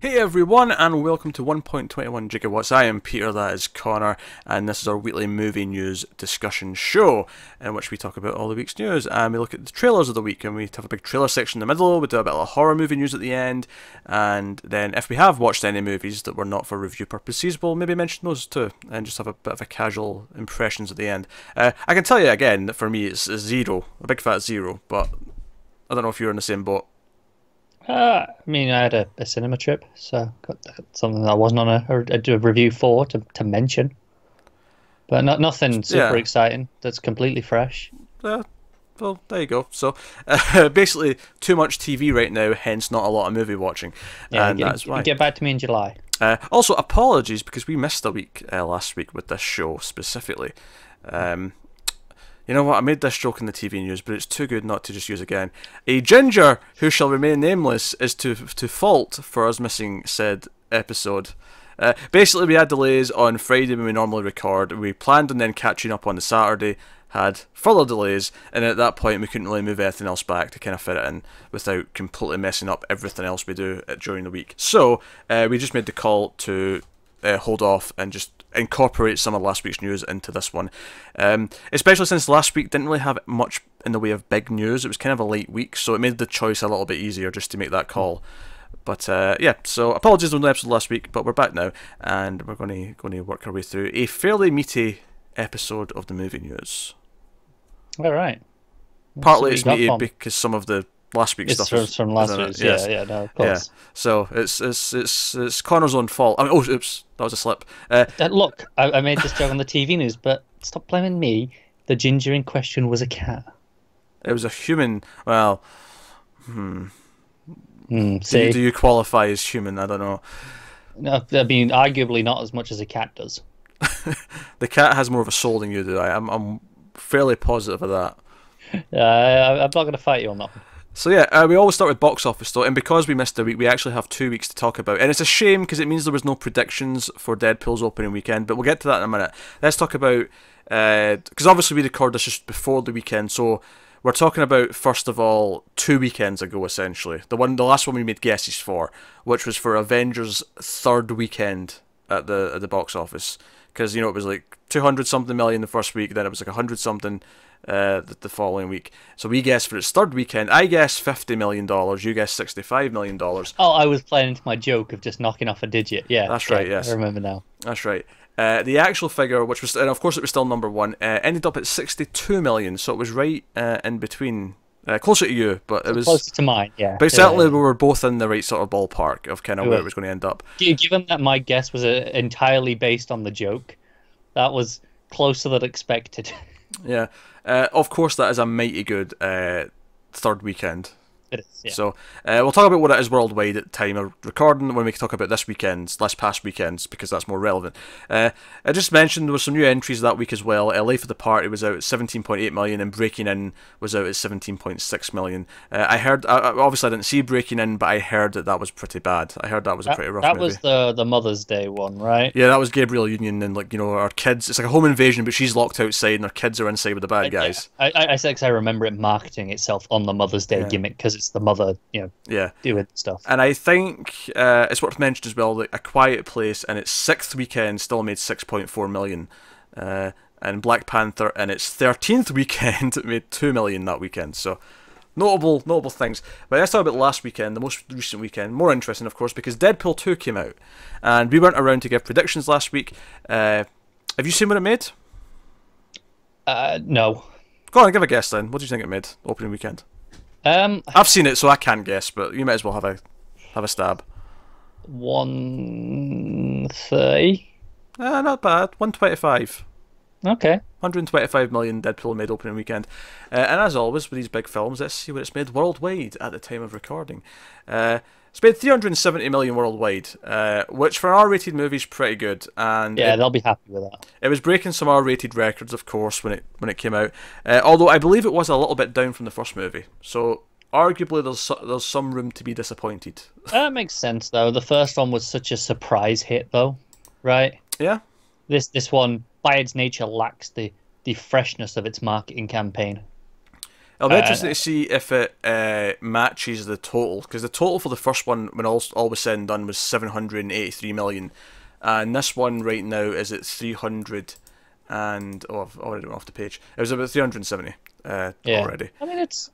Hey everyone, and welcome to 1.21 Jigowatts. I am Peter, that is Connor, and this is our weekly movie news discussion show, in which we talk about all the week's news, and we look at the trailers of the week, and we have a big trailer section in the middle, we do a bit of horror movie news at the end, and then if we have watched any movies that were not for review purposes, we'll maybe mention those too, and just have a bit of a casual impressions at the end. I can tell you again that for me it's a zero, a big fat zero, but I don't know if you're in the same boat. I mean, I had a cinema trip, so got something that I wasn't on a review for to mention. But nothing super exciting. That's completely fresh. Well, there you go. So, basically, too much TV right now, hence not a lot of movie watching. Yeah, and that's why. Get back to me in July. Also, apologies, because we missed a week last week with this show specifically. You know what, I made this joke in the TV news, but it's too good not to just use again. A ginger who shall remain nameless is to fault for us missing said episode. Basically, we had delays on Friday when we normally record. We planned on then catching up on the Saturday, had further delays, and at that point we couldn't really move anything else back to kind of fit it in without completely messing up everything else we do during the week. So, we just made the call to hold off and just incorporate some of last week's news into this one, especially since last week didn't really have much in the way of big news. It was kind of a late week, so it made the choice a little bit easier just to make that call. But yeah, so apologies on the episode last week, but we're back now, and we're going to work our way through a fairly meaty episode of the movie news. All right. Partly it's meaty because some of the last week's stuff is from last week's. Yes. Yeah, no, of course. Yeah. So it's Connor's own fault. I mean, oh, oops, that was a slip. Look, I made this joke on the TV news, but stop blaming me. The ginger in question was a cat. It was a human. Well, See? Do you qualify as human? I don't know. No, I mean, arguably not as much as a cat does. The cat has more of a soul than you do. I'm fairly positive of that. I'm not going to fight you on that one. So yeah, we always start with box office though, and because we missed a week, we actually have 2 weeks to talk about, and it's a shame because it means there was no predictions for Deadpool's opening weekend, but we'll get to that in a minute. Let's talk about, because obviously we record this just before the weekend, so we're talking about, first of all, 2 weekends ago essentially. The last one we made guesses for, which was for Avengers' third weekend at the box office, because you know it was like 200 something million the first week, then it was like 100 something the following week. So we guessed for its third weekend. I guessed $50 million. You guessed $65 million. Oh, I was playing into my joke of just knocking off a digit. Yeah, that's right. Yes, I remember now. That's right. The actual figure, which was, and of course it was still number one, ended up at 62 million. So it was right in between, closer to you, but it was closer to mine. Yeah, but certainly we were both in the right sort of ballpark of kind of where it was going to end up. Given that my guess was entirely based on the joke, that was closer than expected. Yeah. Of course, that is a mighty good third weekend. It is, yeah. So we'll talk about what it is worldwide at the time of recording when we talk about this past weekends, because that's more relevant. I just mentioned there were some new entries that week as well. Life of the Party was out at 17.8 million, and Breaking In was out at 17.6 million. I heard, obviously I didn't see Breaking In, but I heard that was pretty bad. I heard that was a pretty rough movie. That was the Mother's Day one, right? Yeah, that was Gabriel Union, and like, you know, our kids, it's like a home invasion, but she's locked outside and our kids are inside with the bad guys. I said because I remember it marketing itself on the Mother's Day gimmick, because it's the mother, you know, doing stuff. And I think it's worth mentioning as well that A Quiet Place in its 6th weekend still made 6.4 million. And Black Panther in its 13th weekend made 2 million that weekend. So notable things. But let's talk about last weekend, the most recent weekend. More interesting, of course, because Deadpool 2 came out. And we weren't around to give predictions last week. Have you seen what it made? No. Go on, give a guess then. What do you think it made opening weekend? I've seen it, so I can guess, but you might as well have a stab. 130. Not bad. 125. Okay. 125 million Deadpool made opening weekend. And as always with these big films, let's see what it's made worldwide at the time of recording. It's made 370 million worldwide, which for an R-rated movie is pretty good. And yeah, they'll be happy with that. It was breaking some R-rated records, of course, when it came out. Although I believe it was a little bit down from the first movie, so arguably there's some room to be disappointed. That makes sense, though. The first one was such a surprise hit, though, right? Yeah. This one, by its nature, lacks the freshness of its marketing campaign. It'll be interesting to see if it matches the total, because the total for the first one, when all was said and done, was 783 million, and this one right now is at 300, and I've already went off the page. It was about 370 already. I mean, it's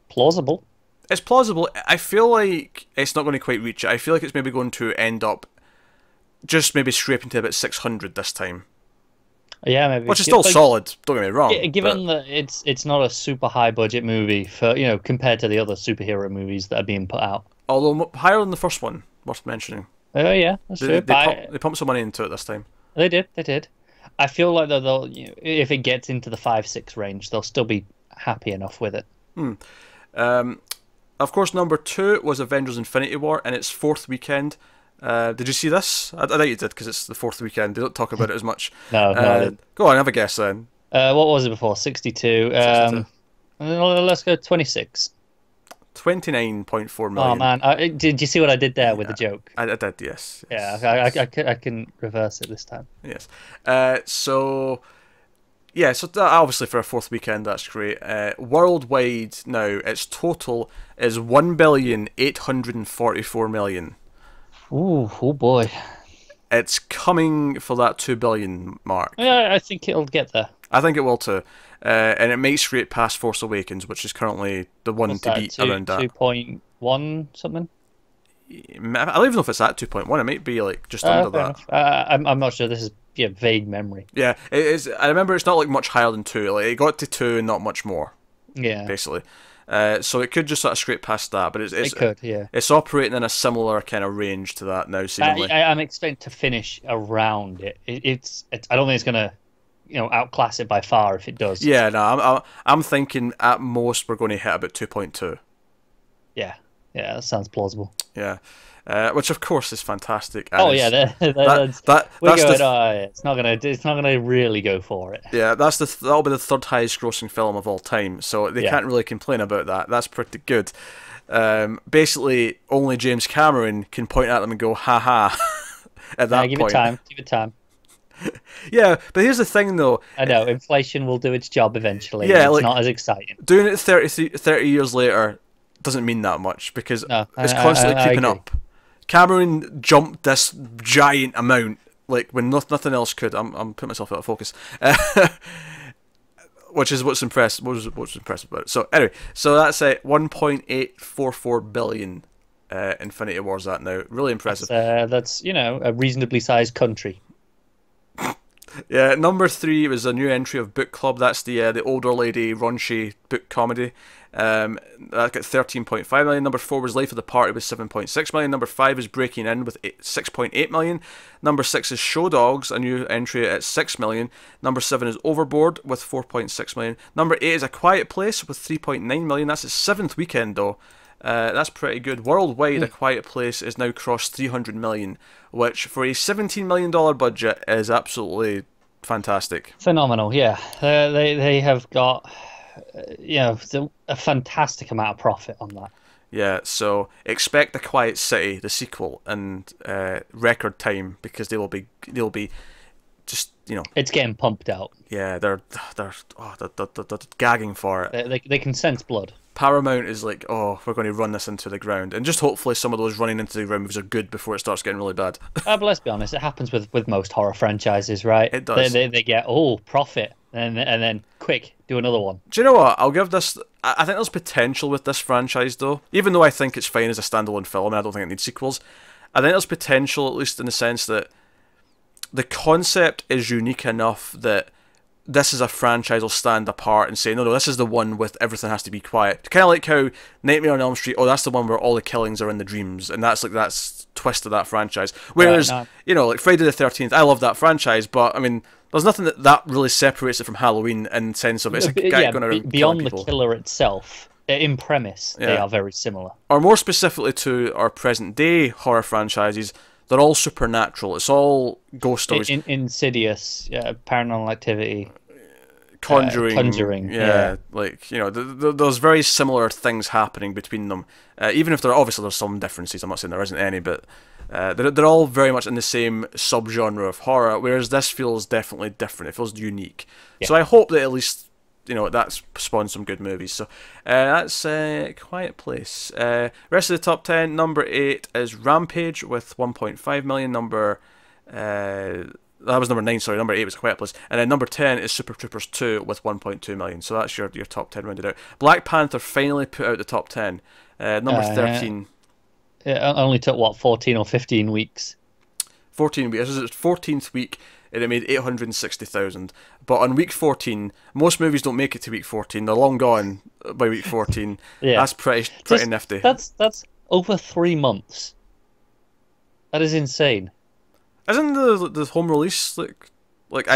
plausible. It's plausible. I feel like it's not going to quite reach it. I feel like it's maybe going to end up just maybe scraping to about 600 this time. Yeah, maybe. Which is still solid, don't get me wrong. Given that it's not a super high budget movie for, compared to the other superhero movies that are being put out. Although higher than the first one, worth mentioning. Oh yeah, that's true. They pumped some money into it this time. They did. I feel like they'll if it gets into the 5-6 range, they'll still be happy enough with it. Of course, number 2 was Avengers Infinity War in its 4th weekend. Did you see this? I doubt you did, because it's the 4th weekend. They don't talk about it as much. No, I didn't. Go on, have a guess then. What was it before? 62. 62. Let's go 26. 29.4 million. Oh man, did you see what I did there with the joke? I did, yes. Yeah, I can reverse it this time. Yes. So obviously for a 4th weekend, that's great. Worldwide now, its total is 1,844,000,000. Ooh, oh boy. It's coming for that 2 billion mark. Yeah, I think it'll get there. I think it will too. And it might scrape past Force Awakens, which is currently the one to beat around that. 2.1 something? I don't even know if it's at 2.1. It might be like just under that. I'm not sure. This is vague memory. Yeah, it is. I remember it's not like much higher than 2. Like it got to 2 and not much more. Yeah. Basically. So it could just sort of scrape past that, but it could, yeah. It's operating in a similar kind of range to that now, seemingly. I'm expecting to finish around it. It's I don't think it's gonna, outclass it by far if it does. Yeah, no, I'm thinking at most we're going to hit about 2.2. Yeah, that sounds plausible. Yeah. Which of course is fantastic. And it's not gonna really go for it. Yeah, that'll be the 3rd highest grossing film of all time, so they can't really complain about that. That's pretty good. Basically, only James Cameron can point at them and go, ha ha. At that give point. Give it time. Yeah, but here's the thing though. I know inflation will do its job eventually. Yeah, it's not as exciting. Doing it 30 years later doesn't mean that much because it's constantly creeping up. Cameron jumped this giant amount, like when nothing else could. I'm putting myself out of focus, which is what's impressive. What's impressive about it. So anyway, that's it. 1.844 billion. Infinity War's that now. Really impressive. That's a reasonably sized country. Yeah, number 3 was a new entry of Book Club. That's the older lady raunchy book comedy. That got 13.5 million. Number 4 was Life of the Party with 7.6 million. Number 5 is Breaking In with 6.8 million. Number 6 is Show Dogs, a new entry at 6 million. Number 7 is Overboard with 4.6 million. Number 8 is A Quiet Place with 3.9 million. That's its 7th weekend though. That's pretty good. Worldwide, A Quiet Place is now crossed 300 million, which for a $17 million budget is absolutely fantastic. Phenomenal, yeah. They have got a fantastic amount of profit on that. Yeah, so expect The Quiet City, the sequel, and record time, because they'll be just it's getting pumped out. Yeah, they're gagging for it. They can sense blood. Paramount is like, oh, we're going to run this into the ground, and just hopefully some of those running into the ground movies are good before it starts getting really bad. But let's be honest, it happens with most horror franchises, right? It does. They get profit, and then quick, do another one. Do you know what? I'll give this. I think there's potential with this franchise though, even though I think it's fine as a standalone film, and I don't think it needs sequels. I think there's potential, at least in the sense that the concept is unique enough that this is a franchise will stand apart and say, no, this is the one with everything has to be quiet. Kind of like how Nightmare on Elm Street, that's the one where all the killings are in the dreams, and that's twist of that franchise. Whereas, like Friday the 13th, I love that franchise, but I mean, there's nothing that really separates it from Halloween in the sense of it's a guy going around beyond killing people. The killer itself. In premise, they are very similar. Or more specifically to our present day horror franchises, they're all supernatural. It's all ghost stories. Insidious, Paranormal Activity, Conjuring. Like there's very similar things happening between them. Even if there's some differences. I'm not saying there isn't any, but they're all very much in the same subgenre of horror. Whereas this feels definitely different. It feels unique. Yeah. So I hope that at least that's spawned some good movies. So that's Quiet Place. Rest of the top 10, number 8 is Rampage with 1.5 million. That was number 9, sorry, number 8 was Quiet Place. And then number 10 is Super Troopers 2 with 1.2 million. So that's your top 10 rounded out. Black Panther finally put out the top 10. Number 13. It only took, 14 or 15 weeks? 14 weeks. This is its 14th week, and it made 860,000. But on week 14, most movies don't make it to week 14. They're long gone by week 14. Yeah. That's pretty nifty. That's over 3 months. That is insane. Isn't the home release like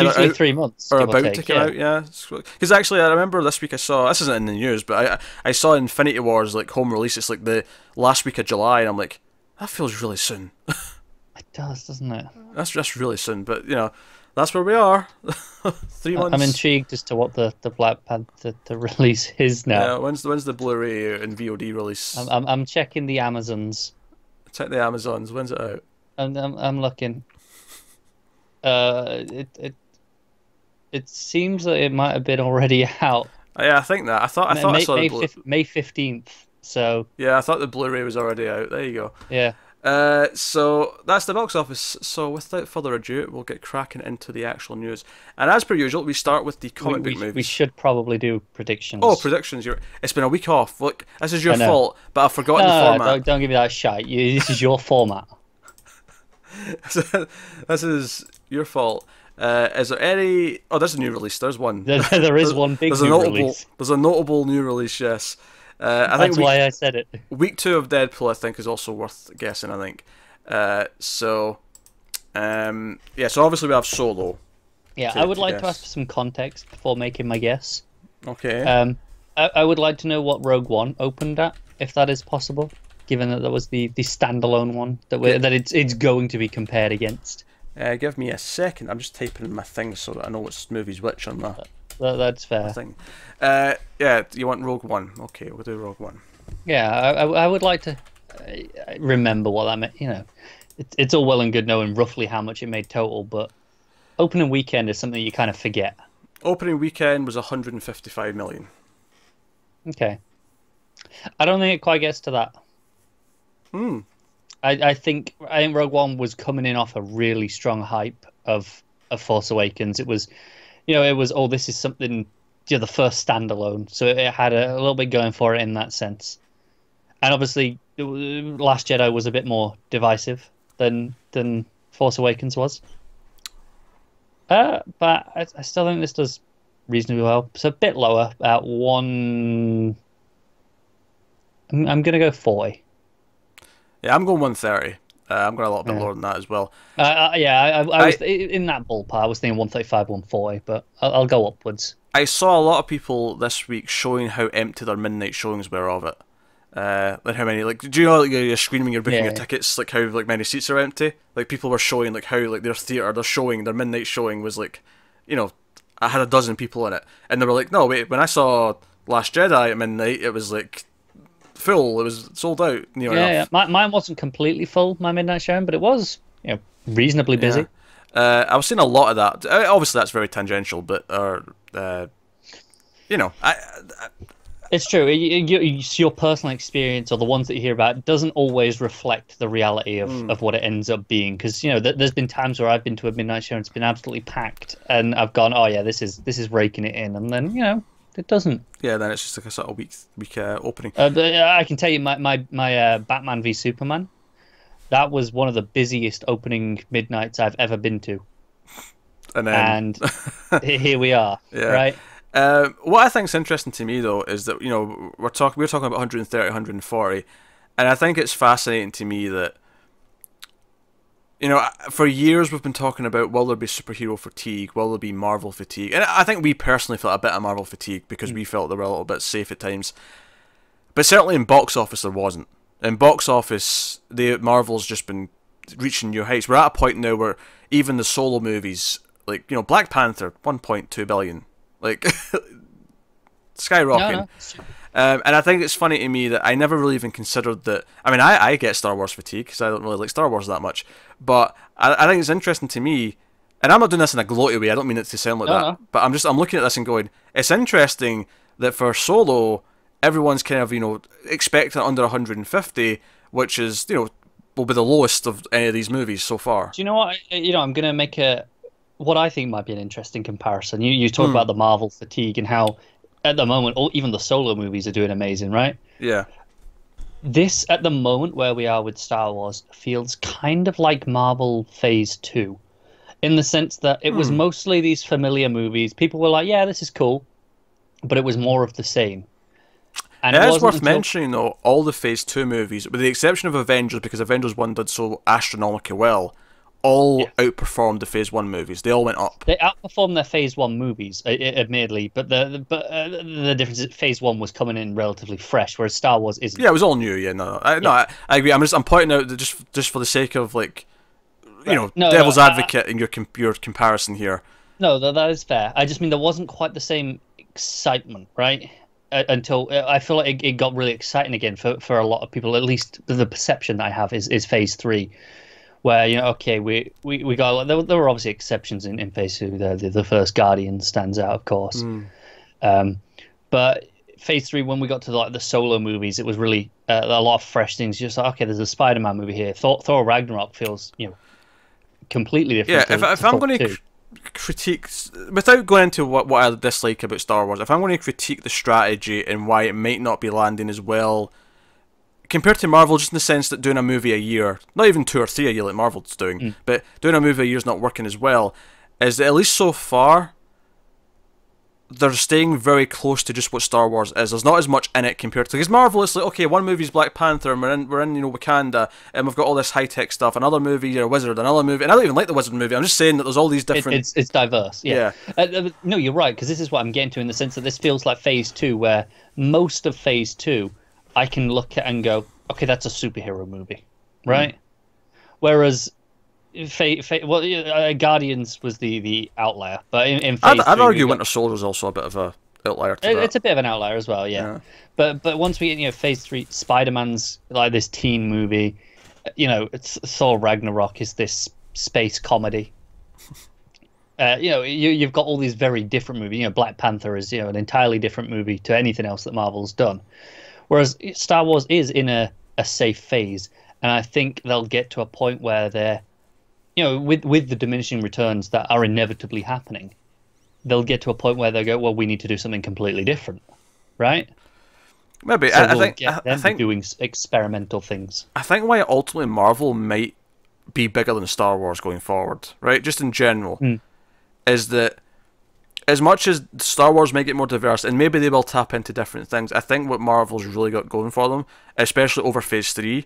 usually 3 months or about to come out? Yeah, because actually I remember this week I saw, this isn't in the news, but I saw Infinity War's like home release. It's like the last week of July, and I'm like, that feels really soon. It does, doesn't it? That's just really soon, but that's where we are. 3 months. I'm intrigued as to what the Black Panther release is now. Yeah, when's the Blu-ray and VOD release? I'm checking the Amazons. Check the Amazons. When's it out? I'm looking. It seems that it might have been already out. Yeah, I think that. I thought I saw May 15th. So yeah, I thought the Blu-ray was already out. There you go. Yeah. So that's the box office. So without further ado, we'll get cracking into the actual news. And as per usual, we start with the comic book movies. We should probably do predictions. Oh, predictions! It's been a week off. Look, this is your fault, but I've forgotten the format. Don't give me that shite. This is your format. This is your fault. Is there any? Oh, there's a new release. There's one. There is one big new release. There's a notable new releise. Yes. That's why I said it. Week 2 of Deadpool, I think, is also worth guessing. I think. So obviously we have Solo. Yeah, I would like to ask for some context before making my guess. Okay. I would like to know what Rogue One opened at, if that is possible, given that was the standalone one that it's going to be compared against. Give me a second. I'm just typing in my thing so that I know which movie's which on that. That's fair. Thing. Yeah, you want Rogue One? Okay, we'll do Rogue One. Yeah, I would like to remember what that meant. It's all well and good knowing roughly how much it made total, but opening weekend is something you kind of forget. Opening weekend was 155 million. Okay. I don't think it quite gets to that. I think Rogue One was coming in off a really strong hype of Force Awakens. It was, this is something, the first standalone, so it had a little bit going for it in that sense. And obviously, Last Jedi was a bit more divisive than Force Awakens was. But I still think this does reasonably well. So a bit lower, at one. I'm going to go 40. Yeah, I'm going 130. I'm going a little bit lower than that as well. I was in that ballpark. I was thinking 135, 140, but I'll go upwards. I saw a lot of people this week showing how empty their midnight showings were of it. Like how many, do you know, you're screening when you're booking your tickets, like how many seats are empty? Like people were showing how their theatre, their midnight showing was I had a dozen people in it, and they were like, no wait, when I saw Last Jedi at midnight, it was full. It was sold out near enough. Yeah. Mine wasn't completely full, my midnight showing, but it was reasonably busy. I was seeing a lot of that. Obviously, that's very tangential, but it's true. Your personal experience or the ones that you hear about doesn't always reflect the reality of what it ends up being. Because there's been times where I've been to a midnight show and it's been absolutely packed, and I've gone, oh yeah, this is raking it in, and then it doesn't. Yeah, then it's just like a sort of weak opening. I can tell you, my Batman v Superman, that was one of the busiest opening midnights I've ever been to. And here we are, right? What I think is interesting to me though is that we're talking about 130, 140, and I think it's fascinating to me that for years we've been talking about, will there be superhero fatigue, will there be Marvel fatigue, and I think we personally felt a bit of Marvel fatigue because we felt they were a little bit safe at times, but certainly in box office there wasn't. In box office, Marvel's just been reaching new heights. We're at a point now where even the solo movies, Black Panther, 1.2 billion. Skyrocketing. No. And I think it's funny to me that I never really even considered that. I mean, I get Star Wars fatigue because I don't really like Star Wars that much. But I think it's interesting to me and I'm not doing this in a gloaty way, I don't mean it to sound like that, No. but I'm looking at this and going, it's interesting that for Solo, everyone's kind of, expecting under 150, which is, will be the lowest of any of these movies so far. Do you know what? I'm going to make what I think might be an interesting comparison. You talk about the Marvel fatigue and how, at the moment, even the Solo movies are doing amazing, right? Yeah. This, at the moment, where we are with Star Wars, feels kind of like Marvel Phase 2. In the sense that it was mostly these familiar movies. People were like, yeah, this is cool. But it was more of the same. And it is worth mentioning, though, all the Phase 2 movies, with the exception of Avengers, because Avengers 1 did so astronomically well, all outperformed the Phase 1 movies. They all went up. They outperformed their Phase 1 movies, admittedly, but the difference is Phase 1 was coming in relatively fresh, whereas Star Wars isn't. Yeah, it was all new, I agree. I'm pointing out that just for the sake of, devil's advocate in your comparison here. No, that is fair. I just mean there wasn't quite the same excitement, right? Until I feel like it got really exciting again for a lot of people. At least the perception that I have is Phase 3, where okay, we got there were obviously exceptions in Phase 2. The first Guardian stands out, of course, but Phase 3, when we got to the Solo movies, it was really a lot of fresh things. Just like, okay, there's a Spider-Man movie here. Thor Ragnarok feels completely different. Yeah, if I'm going to critique, without going into what I dislike about Star Wars, if I'm going to critique the strategy and why it might not be landing as well compared to Marvel, just in the sense that doing a movie a year, not even 2 or 3 a year like Marvel's doing, but doing a movie a year is not working as well, is that at least so far they're staying very close to just what Star Wars is. There's not as much in it compared to, because Marvel, it's like, okay, one movie's Black Panther and we're in Wakanda, and we've got all this high tech stuff. Another movie, you're a wizard. Another movie, and I don't even like the wizard movie. I'm just saying that there's all these different. It's diverse. Yeah. No, you're right, because this is what I'm getting to, in the sense that this feels like Phase 2, where most of Phase 2 I can look at and go, okay, that's a superhero movie, right? Whereas Guardians was the outlier, but in Phase 3, I'd argue Winter Soldier is also a bit of a outlier to that. It's a bit of an outlier as well, yeah. But once we get Phase 3, Spider-Man's like this teen movie, it's Thor Ragnarok is this space comedy. You've got all these very different movies. Black Panther is an entirely different movie to anything else that Marvel's done, whereas Star Wars is in a safe phase, and I think they'll get to a point where they're with the diminishing returns that are inevitably happening, they'll get to a point where they go, well, we need to do something completely different, right? Maybe. So I think doing experimental things. I think why ultimately Marvel might be bigger than Star Wars going forward, right? Just in general, is that as much as Star Wars might get more diverse, and maybe they will tap into different things, I think what Marvel's really got going for them, especially over Phase 3,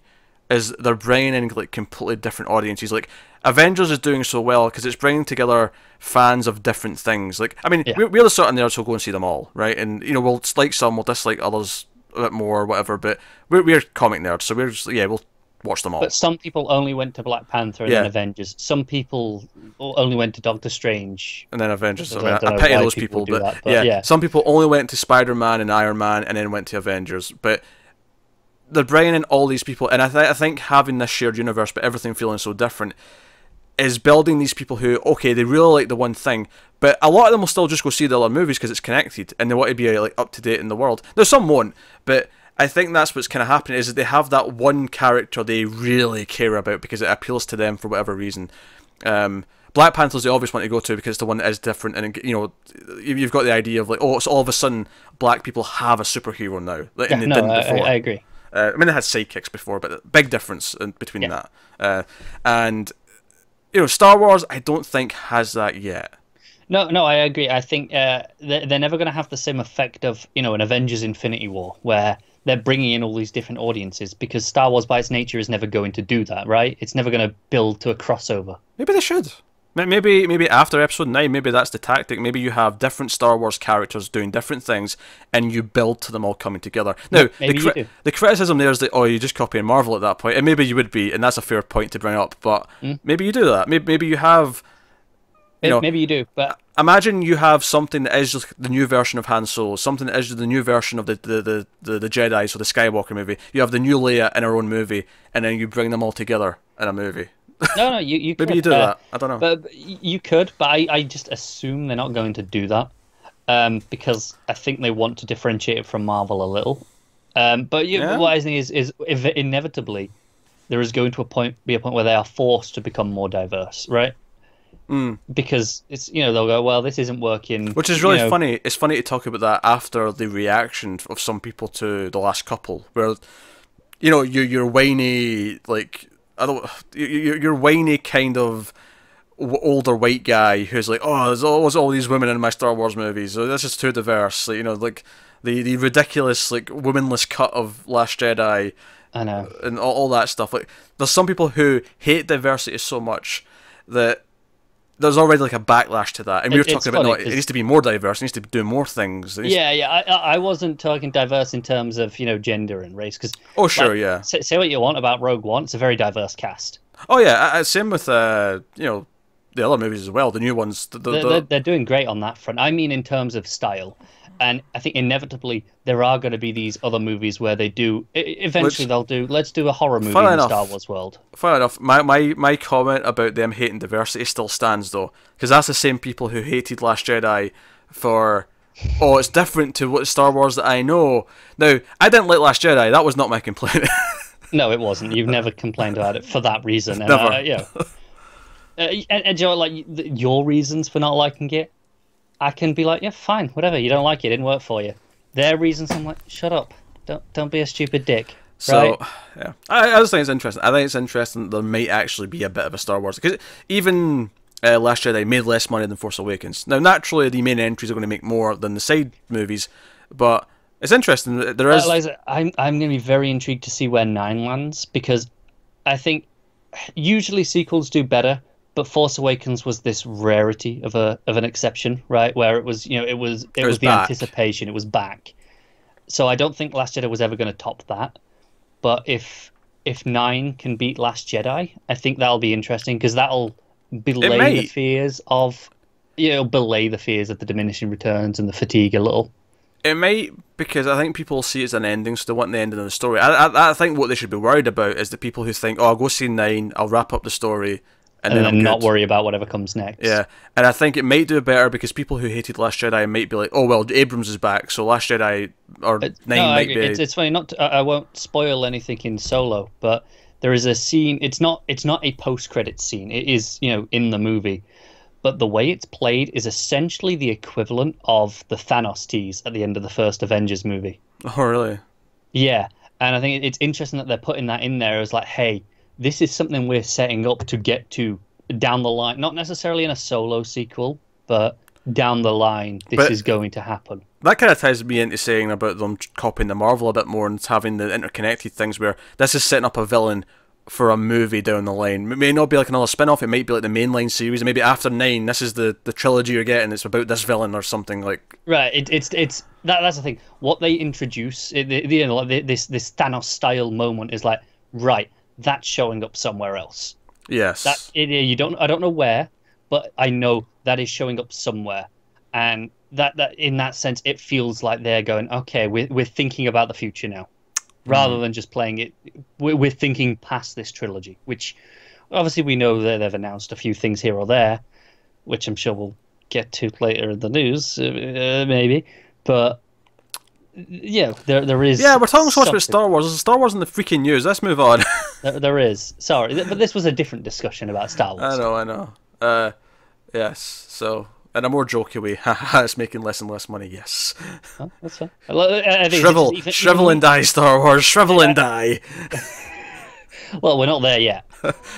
is they're bringing in completely different audiences. Like Avengers is doing so well because it's bringing together fans of different things. Like, I mean, we're the sort of nerds who'll go and see them all, right? And we'll like some, we'll dislike others a bit more, or whatever. But we're comic nerds, so we're just, we'll watch them all. But some people only went to Black Panther and then Avengers. Some people only went to Doctor Strange and then Avengers. I pity those people, but some people only went to Spider-Man and Iron Man and then went to Avengers, but they're bringing in all these people, and I think having this shared universe, but everything feeling so different, is building these people who, okay, they really like the one thing, but a lot of them will still just go see the other movies because it's connected, and they want to be up to date in the world. Now, some won't, but I think that's what's kind of happening, is that they have that one character they really care about because it appeals to them for whatever reason. Black Panther's the obvious one to go to because it's the one that is different, and you've got the idea of so all of a sudden black people have a superhero now, and they didn't before. I agree. I mean, they had sidekicks before, but big difference between that. And Star Wars, I don't think has that yet. No, I agree. I think they're never going to have the same effect of an Avengers Infinity War, where they're bringing in all these different audiences, because Star Wars by its nature is never going to do that, right? It's never going to build to a crossover. Maybe they should. Maybe after Episode 9, maybe that's the tactic. Maybe you have different Star Wars characters doing different things, and you build to them all coming together. Now, the criticism there is that, you're just copying Marvel at that point, and maybe you would be, and that's a fair point to bring up, but maybe you do that. Maybe you have... maybe you do, but... Imagine you have something that is just the new version of Han Solo, something that is the new version of the Jedi, so the Skywalker movie. You have the new Leia in her own movie, and then you bring them all together in a movie. No, you could. Maybe you do that. I don't know. But you could, but I just assume they're not going to do that, because I think they want to differentiate it from Marvel a little. But what I think is if inevitably there is going to be a point where they are forced to become more diverse, right? Because it's they'll go, well, this isn't working, which is really funny. It's funny to talk about that after the reaction of some people to the last couple, where you're whiny, like you're whiny kind of older white guy who's like, oh, there's always all these women in my Star Wars movies, so this is too diverse. Like the ridiculous like womanless cut of Last Jedi. I know, and all that stuff. Like, there's some people who hate diversity so much that there's already like a backlash to that, and we were talking about it needs to be more diverse. It needs to do more things. I wasn't talking diverse in terms of gender and race, because say what you want about Rogue One, it's a very diverse cast. Oh yeah, same with the other movies as well, the new ones. They're doing great on that front. I mean, in terms of style. And I think inevitably there are going to be these other movies where they do. Eventually, they'll do. Let's do a horror movie in the Star Wars world. Fair enough. My comment about them hating diversity still stands though, because that's the same people who hated Last Jedi for. Oh, it's different to what Star Wars that I know. Now, I didn't like Last Jedi. That was not my complaint. No, it wasn't. You've never complained about it for that reason. And, never. And your reasons for not liking it. I can be like, yeah, fine, whatever. You don't like it, didn't work for you. Their reasons, I'm like, shut up. Don't be a stupid dick. So, right? Yeah. I just think it's interesting. I think it's interesting that there might actually be a bit of a Star Wars. Because even Last Jedi made less money than Force Awakens. Now, naturally, the main entries are going to make more than the side movies. But it's interesting. There is... I'm going to be very intrigued to see where 9 lands. Because I think usually sequels do better. But Force Awakens was this rarity of an exception, right? Where it was the anticipation, it was back. So I don't think Last Jedi was ever going to top that. But if 9 can beat Last Jedi, I think that'll be interesting, because that'll belay the fears of the diminishing returns and the fatigue a little. It might, because I think people see it as an ending, so they want the ending of the story. I think what they should be worried about is the people who think, oh, I'll go see 9, I'll wrap up the story. And then not worry about whatever comes next. Yeah, and I think it might do better because people who hated Last Jedi might be like, oh, well, Abrams is back, so Last Jedi or 9 might be... It's funny, I won't spoil anything in Solo, but there is a scene, it's not a post-credits scene, it is, in the movie, but the way it's played is essentially the equivalent of the Thanos tease at the end of the first Avengers movie. Oh, really? Yeah, and I think it's interesting that they're putting that in there as like, hey... This is something we're setting up to get to down the line. Not necessarily in a Solo sequel, but down the line, this is going to happen. That kind of ties me into saying about them copying the Marvel a bit more and having the interconnected things where this is setting up a villain for a movie down the line. It may not be like another spin-off, it might be like the mainline series. Maybe after 9, this is the trilogy you're getting, it's about this villain or something like... Right, that's the thing. What they introduce, this Thanos-style moment is like, right, that's showing up somewhere else. Yes. I don't know where, but I know that is showing up somewhere. And that in that sense, it feels like they're going, okay, we're thinking about the future now. Rather than just playing it, we're thinking past this trilogy, which obviously we know that they've announced a few things here or there, which I'm sure we'll get to later in the news, maybe. But yeah, there is. Yeah, we're talking so much about Star Wars. There's Star Wars in the freaking news. Let's move on. there is. Sorry, but this was a different discussion about Star Wars. I know. Yes. So, in a more jokey way, haha, it's making less and less money. Yes. Oh, that's fine. Shrivel and die, Star Wars. Shrivel and die. Well, we're not there yet.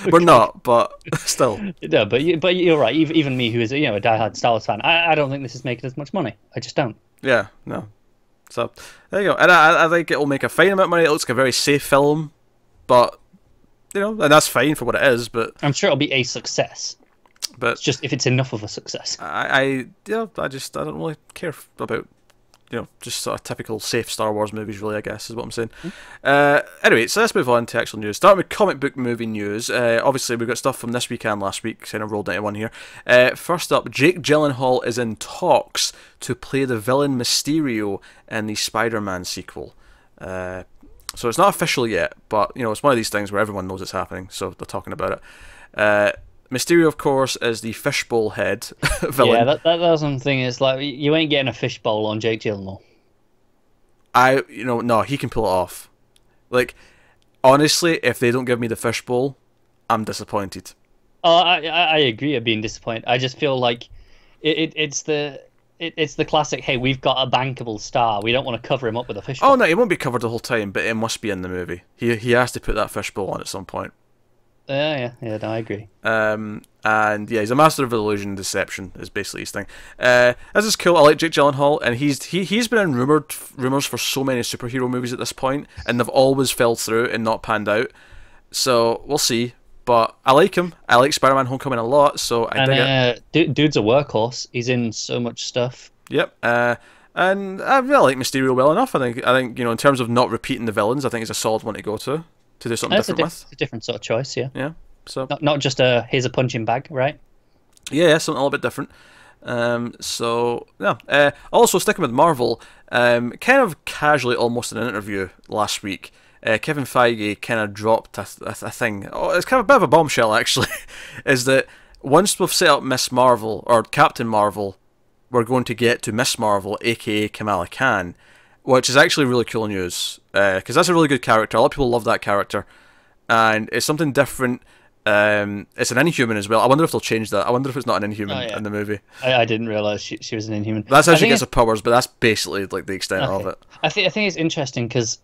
We're not, but still. No, but you're right. Even me, who is a diehard Star Wars fan, I don't think this is making as much money. I just don't. Yeah. No. So there you go, and I think it'll make a fine amount of money. It looks like a very safe film, but and that's fine for what it is. But I'm sure it'll be a success. But it's just if it's enough of a success. I don't really care about just sort of typical safe Star Wars movies. Really, I guess is what I'm saying. Anyway, so let's move on to actual news. Starting with comic book movie news. Obviously, we've got stuff from this week and last week. Kind of rolled into one here. First up, Jake Gyllenhaal is in talks to play the villain Mysterio in the Spider-Man sequel. So it's not official yet, but it's one of these things where everyone knows it's happening, so they're talking about it. Mysterio, of course, is the fishbowl head villain. Yeah, that's something. It's like you ain't getting a fishbowl on Jake Gyllenhaal. No, he can pull it off. Like, honestly, if they don't give me the fishbowl, I'm disappointed. Oh, I agree. At being disappointed. I just feel like it's the classic. Hey, we've got a bankable star. We don't want to cover him up with a fishbowl. Oh no, he won't be covered the whole time, but it must be in the movie. He has to put that fishbowl on at some point. Yeah. No, I agree. And yeah, he's a master of illusion and deception is basically his thing. This is cool. I like Jake Gyllenhaal, and he's been in rumors for so many superhero movies at this point, and they've always fell through and not panned out. So we'll see. But I like him. I like Spider-Man: Homecoming a lot, so I dig it. Dude's a workhorse. He's in so much stuff. Yep. And I really like Mysterio well enough. I think in terms of not repeating the villains, I think he's a solid one to go to do something different with. It's a different sort of choice, yeah. Yeah. So not just here's a punching bag, right? Yeah, something a little bit different. So yeah. Also sticking with Marvel, kind of casually, almost in an interview last week, Kevin Feige kind of dropped a thing. Oh, it's kind of a bit of a bombshell actually. Is that once we've set up Miss Marvel or Captain Marvel, we're going to get to Miss Marvel, aka Kamala Khan, which is actually really cool news because that's a really good character. A lot of people love that character, and it's something different. It's an Inhuman as well. I wonder if they'll change that. I wonder if it's not an Inhuman in the movie. I didn't realize she was an Inhuman. That's how she gets her powers, but that's basically like the extent of it. I think it's interesting because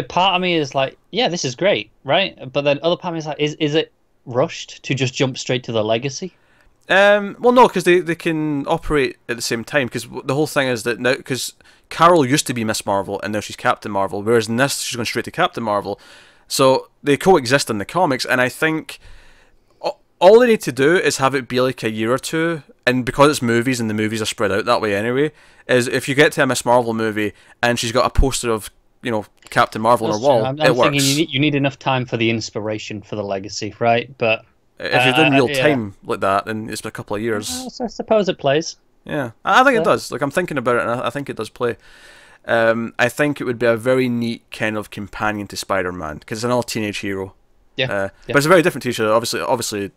part of me is like, yeah, this is great, right? But then other part of me is like, is it rushed to just jump straight to the legacy? Well, no, because they can operate at the same time. Because the whole thing is that now, because Carol used to be Miss Marvel and now she's Captain Marvel, whereas in this she's going straight to Captain Marvel. So they coexist in the comics, and I think all they need to do is have it be like a year or two, and because it's movies and the movies are spread out that way anyway, is if you get to a Miss Marvel movie and she's got a poster of Captain Marvel on her wall, it works. Thinking you need enough time for the inspiration for the legacy, right? But if you're doing real time like that, then it's been a couple of years. I suppose it plays. Yeah, I think it does. Like, I'm thinking about it, and I think it does play. I think it would be a very neat kind of companion to Spider-Man because it's another teenage hero. Yeah. But it's a very different teacher. Obviously,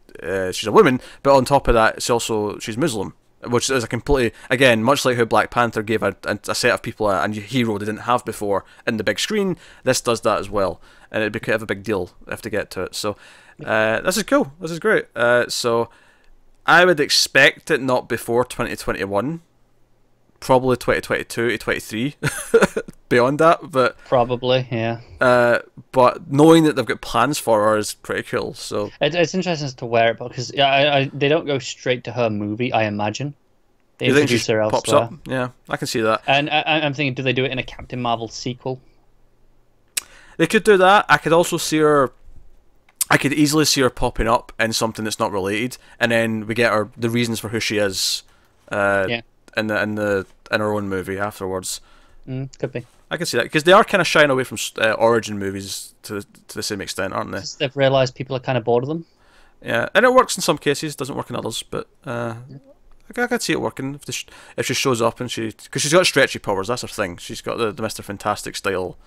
she's a woman, but on top of that, she's Muslim, which is a completely, again, much like how Black Panther gave a set of people a hero they didn't have before in the big screen. This does that as well, and it'd be kind of a big deal if to get to it. So this is cool. This is great. So I would expect it not before 2021. Probably 2022 to 23 beyond that, but probably, yeah. But knowing that they've got plans for her is pretty cool. So it's interesting as to where it, because they don't go straight to her movie. I imagine they introduce her elsewhere. Pops up. Yeah, I can see that. And I'm thinking, do they do it in a Captain Marvel sequel? They could do that. I could also see her. I could easily see her popping up in something that's not related, and then we get the reasons for who she is. In her own movie afterwards. Could be. I can see that because they are kind of shying away from origin movies to the same extent, aren't they? They've realised people are kind of bored of them. Yeah, and it works in some cases, doesn't work in others. But I can see it working if she shows up and because she's got stretchy powers. That's her thing. She's got the Mr. Fantastic style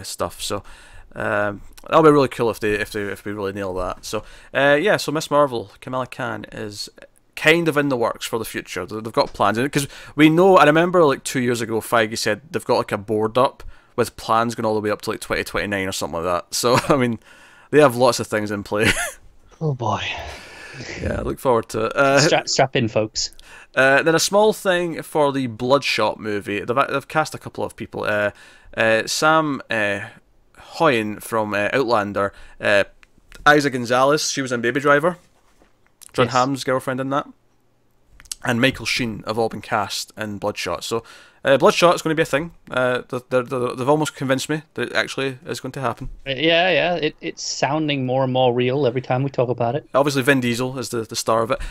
stuff. So that'll be really cool if we really nail that. So so Miss Marvel, Kamala Khan is kind of in the works for the future. They've got plans because we know. I remember like 2 years ago, Feige said they've got like a board up with plans going all the way up to like 2029 or something like that. So I mean, they have lots of things in play. Oh boy. Yeah, I look forward to it. Strap in, folks. Then a small thing for the Bloodshot movie. They've cast a couple of people. Sam Hoyen from Outlander. Isa Gonzalez, she was in Baby Driver. John Hamm's girlfriend in that, and Michael Sheen have all been cast in Bloodshot. So Bloodshot is going to be a thing. They've almost convinced me that it actually is going to happen. Yeah. It's sounding more and more real every time we talk about it. Obviously, Vin Diesel is the star of it.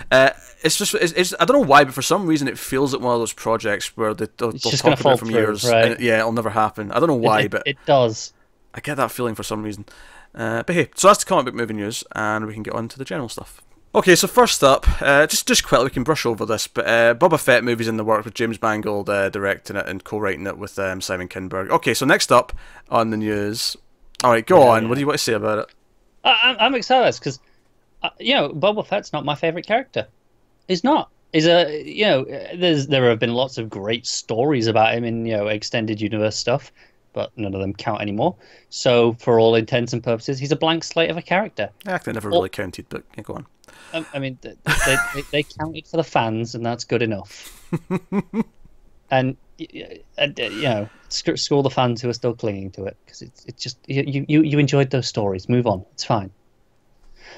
It's I don't know why, but for some reason it feels like one of those projects where they'll talk about it for years. Right? And it'll never happen. I don't know why, but it does. I get that feeling for some reason. But hey, so that's the comic book movie news, and we can get on to the general stuff. Okay, so first up, just quickly, we can brush over this, but Boba Fett movie's in the work with James Mangold directing it and co-writing it with Simon Kinberg. Okay, so next up on the news. Alright, go on. Yeah. What do you want to say about it? I'm excited because Boba Fett's not my favorite character. He's not. There have been lots of great stories about him in extended universe stuff, but none of them count anymore. So for all intents and purposes, he's a blank slate of a character. Actually, never really counted, but yeah, go on. I mean, they counted for the fans, and that's good enough. And screw all the fans who are still clinging to it, because it's just you enjoyed those stories. Move on, it's fine.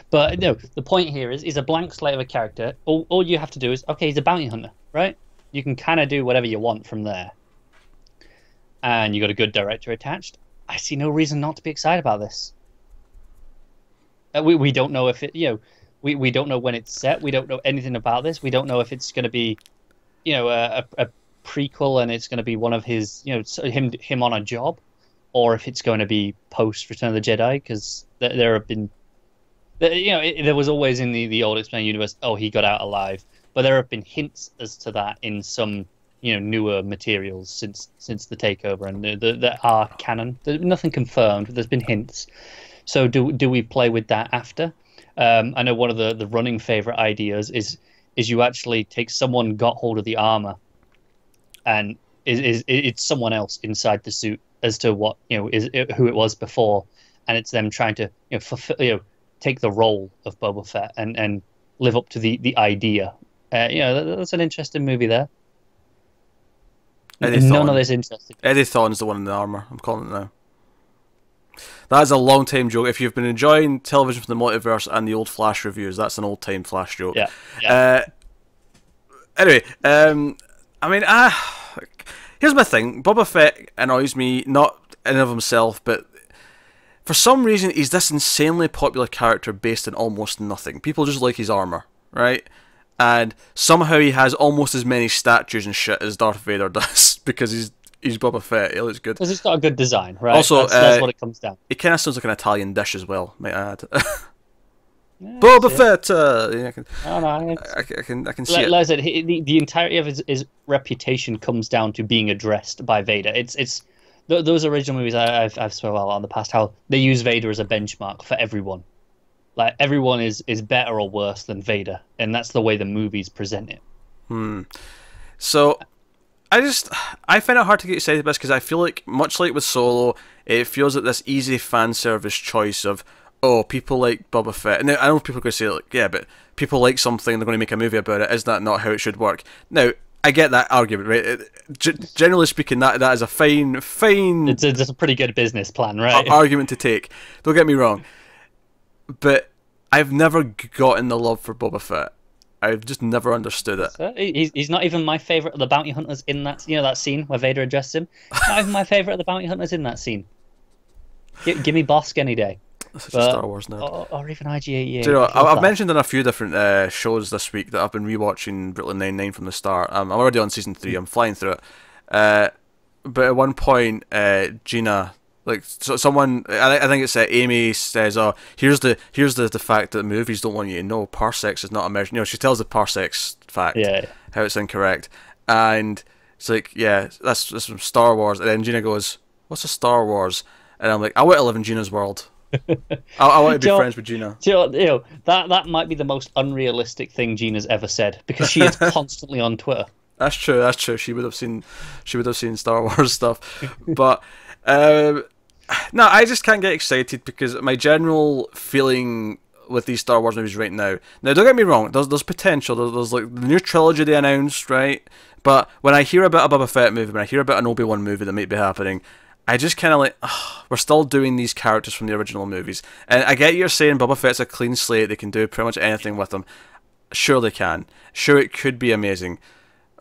But no, the point here is he's a blank slate of a character. All you have to do is, okay, he's a bounty hunter, right? You can kind of do whatever you want from there. And you got a good director attached. I see no reason not to be excited about this. We don't know if it, we don't know when it's set. We don't know anything about this. We don't know if it's going to be, a prequel and it's going to be one of his, him on a job, or if it's going to be post Return of the Jedi, because there have been. There was always in the old expanded universe, oh, he got out alive. But there have been hints as to that in some, newer materials since the takeover, and that are canon. There's nothing confirmed, but there's been hints. So do we play with that after? I know one of the running favorite ideas is you actually take someone got hold of the armor, and it's someone else inside the suit as to what who it was before, and it's them trying to fulfill take the role of Boba Fett and live up to the idea. That's an interesting movie there. None of this interesting. Eddie Thawne's the one in the armor. I'm calling it now. That is a long time joke. If you've been enjoying television from the multiverse and the old Flash reviews, that's an old time Flash joke. Yeah. Anyway, here's my thing. Boba Fett annoys me, not in and of himself, but for some reason, he's this insanely popular character based on almost nothing. People just like his armor, right? And somehow he has almost as many statues and shit as Darth Vader does because he's Boba Fett. He looks good. Because it's got a good design, right? Also, that's what it comes down. It kind of sounds like an Italian dish as well, might I add. Boba Fett. I can see it. Like I said, the entirety of his reputation comes down to being addressed by Vader. It's those original movies I've spoken about in the past, how they use Vader as a benchmark for everyone. Like, everyone is better or worse than Vader, and that's the way the movies present it. So, I find it hard to get excited about this because I feel like, much like with Solo, it feels like this easy fan service choice of, oh, people like Boba Fett. And I know people are going to say, like, yeah, but people like something, they're going to make a movie about it. Is that not how it should work? Now, I get that argument, right? Generally speaking, that is a fine. It's a pretty good business plan, right? Argument to take. Don't get me wrong, but I've never gotten the love for Boba Fett. I've just never understood it. He's not even my favorite of the bounty hunters in that that scene where Vader addressed him. Not even my favorite of the bounty hunters in that scene. Give me Bosk any day. Such a Star Wars nerd. Or even IG-88. Do you know, I've mentioned in a few different shows this week that I've been rewatching Brooklyn Nine-Nine from the start. I'm already on season 3. I'm flying through it. But at one point, Gina, like, someone, I think it's Amy says, "Oh, here's the fact that movies don't want you to know. Parsecs is not a measure." She tells the parsecs fact, how it's incorrect, and it's like, yeah, that's from Star Wars. And then Gina goes, "What's a Star Wars?" And I'm like, I want to live in Gina's world. I want to be friends with Gina. That might be the most unrealistic thing Gina's ever said, because she is constantly on Twitter. That's true. She would have seen Star Wars stuff, but no, I just can't get excited because my general feeling with these Star Wars movies right now. Now, don't get me wrong. There's potential. There's like the new trilogy they announced, right? But when I hear about a Boba Fett movie, when I hear about an Obi-Wan movie that might be happening, I just kind of like, we're still doing these characters from the original movies. And I get you're saying Boba Fett's a clean slate, they can do pretty much anything with him. Sure they can. Sure it could be amazing.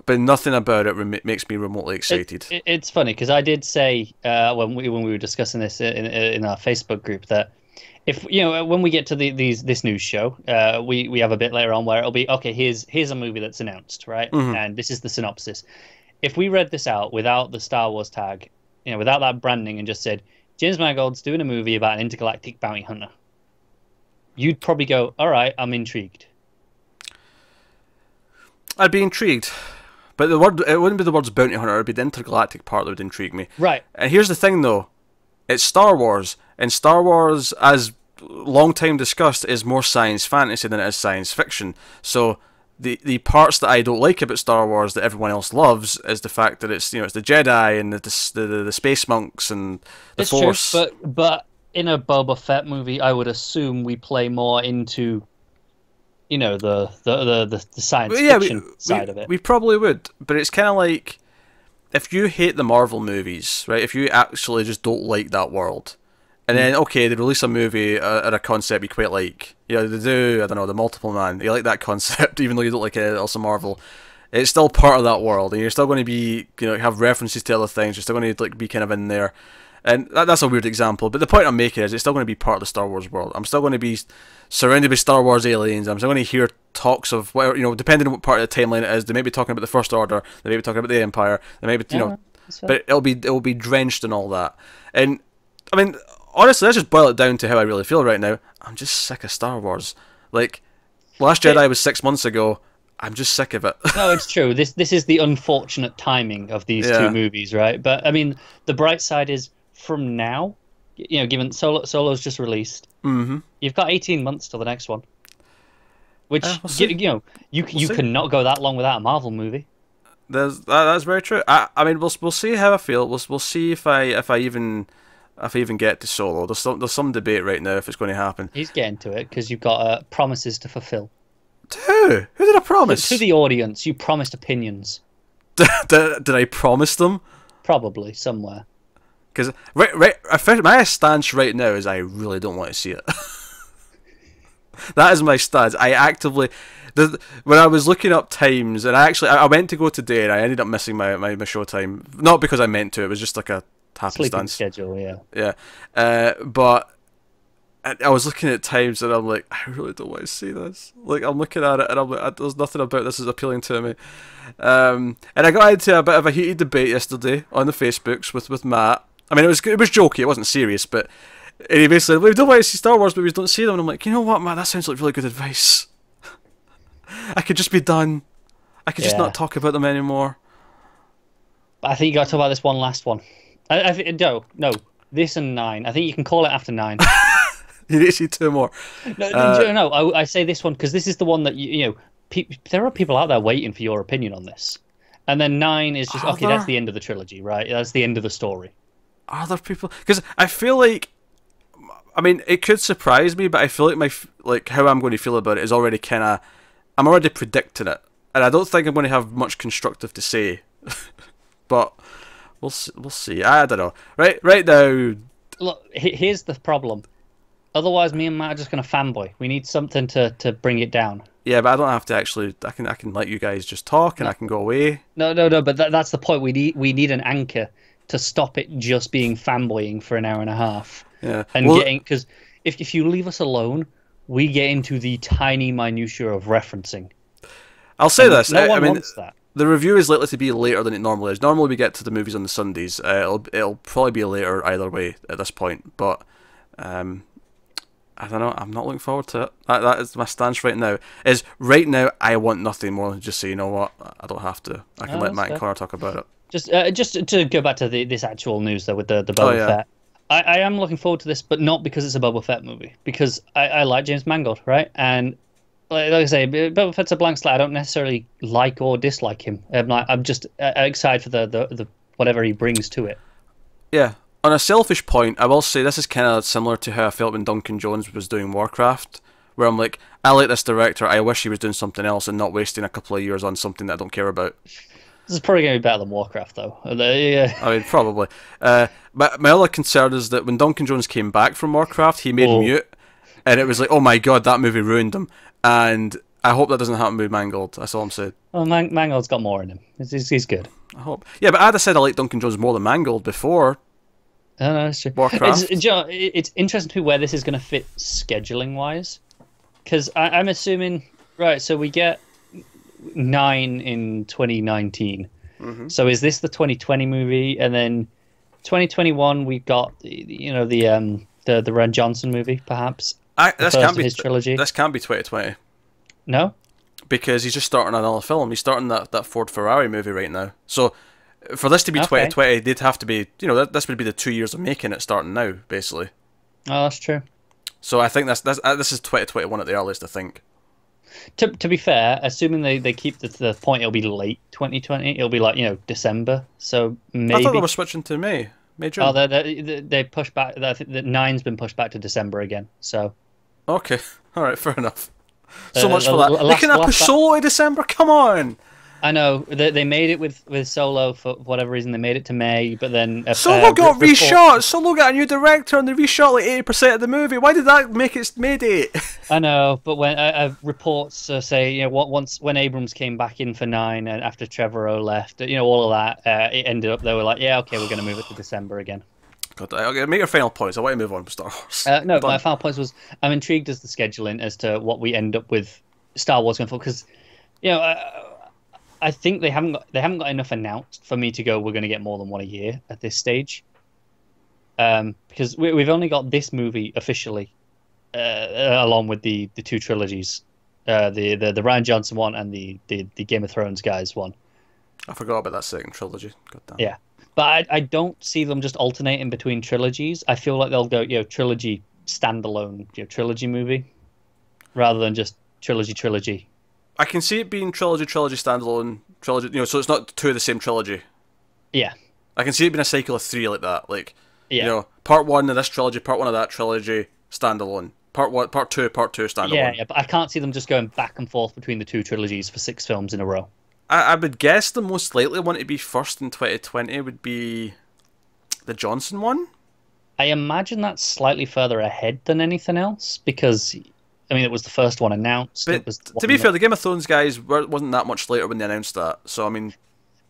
But nothing about it makes me remotely excited. It's funny, because I did say, when we were discussing this in our Facebook group, that if when we get to this news show, we have a bit later on where it'll be, okay, here's a movie that's announced, right? Mm-hmm. And this is the synopsis. If we read this out without the Star Wars tag, without that branding, and just said, James Mangold's doing a movie about an intergalactic bounty hunter, you'd probably go, all right, I'm intrigued. I'd be intrigued. But it wouldn't be the words bounty hunter, it would be the intergalactic part that would intrigue me. Right. And here's the thing, though. It's Star Wars. And Star Wars, as long time discussed, is more science fantasy than it is science fiction. So the parts that I don't like about Star Wars that everyone else loves is the fact that it's it's the Jedi and the space monks and the Force. True, but in a Boba Fett movie, I would assume we play more into the science fiction side of it. We probably would, but it's kind of like if you hate the Marvel movies, right? If you actually just don't like that world. And then, okay, they release a movie or a concept you quite like. They do, I don't know, The Multiple Man. You like that concept, even though you don't like it else in Marvel. It's still part of that world, and you're still going to be, have references to other things. You're still going to be kind of in there. And that's a weird example, but the point I'm making is it's still going to be part of the Star Wars world. I'm still going to be surrounded by Star Wars aliens. I'm still going to hear talks of, depending on what part of the timeline it is, they may be talking about the First Order, they may be talking about the Empire, they may be, but it'll be drenched in all that. And, I mean, honestly, let's just boil it down to how I really feel right now. I'm just sick of Star Wars. Like, Last Jedi was 6 months ago. I'm just sick of it. No, it's true. This is the unfortunate timing of these two movies, right? But, I mean, the bright side is, from now, given Solo's just released, you've got 18 months till the next one. Which, you cannot go that long without a Marvel movie. That's very true. I mean, we'll see how I feel. We'll see if I even get to Solo. There's some debate right now if it's going to happen. He's getting to it because you've got promises to fulfill. Who did I promise? To the audience, you promised opinions. Did I promise them? Probably somewhere. Because my stance right now is I really don't want to see it. That is my stance. I actively, when I was looking up times, and I went to go today, and I ended up missing my show time. Not because I meant to. It was just like a happenstance. Sleeping schedule, yeah. Yeah, but I was looking at times, and I'm like, I really don't want to see this. Like, I'm looking at it, and I'm like, there's nothing about this is appealing to me. And I got into a bit of a heated debate yesterday on the Facebooks with Matt. I mean, it was jokey, it wasn't serious, but he basically said, we don't want to see Star Wars movies, don't see them. And I'm like, you know what, Matt, that sounds like really good advice. I could just be done. I could just not talk about them anymore. I think you got to talk about this one last one. No, this and 9. I think you can call it after 9. You need to see 2 more. No, I say this one because this is the one that, there are people out there waiting for your opinion on this. And then 9 is just, okay, that's the end of the trilogy, right? That's the end of the story. Are there people? Because I feel like, I mean, it could surprise me, but I feel like how I'm going to feel about it is already kind of, I'm already predicting it, and I don't think I'm going to have much constructive to say. But we'll see. I don't know. Right now. Look, here's the problem. Otherwise, me and Matt are just going to fanboy. We need something to bring it down. Yeah, but I don't have to actually. I can let you guys just talk, and I can go away. No. But that's the point. We need an anchor to stop it just being fanboying for an hour and a half. Yeah, and getting, because if you leave us alone, we get into the tiny minutiae of referencing. I'll say this. No one wants that. The review is likely to be later than it normally is. Normally we get to the movies on the Sundays. It'll probably be later either way at this point. But I don't know. I'm not looking forward to it. That is my stance right now. Right now I want nothing more than just say, you know what, I don't have to. I can let Matt and Connor talk about it. Just to go back to this actual news though with the Boba Fett. I am looking forward to this, but not because it's a Boba Fett movie. Because I like James Mangold, right? And like I say, Boba Fett's a blank slate. I don't necessarily like or dislike him. I'm just excited for the whatever he brings to it. Yeah. On a selfish point, I will say this is kind of similar to how I felt when Duncan Jones was doing Warcraft, where I'm like, I like this director. I wish he was doing something else and not wasting a couple of years on something that I don't care about. This is probably going to be better than Warcraft, though. Yeah. I mean, probably. But my other concern is that when Duncan Jones came back from Warcraft, he made Mute, and it was like, oh my god, that movie ruined him. And I hope that doesn't happen with Mangold. That's all I'm saying. Well, Mangold's got more in him. He's good. I hope. Yeah, but I'd have said I like Duncan Jones more than Mangold before. No, that's true. Warcraft. It's interesting to where this is going to fit scheduling-wise. Because I'm assuming... Right, so we get 9 in 2019. Mm-hmm. So is this the 2020 movie? And then 2021 we've got the Ren Johnson movie, perhaps. This can't be his trilogy. This can't be 2020. No? Because he's just starting another film. He's starting that Ford Ferrari movie right now. So for this to be 2020, they'd have to be, this would be the 2 years of making it starting now, basically. Oh, that's true. So I think this is 2021 at the earliest, I think. To be fair, assuming they keep the point, it'll be late 2020. It'll be like, December. So maybe. I thought they were switching to May, June. Oh, they pushed back. I think the 9's been pushed back to December again. So. Okay, all right, fair enough. So much for that. They can push Solo to December. Come on. I know they made it with Solo for whatever reason. They made it to May, but then Solo got reshot. Solo got a new director, and they reshot like 80% of the movie. Why did that make its May date? I know, but when reports say when Abrams came back in for 9 and after Trevorrow left, all of that, it ended up they were like, yeah, okay, we're going to move it to December again. God, okay, make your final points. I want to move on with Star Wars. No, my final points was I'm intrigued as the scheduling as to what we end up with Star Wars going forward, because I think they haven't got enough announced for me to go, we're going to get more than one a year at this stage. Because we've only got this movie officially, along with the two trilogies, the Rian Johnson one and the Game of Thrones guys one. I forgot about that second trilogy. God damn. Yeah, but I don't see them just alternating between trilogies. I feel like they'll go trilogy standalone, trilogy movie, rather than just trilogy. I can see it being trilogy standalone trilogy. So it's not two of the same trilogy. Yeah, I can see it being a cycle of 3 like that. Like part 1 of this trilogy, part 1 of that trilogy, standalone. Part 1, part 2, standalone. Yeah, but I can't see them just going back and forth between the two trilogies for 6 films in a row. I would guess the most likely one to be first in 2020 would be the Johnson one. I imagine that's slightly further ahead than anything else because. I mean, it was the first one announced. But to be fair, the Game of Thrones guys wasn't that much later when they announced that. So, I mean...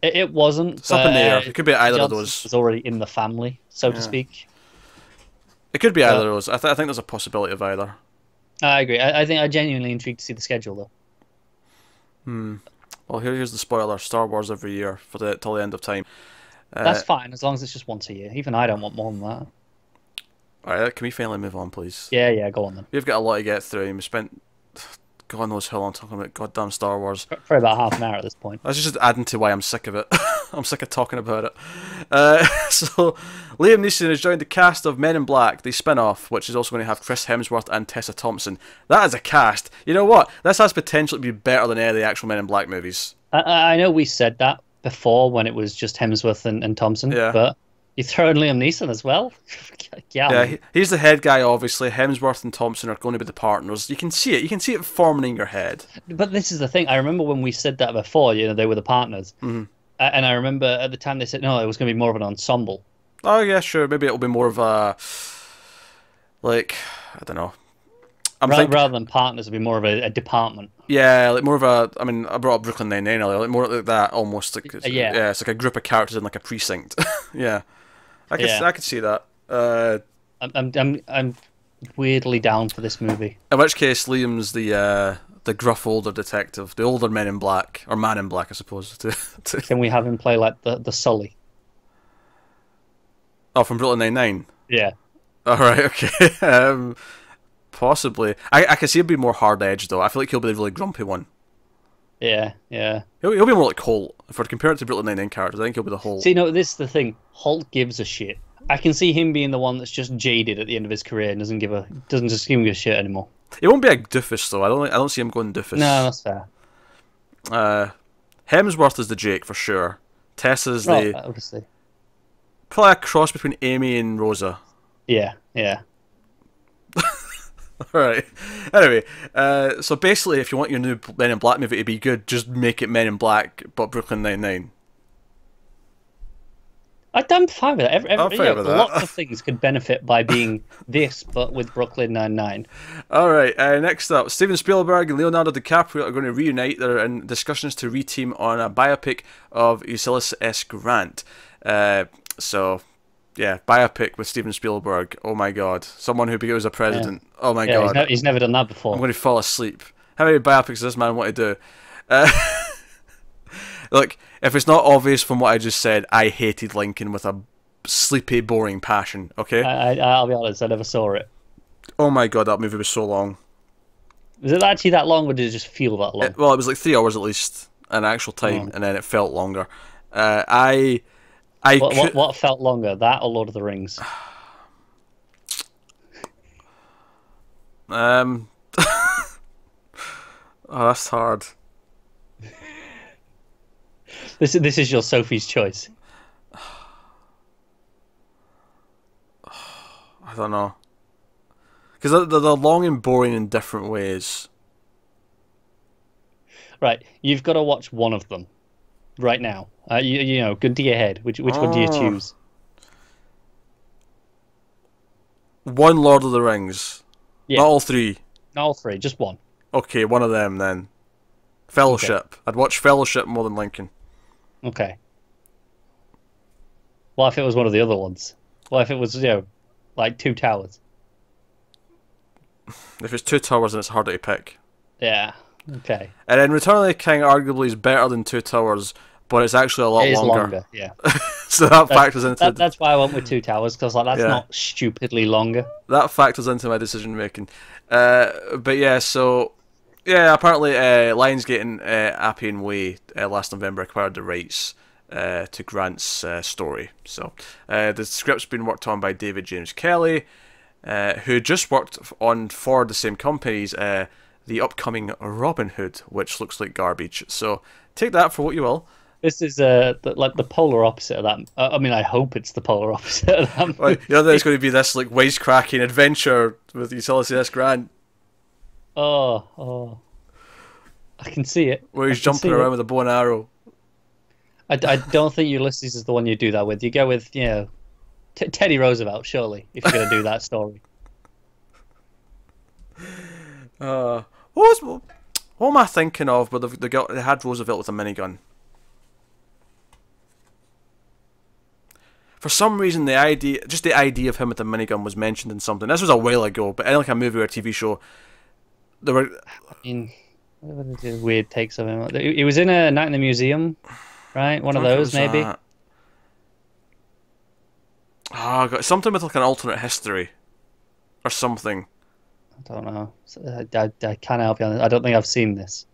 It wasn't. It's up in the air. It could be either Johnson of those. It's already in the family, so to speak. It could be either of those. I think there's a possibility of either. I agree. I think I'm genuinely intrigued to see the schedule, though. Well, here's the spoiler. Star Wars every year till the end of time. That's fine, as long as it's just once a year. Even I don't want more than that. Alright, can we finally move on, please? Yeah, go on then. We've got a lot to get through, and we spent God knows how long talking about goddamn Star Wars. For about half an hour at this point. That's just adding to why I'm sick of it. I'm sick of talking about it. So, Liam Neeson has joined the cast of Men in Black, the spin-off, which is also going to have Chris Hemsworth and Tessa Thompson. That is a cast. You know what? This has potential to be better than any of the actual Men in Black movies. I know we said that before when it was just Hemsworth and Thompson, but... You throw in Liam Neeson as well? Yeah, he's the head guy, obviously. Hemsworth and Thompson are going to be the partners. You can see it. You can see it forming in your head. But this is the thing. I remember when we said that before, they were the partners. Mm-hmm. And I remember at the time they said, no, it was going to be more of an ensemble. Oh, yeah, sure. Maybe it'll be more of a... Like, I don't know. Rather than partners, it'll be more of a department. Yeah, like more of a... I mean, I brought up Brooklyn Nine-Nine earlier. Like more like that, almost. Like, yeah, it's like a group of characters in like a precinct. Yeah. I could see that. I'm weirdly down for this movie. In which case, Liam's the gruff older detective, the older Men in Black, or Man in Black, I suppose. Can we have him play like the Sully? Oh, from Brooklyn Nine-Nine? Yeah. All right, okay. Possibly. I can see him being more hard-edged, though. I feel like he'll be the really grumpy one. Yeah. He'll be more like Holt. If we're comparing it to Brooklyn Nine-Nine characters, I think he'll be the Holt. See, no, this is the thing. Holt gives a shit. I can see him being the one that's just jaded at the end of his career and doesn't just give a shit anymore. He won't be a doofus, though. I don't see him going doofus. No, that's fair. Hemsworth is the Jake, for sure. Tessa's the... obviously. Probably a cross between Amy and Rosa. Yeah. Alright. Anyway, so basically, if you want your new Men in Black movie to be good, just make it Men in Black, but Brooklyn Nine-Nine. I'm fine with that. I'm fine with that. Lots of things could benefit by being this, but with Brooklyn Nine-Nine. Alright, next up, Steven Spielberg and Leonardo DiCaprio are going to reunite. They're in discussions to reteam on a biopic of Ulysses S. Grant. Yeah, biopic with Steven Spielberg. Oh my god. Someone who becomes a president. Yeah. Oh my god. He's never done that before. I'm going to fall asleep. How many biopics does this man want to do? Look, if it's not obvious from what I just said, I hated Lincoln with a sleepy, boring passion, okay? I'll be honest, I never saw it. Oh my god, that movie was so long. Was it actually that long, or did it just feel that long? It was like 3 hours at least, in actual time, and then it felt longer. What felt longer, that or Lord of the Rings? Oh, that's hard. This is your Sophie's choice. I don't know. Because they're long and boring in different ways. Right, you've got to watch one of them right now. You know, gun to your head. Which one do you choose? One Lord of the Rings. Yeah. Not all three. Not all three, just one. Okay, one of them then. Fellowship. Okay. I'd watch Fellowship more than Lincoln. Okay. What if it was one of the other ones? What if it was, you know, like Two Towers? If it's Two Towers, then it's harder to pick. Yeah. Okay. And then Return of the King arguably is better than Two Towers, but it's actually a lot longer. Yeah. So that factors into that's why I went with Two Towers, because like that's not stupidly longer. That factors into my decision making. But yeah, so yeah, apparently Lionsgate and Appian Way last November acquired the rights to Grant's story. So the script's been worked on by David James Kelly, who just worked on for the same companies the upcoming Robin Hood, which looks like garbage. So take that for what you will. This is like the polar opposite of that. I mean, I hope it's the polar opposite of that. Well, you know, there's going to be this like wisecracking adventure with Ulysses S. Grant. Oh, I can see it. Where he's jumping around with a bow and arrow. I don't think Ulysses is the one you do that with. You go with, you know, Teddy Roosevelt, surely, if you're going to do that story. What am I thinking of? But they had Roosevelt with a minigun. For some reason, the idea of him with a minigun was mentioned in something. This was a while ago, but in like a movie or a TV show, there were. I mean, what were the weird takes of him? He was in a Night in the Museum, right? One of those, maybe. Oh, God. Something with like an alternate history, or something. I don't know. I can't help you on this. I don't think I've seen this.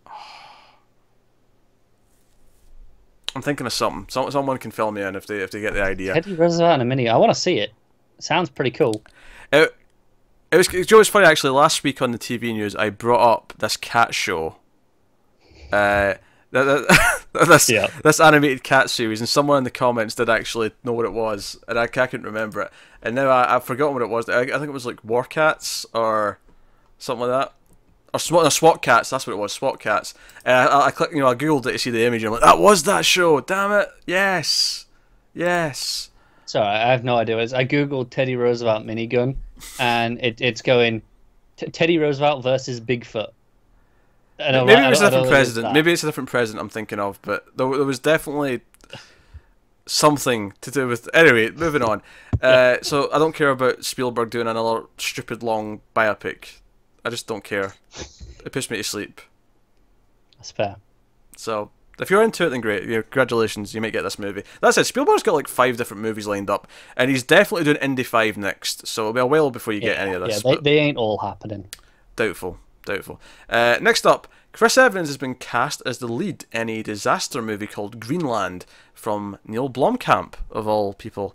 I'm thinking of something. Someone can fill me in if they get the idea. Teddy Roosevelt in a mini. I want to see it. Sounds pretty cool. It was funny actually. Last week on the TV news, I brought up this cat show. This animated cat series, and someone in the comments did actually know what it was, and I couldn't remember it. And now I've forgotten what it was. I think it was like War Cats or something like that. Or SWAT Cats, that's what it was, SWAT Cats. And I clicked, I googled it to see the image, and I'm like, that was that show, damn it, yes. Sorry, I have no idea. I googled Teddy Roosevelt minigun, and it's going Teddy Roosevelt versus Bigfoot. Maybe it was a different president. Maybe it's a different president I'm thinking of, but there was definitely something to do with. Anyway, moving on. So I don't care about Spielberg doing another stupid long biopic. I just don't care. It puts me to sleep. That's fair. So if you're into it, then great. Congratulations, you might get this movie. That said, Spielberg's got like 5 different movies lined up, and he's definitely doing Indy 5 next. So it'll be a while before you get any of this. Yeah, they ain't all happening. Doubtful. Next up, Chris Evans has been cast as the lead in a disaster movie called Greenland from Neil Blomkamp, of all people.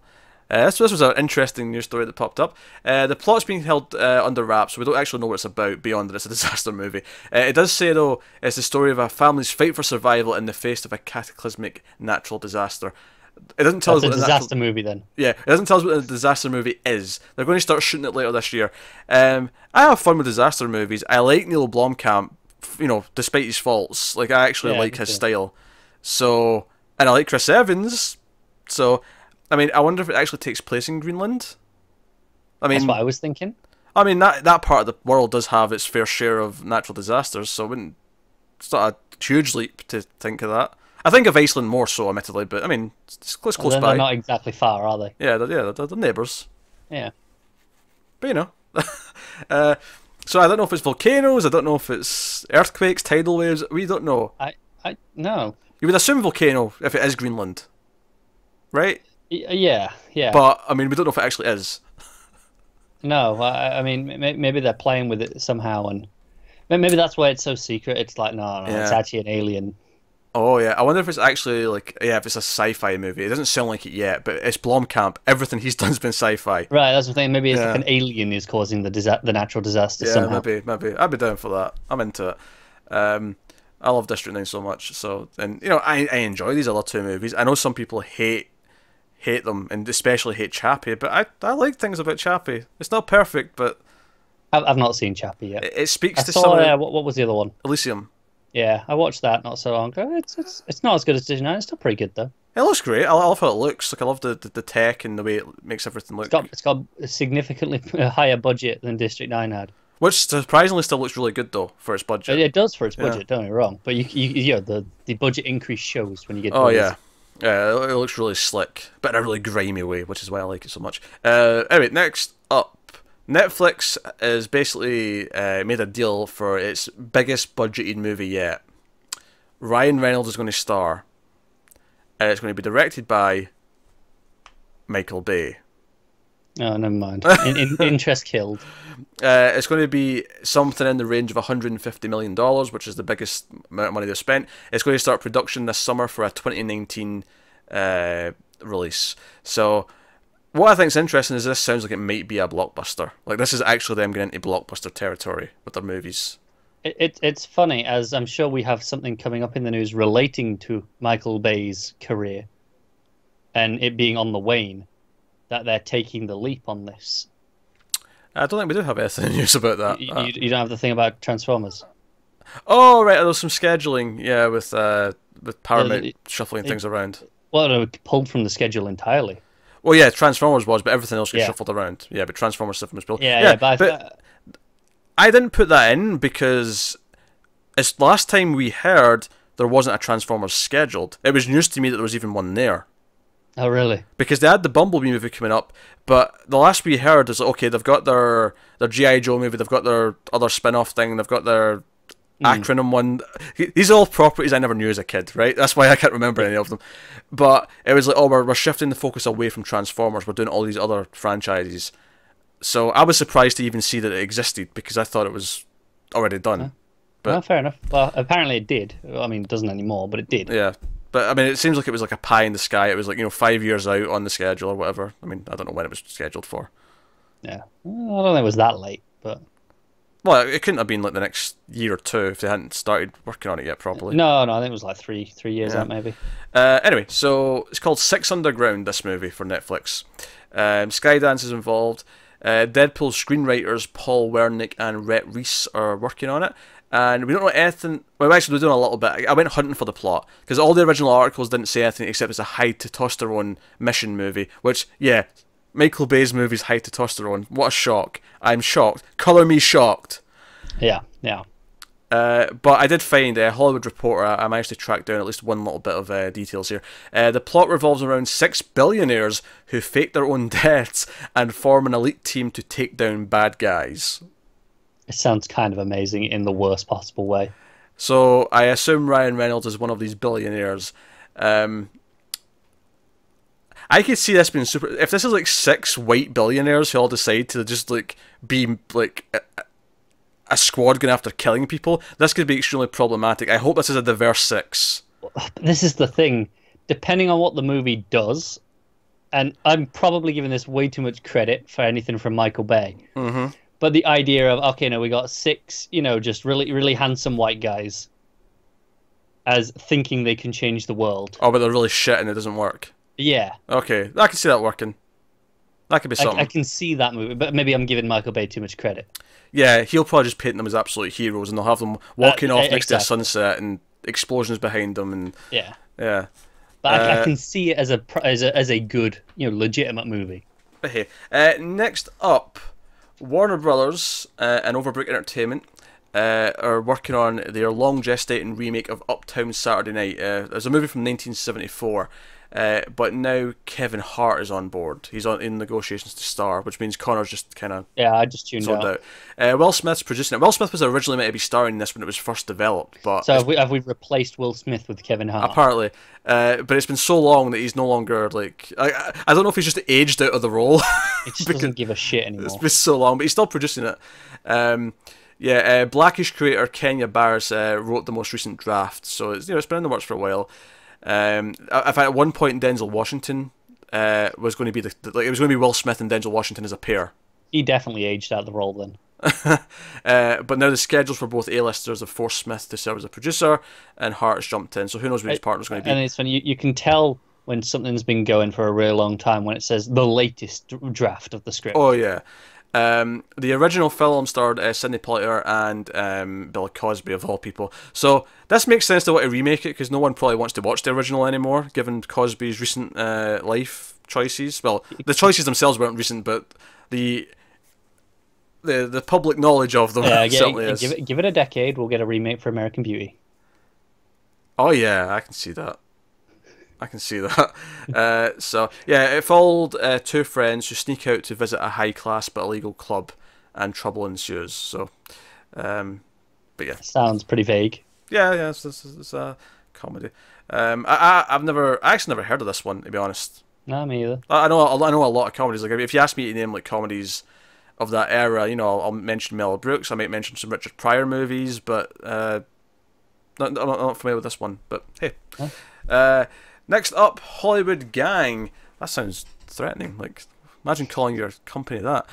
This was an interesting news story that popped up. The plot's being held under wraps, so we don't actually know what it's about beyond that it's a disaster movie. It does say, though, it's the story of a family's fight for survival in the face of a cataclysmic natural disaster. It doesn't tell us what a disaster movie then. Yeah, it doesn't tell us what the disaster movie is. They're going to start shooting it later this year. I have fun with disaster movies. I like Neil Blomkamp, despite his faults. Like, I actually like his style. So, and I like Chris Evans. So, I mean, I wonder if it actually takes place in Greenland. That's what I was thinking. I mean, that part of the world does have its fair share of natural disasters, so it's not a huge leap to think of that. I think of Iceland more so, admittedly, but I mean, it's close by. They're not exactly far, are they? Yeah, they're neighbours. Yeah. But so I don't know if it's volcanoes, I don't know if it's earthquakes, tidal waves, we don't know. No. You would assume volcano if it is Greenland, right? Yeah. But, I mean, we don't know if it actually is. No, I mean, maybe they're playing with it somehow, and maybe that's why it's so secret. It's like, no, it's actually an alien. Oh yeah, I wonder if it's actually like, yeah, if it's a sci-fi movie. It doesn't sound like it yet, but it's Blomkamp. Everything he's done's been sci-fi. Right, that's the thing. Maybe it's like Yeah. an alien who's causing the natural disaster Yeah, somehow. maybe. I'd be down for that. I'm into it. I love District 9 so much. So, and you know, I enjoy these other two movies. I know some people hate them, and especially hate Chappie, but I like things about Chappie. It's not perfect, but I've not seen Chappie yet. it speaks I to saw. some of What was the other one? Elysium. Yeah, I watched that not so long ago. It's not as good as District 9. It's still pretty good though. It looks great. I love how it looks. Like I love the tech and the way it makes everything look. It's got a significantly higher budget than District 9 had. Which surprisingly still looks really good though for its budget. It does for its budget. Don't get me wrong, but you know the budget increase shows when you get. Oh yeah. Yeah, it looks really slick, but in a really grimy way, which is why I like it so much. Anyway, next up, Netflix has basically made a deal for its biggest budgeted movie yet. Ryan Reynolds is going to star, and it's going to be directed by Michael Bay. Oh, never mind. Interest killed. It's going to be something in the range of $150 million, which is the biggest amount of money they've spent. It's going to start production this summer for a 2019 release. So, what I think is interesting is this sounds like it might be a blockbuster. Like, this is actually them getting into blockbuster territory with their movies. It's funny, as I'm sure we have something coming up in the news relating to Michael Bay's career and it being on the wane, that they're taking the leap on this. I don't think we do have anything news about that. You don't have the thing about Transformers? Oh, right, there's some scheduling, yeah, with Paramount shuffling things around. Well, no, pulled from the schedule entirely. Well, yeah, Transformers was, but everything else gets shuffled around. Yeah, but Transformers stuff was pulled. Yeah, but I didn't put that in because it's last time we heard there wasn't a Transformers scheduled. It was news to me that there was even one there. Oh, really? Because they had the Bumblebee movie coming up, but the last we heard is, okay, they've got their G.I. Joe movie, they've got their other spin-off thing, they've got their acronym one. These are all properties I never knew as a kid, right? That's why I can't remember any of them. But it was like, oh, we're shifting the focus away from Transformers, we're doing all these other franchises. So I was surprised to even see that it existed, because I thought it was already done. But, well, fair enough. Well, apparently it did. I mean, it doesn't anymore, but it did. Yeah. But, I mean, it seems like it was like a pie in the sky. It was like, 5 years out on the schedule or whatever. I mean, I don't know when it was scheduled for. Yeah. Well, I don't think it was that late, but... Well, it couldn't have been like the next year or two if they hadn't started working on it yet properly. No, I think it was like three years out, maybe. Anyway, so it's called Six Underground, this movie, for Netflix. Skydance is involved. Deadpool screenwriters Paul Wernick and Rhett Reese are working on it. And we don't know anything. Well, actually, we're doing a little bit. I went hunting for the plot because all the original articles didn't say anything except it's a high testosterone mission movie. Which, yeah, Michael Bay's movie's high testosterone. What a shock! I'm shocked. Colour me shocked. Yeah. But I did find a Hollywood Reporter. I managed to track down at least one little bit of details here. The plot revolves around 6 billionaires who fake their own deaths and form an elite team to take down bad guys. It sounds kind of amazing in the worst possible way. So I assume Ryan Reynolds is one of these billionaires. I could see this being super. If this is like 6 white billionaires who all decide to just like be like a squad going after killing people, this could be extremely problematic. I hope this is a diverse 6. This is the thing. Depending on what the movie does, and I'm probably giving this way too much credit for anything from Michael Bay. Mm-hmm. But the idea of, okay, no, we got 6, just really, really handsome white guys as thinking they can change the world. Oh, but they're really shit and it doesn't work. Yeah. Okay, I can see that working. That could be something. I can see that movie, but maybe I'm giving Michael Bay too much credit. Yeah, he'll probably just paint them as absolute heroes, and they'll have them walking off next to a sunset and explosions behind them, and yeah. But I can see it as a good, legitimate movie. Hey, next up, Warner Brothers and Overbrook Entertainment are working on their long gestating remake of Uptown Saturday Night. There's a movie from 1974. But now Kevin Hart is on board. He's in negotiations to star, which means Connor's just kind of I just tuned out. Will Smith's producing it. Will Smith was originally meant to be starring in this when it was first developed, but so have we replaced Will Smith with Kevin Hart? Apparently, but it's been so long that he's no longer like I don't know if he's just aged out of the role. He just doesn't give a shit anymore. It's been so long, but he's still producing it. Yeah, Blackish creator Kenya Barris wrote the most recent draft, so it's it's been in the works for a while. In fact, at one point, Denzel Washington was going to be it was going to be Will Smith and Denzel Washington as a pair. He definitely aged out of the role then. But now the schedules for both A-listers have forced Smith to serve as a producer, and Hart has jumped in. So who knows which partner's going to be? And it's funny, you can tell when something's been going for a really long time when it says the latest draft of the script. Oh yeah. The original film starred Sidney Poitier and Bill Cosby, of all people. So this makes sense to want to remake it, because no one probably wants to watch the original anymore, given Cosby's recent life choices. Well, the choices themselves weren't recent, but the public knowledge of them certainly is. Give it a decade, we'll get a remake for American Beauty. Oh yeah, I can see that. So yeah, it followed two friends who sneak out to visit a high-class but illegal club, and trouble ensues. So, but yeah, sounds pretty vague. Yeah, it's a comedy. I actually never heard of this one, to be honest. No, me either. I know a lot of comedies. Like, if you ask me to name like comedies of that era, I'll mention Mel Brooks. I might mention some Richard Pryor movies, but I'm not familiar with this one. But hey. Huh? Next up, Hollywood Gang. That sounds threatening. Like, imagine calling your company that.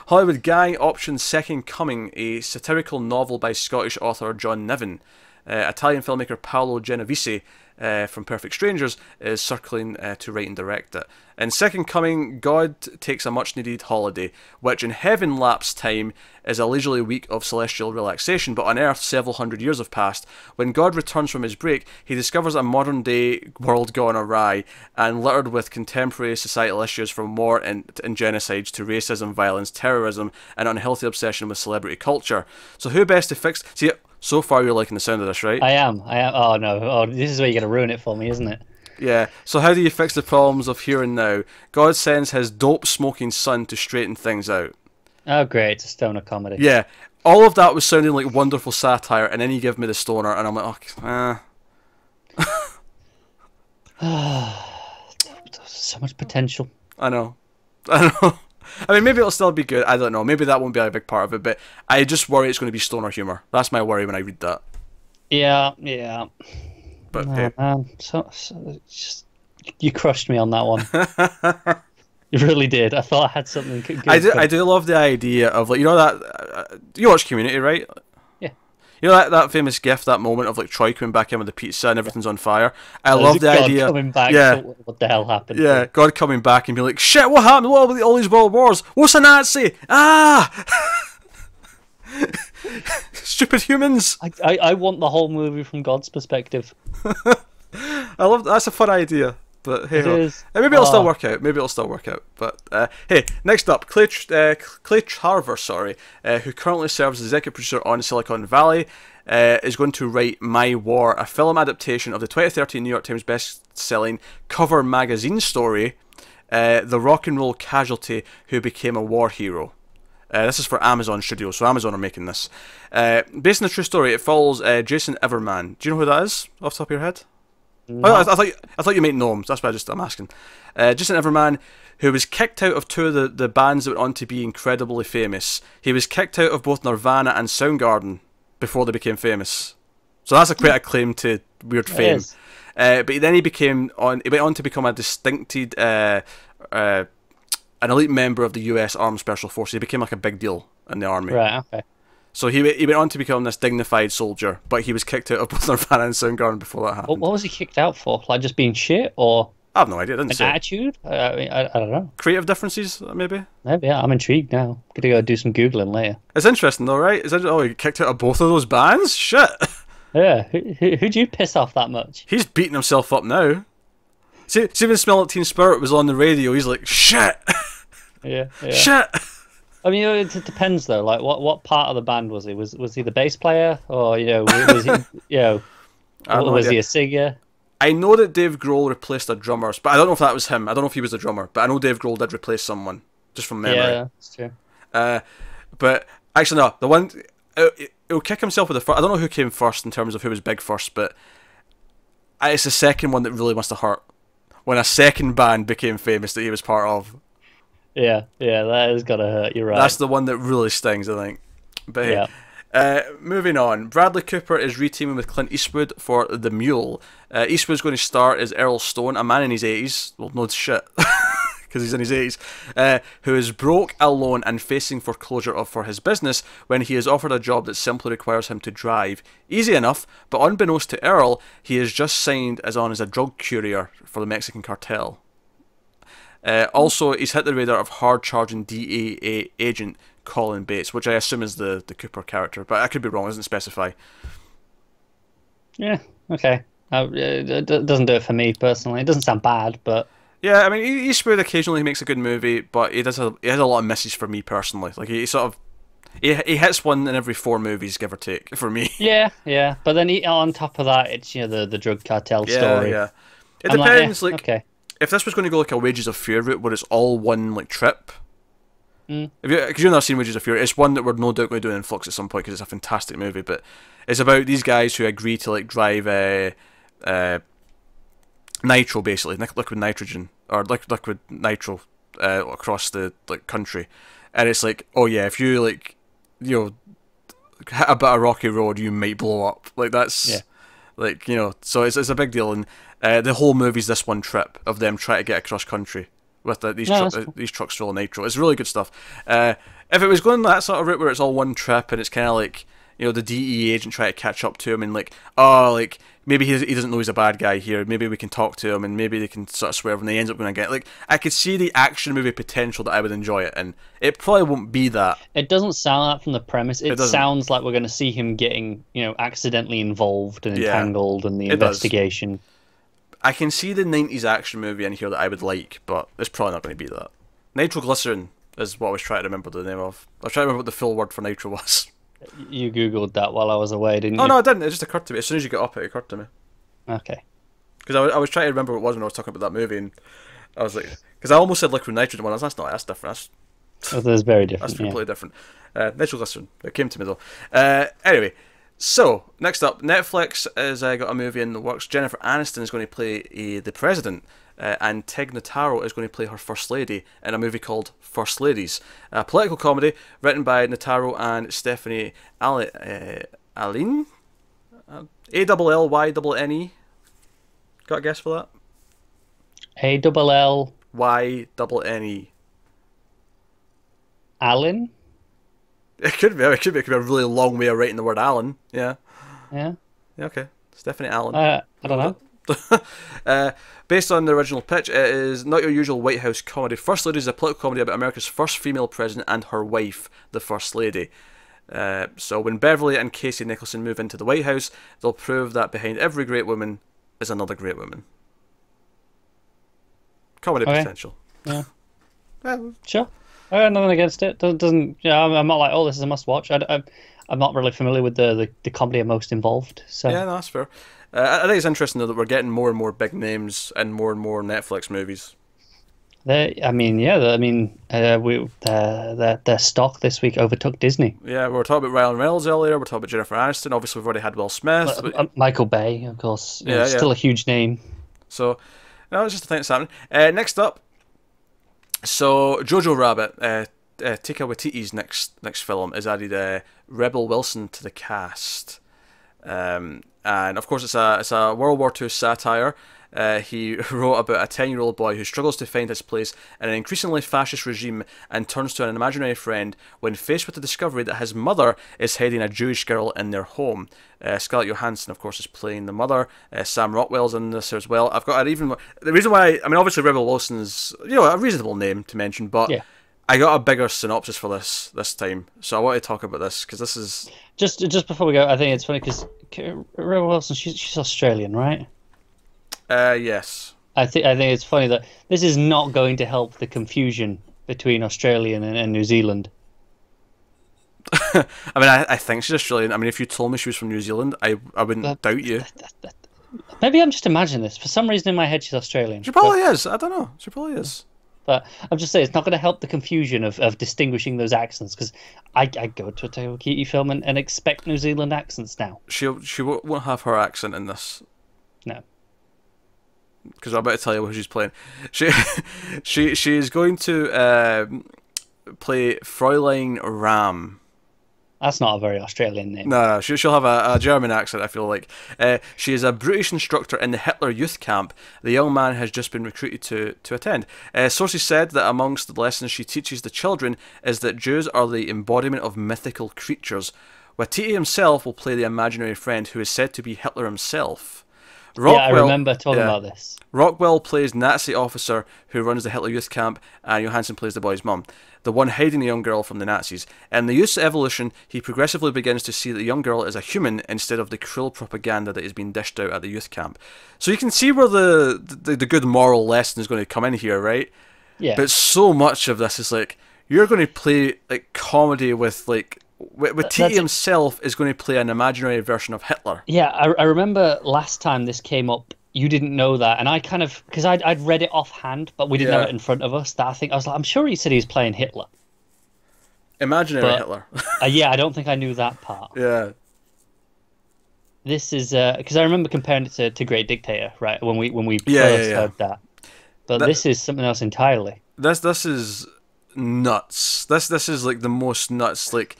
Hollywood Gang options Second Coming, a satirical novel by Scottish author John Niven. Italian filmmaker Paolo Genovese from Perfect Strangers is circling to write and direct it. In Second Coming, God takes a much-needed holiday, which in heaven lapse time is a leisurely week of celestial relaxation, but on Earth several hundred years have passed. When God returns from his break, he discovers a modern-day world gone awry and littered with contemporary societal issues, from war and genocides to racism, violence, terrorism, and unhealthy obsession with celebrity culture. So who best to fix... See, so far you're liking the sound of this, right? I am. Oh no. Oh, this is where you're going to ruin it for me, isn't it? Yeah. So how do you fix the problems of here and now? God sends his dope-smoking son to straighten things out. Oh great, it's a stoner comedy. Yeah. All of that was sounding like wonderful satire, and then you give me the stoner, and I'm like, So much potential. I know. I mean, maybe it'll still be good. I don't know. Maybe that won't be a big part of it, but I just worry it's going to be stoner humor. That's my worry when I read that. Yeah. But hey. Just, you crushed me on that one. You really did. I thought I had something good. I do love the idea of, like, that you watch Community, right? Yeah. You know that famous gif, that moment of like Troy coming back in with the pizza and everything's on fire. I love the idea. Coming back. Yeah. So what the hell happened? Yeah. God coming back and be like, shit, what happened? What about all these world wars? What's a Nazi? Ah. Stupid humans. I want the whole movie from God's perspective. I love that's a fun idea. But hey, maybe it'll still work out. But hey, next up, Clay Charver, who currently serves as executive producer on Silicon Valley, is going to write My War, a film adaptation of the 2013 New York Times best-selling cover magazine story, The Rock and Roll Casualty Who Became a War Hero. This is for Amazon Studios, so Amazon are making this. Based on the true story, it follows Jason Everman. Do you know who that is, off the top of your head? No. I thought you might know him. That's why I'm asking. Jason Everman, who was kicked out of two of the bands that went on to be incredibly famous. He was kicked out of both Nirvana and Soundgarden before they became famous. So that's quite a claim to weird fame. But then he went on to become a distincted, an elite member of the U.S. Armed Special Forces. He became like a big deal in the army. Right. Okay. So he went on to become this dignified soldier, but he was kicked out of both Nirvana and Soundgarden before that happened. What was he kicked out for? Like just being shit, or I have no idea. It didn't say. Attitude? I don't know. Creative differences, maybe. Maybe. Yeah, I'm intrigued now. Gonna go do some googling later. It's interesting though, right? Oh, he kicked out of both of those bands. Shit. Yeah. Who'd you piss off that much? He's beating himself up now. See when Smell It Teen Spirit was on the radio, he's like, shit. Yeah. Shit. I mean, it depends though. Like, what part of the band was he? Was he the bass player, or was he, was he a singer? I know that Dave Grohl replaced a drummer, but I don't know if that was him. I don't know if he was a drummer, but I know Dave Grohl did replace someone, just from memory. Yeah, that's true. But actually, no, the one he'll kick himself with the first. I don't know who came first in terms of who was big first, but it's the second one that really must have hurt when a second band became famous that he was part of. Yeah, that is gonna hurt. You're right. That's the one that really stings, I think. But hey, Moving on, Bradley Cooper is reteaming with Clint Eastwood for The Mule. Eastwood's going to star as Earl Stone, a man in his 80s, well, no shit, because he's in his 80s, who is broke, alone, and facing foreclosure for his business when he is offered a job that simply requires him to drive. Easy enough, but unbeknownst to Earl, he is just signed as a drug courier for the Mexican cartel. Also, he's hit the radar of hard-charging DEA agent Colin Bates, which I assume is the Cooper character, but I could be wrong, it doesn't specify. Yeah, okay. It doesn't do it for me, personally. It doesn't sound bad, but... Yeah, I mean, Eastwood occasionally makes a good movie, but he has a lot of misses for me, personally. Like, he hits one in every 4 movies, give or take, for me. Yeah, but then on top of that, it's, the drug cartel story. Yeah. It depends, okay. If this was going to go like a Wages of Fear route, where it's all one, trip... Because you've never seen Wages of Fury, it's one that we're no doubt going to do in Flux at some point because it's a fantastic movie. But it's about these guys who agree to drive nitro, basically liquid nitrogen or liquid nitro across the country, and it's like, oh yeah, if you hit a bit of rocky road, you might blow up. That's so it's a big deal, and the whole movie's this one trip of them trying to get across country with these trucks full of nitro. It's really good stuff. If it was going that sort of route where it's all one trip and it's kind of like, the DEA agent trying to catch up to him and maybe he doesn't know he's a bad guy here, maybe we can talk to him and maybe they can sort of swerve and they end up going to get, I could see the action movie potential that I would enjoy it, and it probably won't be that. It doesn't sound like from the premise. It sounds like we're going to see him getting, accidentally involved and entangled in the investigation. I can see the 90s action movie in here that I would like, but it's probably not going to be that. Nitroglycerin is what I was trying to remember the name of. I was trying to remember what the full word for nitro was. You Googled that while I was away, didn't you? Oh, no, I didn't. It just occurred to me. As soon as you got up, it occurred to me. Okay. Because I was trying to remember what it was when I was talking about that movie, and I was like... Because I almost said liquid nitrogen one. That's different. That's very different. That's completely different. Nitroglycerin. It came to me, though. Anyway... So, next up, Netflix has got a movie in the works. Jennifer Aniston is going to play the president, and Tig Notaro is going to play her first lady in a movie called First Ladies. A political comedy written by Notaro and Stephanie Allynne? A-L-L-Y-N-N-E? Got a guess for that? A-L-L-Y-N-N-E. Allen? It could be. It could be a really long way of writing the word Allen. Yeah. Yeah. Yeah. Okay. Stephanie Allen. I don't know. Based on the original pitch, it is not your usual White House comedy. First Lady is a political comedy about America's first female president and her wife, the First Lady. So when Beverly and Casey Nicholson move into the White House, they'll prove that behind every great woman is another great woman. Comedy potential. Yeah. Sure. I got nothing against it. Doesn't I'm not like, oh, this is a must-watch. I'm not really familiar with the comedy most involved. So yeah, no, that's fair. I think it's interesting though that we're getting more and more big names and more Netflix movies. Their stock this week overtook Disney. Yeah, we were talking about Ryan Reynolds earlier. We're talking about Jennifer Aniston. Obviously, we've already had Will Smith. Michael Bay, of course. Still a huge name. So, no, it's just a thing that's happening. Next up. So, Jojo Rabbit, Taika Waititi's next film, has added Rebel Wilson to the cast, and of course it's a World War II satire. He wrote about a 10-year-old boy who struggles to find his place in an increasingly fascist regime and turns to an imaginary friend when faced with the discovery that his mother is hiding a Jewish girl in their home. Scarlett Johansson, of course, is playing the mother. Sam Rockwell's in this as well. I've got the reason why, obviously Rebel Wilson's a reasonable name to mention, but yeah. I got a bigger synopsis for this time, so I want to talk about this because this is just before we go. I think it's funny because Rebel Wilson, she's Australian, right? Yes. I think it's funny that this is not going to help the confusion between Australian and New Zealand. I think she's Australian. If you told me she was from New Zealand, I wouldn't doubt you. Maybe I'm just imagining this. For some reason in my head, she's Australian. She probably is. I don't know. She probably is. But I'm just saying, it's not going to help the confusion of distinguishing those accents, because I go to a Taika Waititi film and expect New Zealand accents now. She won't have her accent in this. No. Because I'm about to tell you who she's playing. She is going to play Fräulein Ram. That's not a very Australian name. No, she'll have a German accent, I feel like. She is a British instructor in the Hitler Youth Camp the young man has just been recruited to attend. Sources said that amongst the lessons she teaches the children is that Jews are the embodiment of mythical creatures. Watiti himself will play the imaginary friend who is said to be Hitler himself. Rockwell, I remember talking about this. Rockwell plays Nazi officer who runs the Hitler Youth Camp, and Johansson plays the boy's mum, the one hiding the young girl from the Nazis. In the youth's evolution, he progressively begins to see the young girl as a human instead of the cruel propaganda that is being dished out at the youth camp. So you can see where the good moral lesson is going to come in here, right? Yeah. But so much of this is like, you're going to play like comedy with like... Watiti himself is going to play an imaginary version of Hitler. Yeah, I remember last time this came up, you didn't know that, and I kind of, because I'd read it offhand, but we didn't have it in front of us. That I was like, I'm sure he said he was playing Hitler. Imaginary Hitler. Yeah, I don't think I knew that part. Yeah. This is because I remember comparing it to Great Dictator, right? When we first heard that. But this is something else entirely. This is nuts. This is like the most nuts. Like,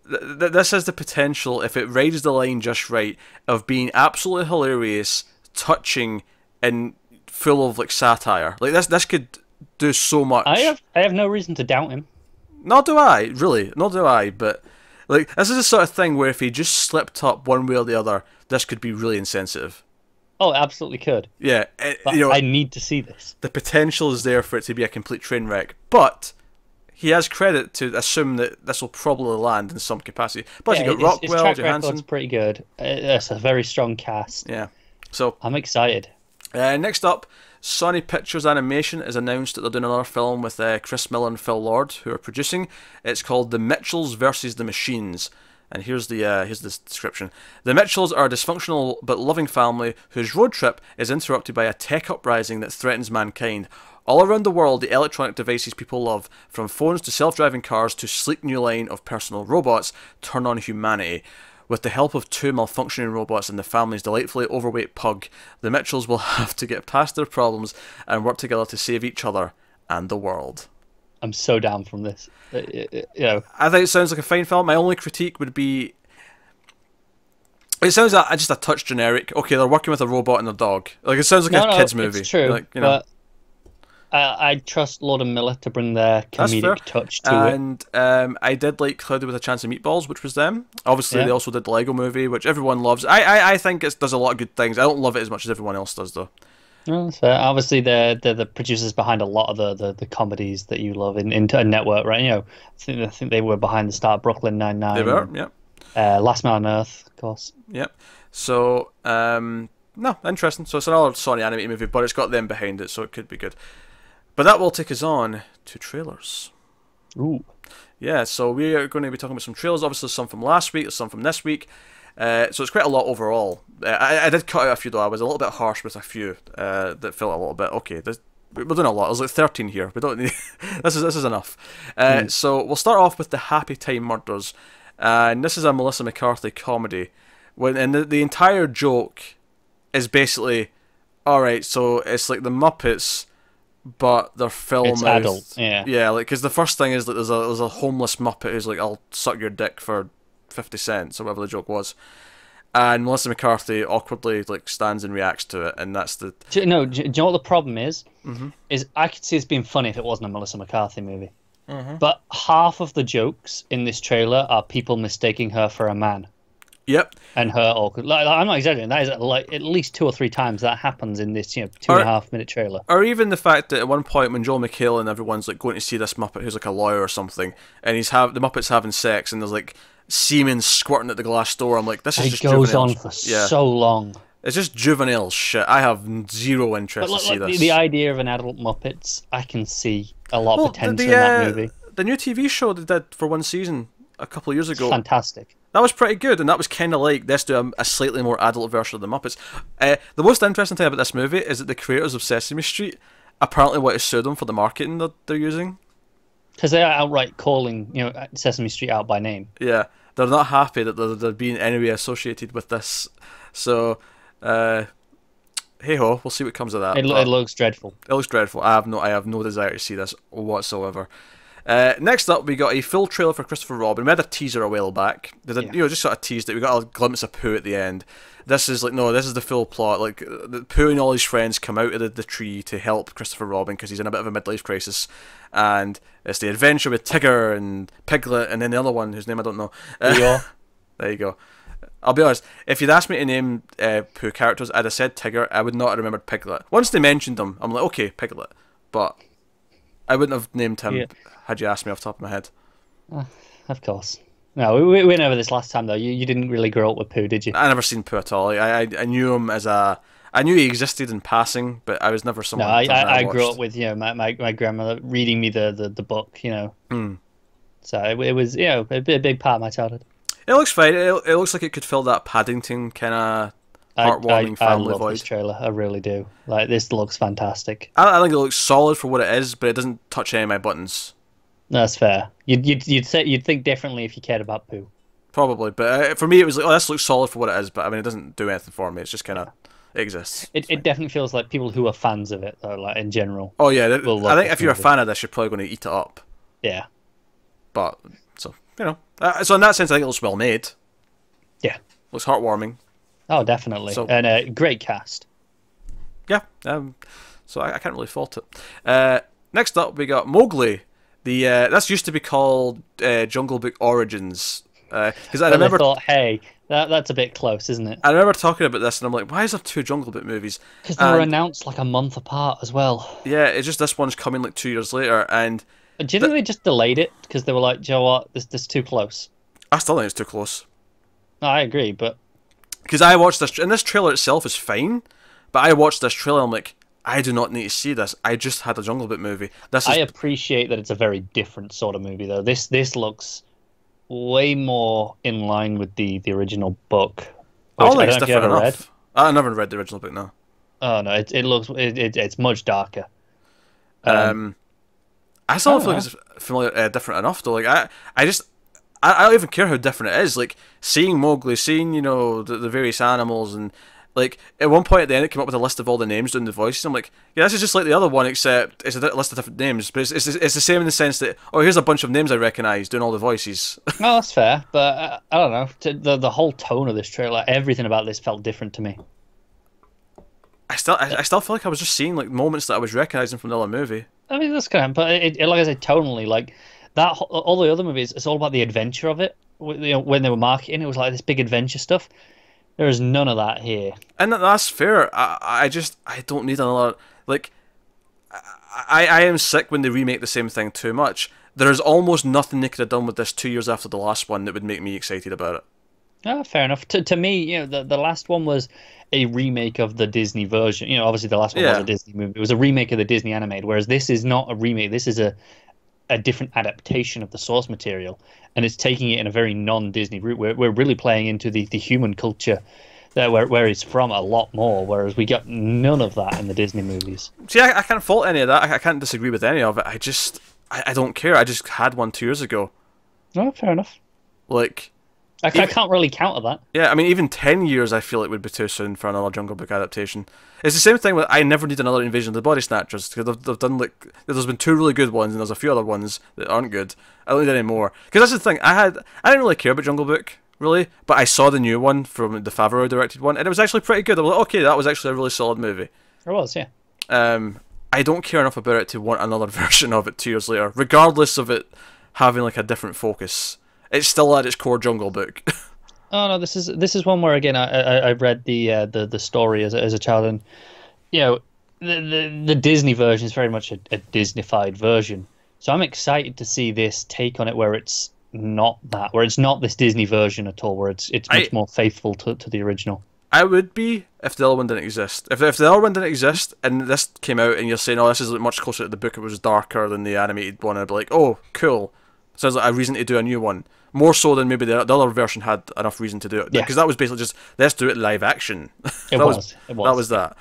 this has the potential, if it rides the line just right, of being absolutely hilarious, touching, and full of like satire. Like this could do so much. I have no reason to doubt him. Nor do I, really. Nor do I. But like, this is the sort of thing where if he just slipped up one way or the other, this could be really insensitive. Oh, it absolutely could. Yeah, but I need to see this. The potential is there for it to be a complete train wreck, but he has credit to assume that this will probably land in some capacity. Plus, you got Rockwell, his track Johansson. record's pretty good. It's a very strong cast. Yeah, so I'm excited. Next up, Sony Pictures Animation has announced that they're doing another film with Chris Miller and Phil Lord, who are producing. It's called The Mitchells versus the Machines. And here's the description. The Mitchells are a dysfunctional but loving family whose road trip is interrupted by a tech uprising that threatens mankind. All around the world, the electronic devices people love, from phones to self-driving cars to sleek new line of personal robots, turn on humanity. With the help of two malfunctioning robots and the family's delightfully overweight pug, the Mitchells will have to get past their problems and work together to save each other and the world. I'm so down from this. I think it sounds like a fine film. My only critique would be, it sounds like just a touch generic. Okay, they're working with a robot and a dog. Like, it sounds like a kids movie. It's true, like, you know. But I trust Lord and Miller to bring their comedic touch to it. And I did like Cloudy with a Chance of Meatballs, which was them. Obviously, they also did the Lego movie, which everyone loves. I think it does a lot of good things. I don't love it as much as everyone else does, though. No, that's fair. Obviously, they're the producers behind a lot of the comedies that you love in a network, right? You know, I think they were behind the start Brooklyn Nine-Nine. They were, yep. Last Man on Earth, of course. Yep. So, no, interesting. So it's another Sony animated movie, but it's got them behind it, so it could be good. But that will take us on to trailers. Ooh. Yeah, so we are going to be talking about some trailers. Obviously, some from last week, some from this week. So it's quite a lot overall. I did cut out a few, though. I was a little bit harsh with a few that felt a little bit, okay, we're doing a lot. There's like 13 here. We don't need... this is enough. So we'll start off with The Happy Time Murders. And this is a Melissa McCarthy comedy. And the entire joke is basically, alright, so it's like the Muppets, but they're filmed. It's adult, yeah. Yeah, like, because the first thing is that there's a homeless Muppet who's like, I'll suck your dick for 50 cents, or whatever the joke was. And Melissa McCarthy awkwardly like stands and reacts to it, and that's the... Do you know what the problem is? Mm-hmm. Is I could see this being funny if it wasn't a Melissa McCarthy movie. Mm-hmm. But half of the jokes in this trailer are people mistaking her for a man. Yep. And her awkward. Like, I'm not exaggerating. That is like at least 2 or 3 times that happens in this 2.5 minute trailer. Or even the fact that at one point when Joel McHale and everyone's like going to see this Muppet who's like a lawyer or something, and the Muppet's having sex, and there's like semen squirting at the glass door. I'm like, this is just juvenile. It goes on for so long. It's just juvenile shit. I have zero interest to see this. The idea of an adult Muppets, I can see a lot of potential in that movie. The new TV show they did for one season a couple of years ago. Fantastic. That was pretty good, and that was kind of like this to a slightly more adult version of the Muppets. The most interesting thing about this movie is that the creators of Sesame Street apparently want to sue them for the marketing that they're using. Because they are outright calling Sesame Street out by name. Yeah, they're not happy that they're being anyway associated with this. So, hey ho, we'll see what comes of that. It looks dreadful. It looks dreadful. I have no desire to see this whatsoever. Next up, we got a full trailer for Christopher Robin. We had a teaser a while back. Just sort of teased it. We got a glimpse of Pooh at the end. This is this is the full plot. Like, Pooh and all his friends come out of the tree to help Christopher Robin because he's in a bit of a midlife crisis. And it's the adventure with Tigger and Piglet and then the other one whose name I don't know. There you go. I'll be honest, if you'd asked me to name Pooh characters, I'd have said Tigger. I would not have remembered Piglet. Once they mentioned him, I'm like, okay, Piglet. But I wouldn't have named him had you asked me off the top of my head. Of course. No, we went over this last time, though. You didn't really grow up with Pooh, did you? I never seen Pooh at all. I knew him as a... I knew he existed in passing, but I was never someone... No, I grew up with my grandmother reading me the book, So it was a big part of my childhood. It looks fine. It looks like it could fill that Paddington kind of heartwarming family void. I love this trailer. I really do. Like, this looks fantastic. I think it looks solid for what it is, but it doesn't touch any of my buttons. That's fair. You'd think differently if you cared about Pooh. Probably, but for me, it was like, this looks solid for what it is. But I mean, it doesn't do anything for me. It's just kind of it exists. It definitely feels like people who are fans of it, though, like in general. Oh yeah, I think if you're a fan of this, you're probably going to eat it up. Yeah. But so so in that sense, I think it looks well made. Yeah. Looks heartwarming. Oh, definitely, and a great cast. Yeah. So I can't really fault it. Next up, we got Mowgli. That's used to be called Jungle Book Origins. Because I remember thought, hey, that's a bit close, isn't it? I remember talking about this, and I'm like, why is there 2 Jungle Book movies? Because they were announced like a month apart as well. Yeah, it's just this one's coming like 2 years later, and do you think they just delayed it because they were like, do you know what, this is too close? I still think it's too close. No, I agree, but because I watched this, and this trailer itself is fine, but I watched this trailer, I'm like, I do not need to see this. I just had a Jungle Book movie. I appreciate that it's a very different sort of movie, though. This looks way more in line with the original book. I don't think it's different enough. I never read the original book, no. Oh no, it's much darker. I still don't feel like it's familiar, different enough though. Like I don't even care how different it is. Like seeing Mowgli, seeing the various animals, and like at one point at the end it came up with a list of all the names doing the voices. I'm like, yeah, this is just like the other one, except it's a list of different names. But it's the same in the sense that here's a bunch of names I recognise doing all the voices. No, that's fair, but I don't know. The whole tone of this trailer, everything about this felt different to me. I still feel like I was just seeing like moments that I was recognising from the other movie. I mean, that's kind of, but like I said, tonally, like that, all the other movies, it's all about the adventure of it. When they were marketing, it was like this big adventure stuff. There is none of that here, and that's fair. I don't need another like. I am sick when they remake the same thing too much. There is almost nothing they could have done with this 2 years after the last one that would make me excited about it. Oh, fair enough. To me, the last one was a remake of the Disney version. Obviously the last one was a Disney movie. It was a remake of the Disney animated, whereas this is not a remake. This is a different adaptation of the source material, and it's taking it in a very non-Disney route. We're really playing into the human culture there where it's from a lot more, whereas we got none of that in the Disney movies. See, I can't fault any of that. I can't disagree with any of it. I don't care. I just had one 2 years ago. No, fair enough. Like... I can't really counter that. Yeah, I mean, even 10 years I feel it would be too soon for another Jungle Book adaptation. It's the same thing with I never need another Invasion of the Body Snatchers, because they've done, like, there's been 2 really good ones, and there's a few other ones that aren't good. I don't need any more. Because that's the thing, I didn't really care about Jungle Book, really, but I saw the new one from the Favreau directed one, and it was actually pretty good. I was like, okay, that was actually a really solid movie. It was, yeah. I don't care enough about it to want another version of it 2 years later, regardless of it having, like, a different focus. It's still at its core Jungle Book. Oh no, this is one where again I read the story as a child, and the Disney version is very much a Disneyfied version. So I'm excited to see this take on it where it's not that, where it's not this Disney version at all, where it's much more faithful to the original. I would be if the other one didn't exist. If the other one didn't exist and this came out and you're saying, oh, this is much closer to the book, it was darker than the animated one, I'd be like, oh, cool. Sounds like a reason to do a new one. More so than maybe the other version had enough reason to do it. Because that was basically just, let's do it live action. That was that.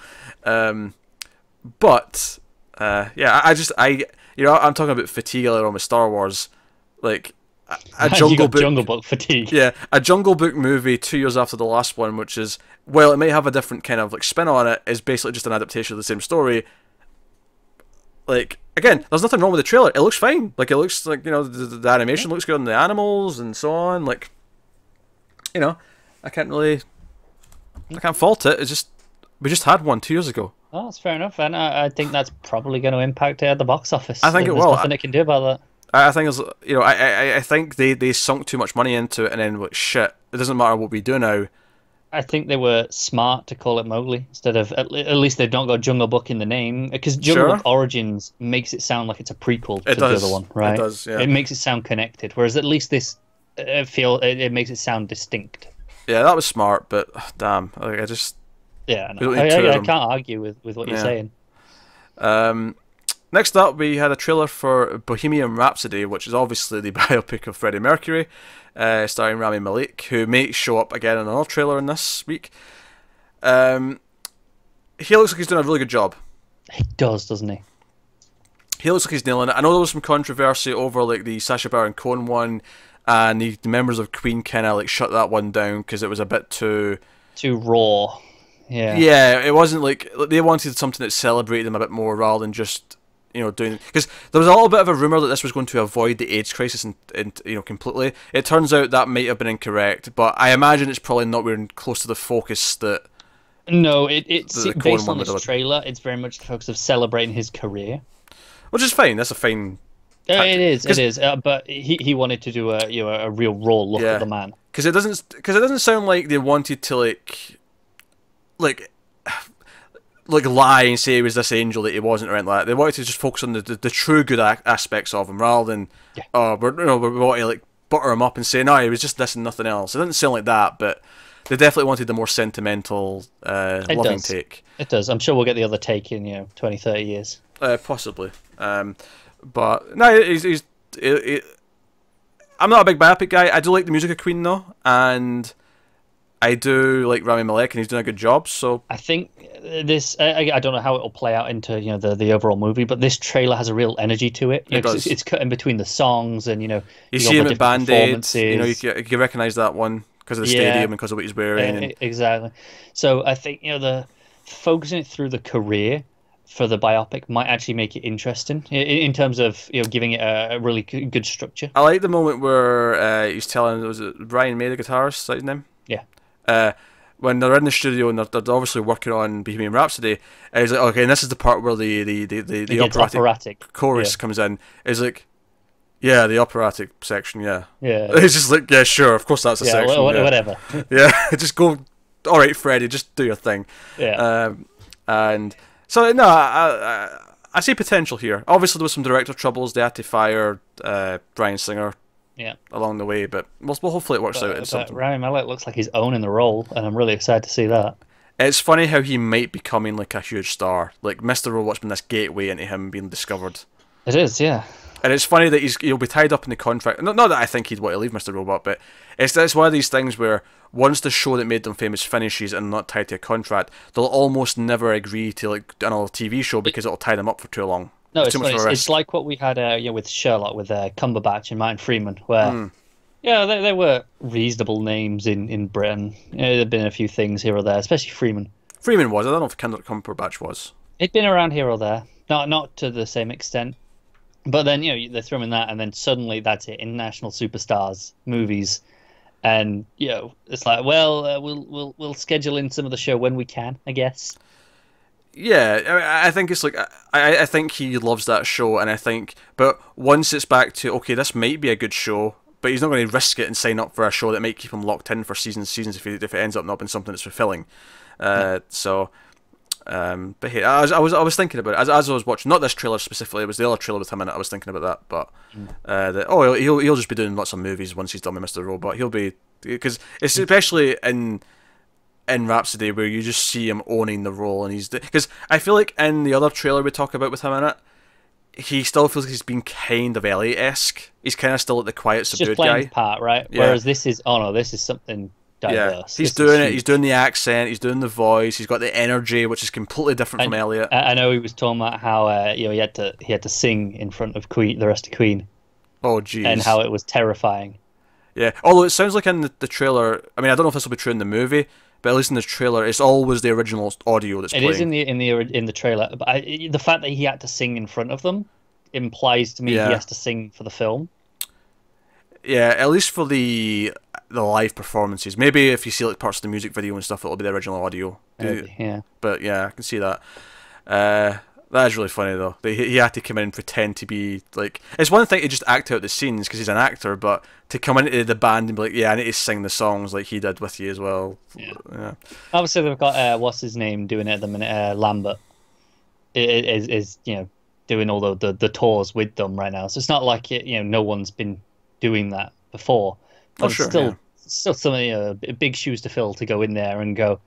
But, I'm talking about fatigue earlier on with Star Wars. Like, a Jungle Book fatigue. Yeah, a Jungle Book movie 2 years after the last one, which is, well, it may have a different kind of like spin on it, is basically just an adaptation of the same story. like, again, there's nothing wrong with the trailer. It looks fine. Like, it looks like, the animation looks good on the animals and so on. Like, I can't fault it. It's just, we just had one 2 years ago. Oh, that's fair enough, and I think that's probably going to impact it at the box office. I think it will. There's nothing it can do about that. I think it's, I think they sunk too much money into it, and then like, shit, it doesn't matter what we do now. I think they were smart to call it Mowgli instead of at least they've not got Jungle Book in the name, because Jungle Book Origins makes it sound like it's a prequel to the other one, right? It does, yeah. It makes it sound connected, whereas at least this it makes it sound distinct. Yeah, that was smart, but damn, like, I just I can't argue with what you're saying. Next up, we had a trailer for Bohemian Rhapsody, which is obviously the biopic of Freddie Mercury, starring Rami Malek, who may show up again in another trailer in this week. He looks like he's doing a really good job. He does, doesn't he? He looks like he's nailing it. I know there was some controversy over like the Sacha Baron Cohen one, and the members of Queen kind of like shut that one down because it was a bit too raw. Yeah, it wasn't like they wanted something that celebrated him a bit more rather than just doing, because there was a little bit of a rumor that this was going to avoid the AIDS crisis and completely. It turns out that might have been incorrect, but I imagine it's probably not really close to the focus that. No, it's based on this trailer. It's very much the focus of celebrating his career, which is fine. That's a fine. It is. But he wanted to do a real raw look at the man, because it doesn't sound like they wanted to like lie and say he was this angel that he wasn't, or anything like that. They wanted to just focus on the true good aspects of him, rather than we want to like butter him up and say no, he was just this and nothing else. It doesn't sound like that, but they definitely wanted the more sentimental, loving take. It does. I'm sure we'll get the other take in 20, 30 years. Possibly. But no, he's I'm not a big biopic guy. I do like the music of Queen though, and I do like Rami Malek, and he's doing a good job. So I think this. I don't know how it will play out into the overall movie, but this trailer has a real energy to it. It does. It's cut in between the songs, and you see him at Band-Aid. You can recognise that one because of the stadium and because of what he's wearing. Exactly. So I think the focusing it through the career for the biopic might actually make it interesting in terms of giving it a really good structure. I like the moment where he's telling, was it Brian May, the guitarist? Is that his name? Yeah. When they're in the studio and they're obviously working on Bohemian Rhapsody, and he's like, okay, and this is the part where the operatic chorus comes in. He's like, yeah, the operatic section, yeah. It's just like, yeah, sure, of course that's a section. Whatever. Yeah, just go. All right, Freddie, just do your thing. Yeah. And so no, I see potential here. Obviously, there was some director troubles. They had to fire Bryan Singer. Yeah. Along the way, but hopefully it works out. It's something. Rami Malek looks like he's owning the role, and I'm really excited to see that. It's funny how he might be becoming like a huge star. Like Mr. Robot's been this gateway into him being discovered. It is, yeah. And it's funny that he'll be tied up in the contract. Not that I think he'd want to leave Mr. Robot, but it's one of these things where once the show that made them famous finishes and not tied to a contract, they'll almost never agree to like another TV show because it'll tie them up for too long. No, it's like what we had with Sherlock with Cumberbatch and Martin Freeman, where they were reasonable names in Britain. There've been a few things here or there, especially Freeman. Freeman was. I don't know if Cumberbatch was. It'd been around here or there, not to the same extent. But then they throw in that, and then suddenly that's it. International superstars, movies, and it's like, well, we'll schedule in some of the show when we can, I guess. Yeah, I think it's like I think he loves that show, and but once it's back to okay, this might be a good show, but he's not going to risk it and sign up for a show that might keep him locked in for seasons if it ends up not being something that's fulfilling. So, but hey, I was thinking about it as I was watching, not this trailer specifically, it was the other trailer with him in it. I was thinking about that, but he'll just be doing lots of movies once he's done with Mr. Robot. He'll be, because it's especially in Rhapsody where you just see him owning the role, and because I feel like in the other trailer we talk about with him in it, he still feels like he's been kind of Elliot-esque. He's kind of still like the quiet, subdued just playing guy. His part, right? Yeah. Whereas this is something diverse. Yeah, he's doing it. He's doing the accent. He's doing the voice. He's got the energy, which is completely different from Elliot. I know he was talking about how he had to sing in front of the rest of Queen. Oh, jeez. And how it was terrifying. Yeah, although it sounds like in the trailer, I mean, I don't know if this will be true in the movie, but at least in the trailer, it's always the original audio that's playing. It is in the trailer, but the fact that he had to sing in front of them implies to me he has to sing for the film. Yeah, at least for the live performances. Maybe if you see like parts of the music video and stuff, it'll be the original audio. Maybe, yeah. But yeah, I can see that. That is really funny though. He had to come in and pretend to be like. It's one thing to just act out the scenes because he's an actor, but to come into the band and be like, "Yeah, I need to sing the songs like he did with you as well." Yeah. Obviously, they've got what's his name doing it at the minute. Lambert is doing all the tours with them right now. So it's not like no one's been doing that before. But still something big shoes to fill to go in there and go,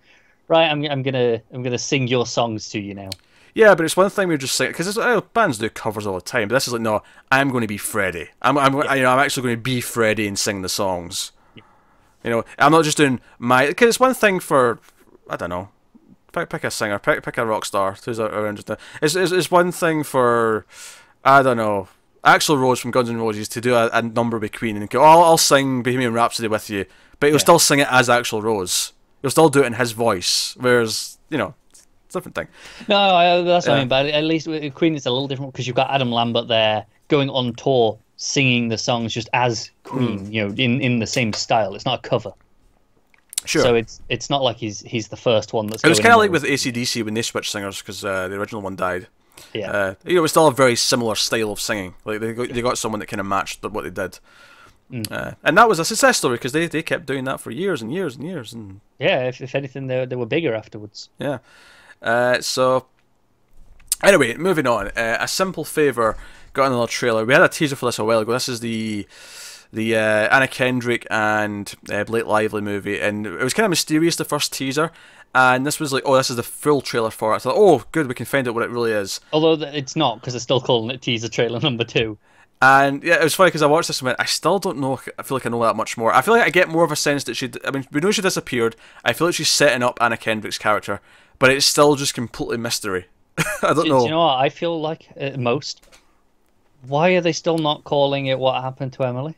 right, I'm gonna sing your songs to you now. Yeah, but it's one thing we're just saying because bands do covers all the time. But this is like, no, I'm going to be Freddie. I'm actually going to be Freddie and sing the songs. Yeah. I'm not just doing because it's one thing for I don't know, pick a singer, pick a rock star who's around. It's one thing for I don't know, Axl Rose from Guns N' Roses to do a number with Queen and go, oh, I'll sing Bohemian Rhapsody with you, but he'll still sing it as Axl Rose. He'll still do it in his voice, whereas it's a different thing. No, that's what I mean. But at least with Queen, it's a little different because you've got Adam Lambert there going on tour, singing the songs just as Queen, in the same style. It's not a cover. Sure. So it's not like he's the first one that's. It was kind of like with AC/DC when they switched singers because the original one died. Yeah. It was still a very similar style of singing. Like they got someone that kind of matched what they did. And that was a success story because they kept doing that for years and years and years. And yeah, if anything, they were bigger afterwards. Yeah. So anyway, moving on. A Simple Favor got another trailer. We had a teaser for this a while ago. This is the Anna Kendrick and Blake Lively movie, and it was kind of mysterious, the first teaser. And this was like, oh, this is the full trailer for it. So, oh, good, we can find out what it really is. Although it's not, because they're still calling it teaser trailer number 2. And yeah, it was funny because I watched this and went, I still don't know. I feel like I know that much more. I feel like I get more of a sense that we know she disappeared. I feel like she's setting up Anna Kendrick's character, but it's still just completely mystery. I don't know. Do you know what I feel like most? Why are they still not calling it What Happened to Emily?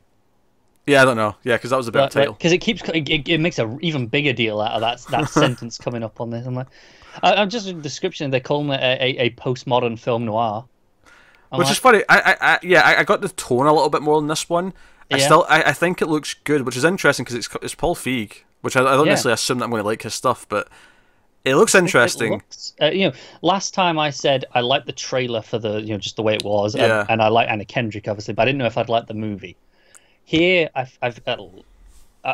Yeah, I don't know. Yeah, because that was a better title. Because it makes a even bigger deal out of that sentence coming up on this. I'm like, I'm just in the description. They're calling it a postmodern film noir. Which is funny. I got the tone a little bit more than this one. I think it looks good, which is interesting because it's Paul Feig, which I don't necessarily assume that I'm going to like his stuff, but it looks interesting. Last time I said I liked the trailer for the just the way it was, and I like Anna Kendrick obviously, but I didn't know if I'd like the movie. Here,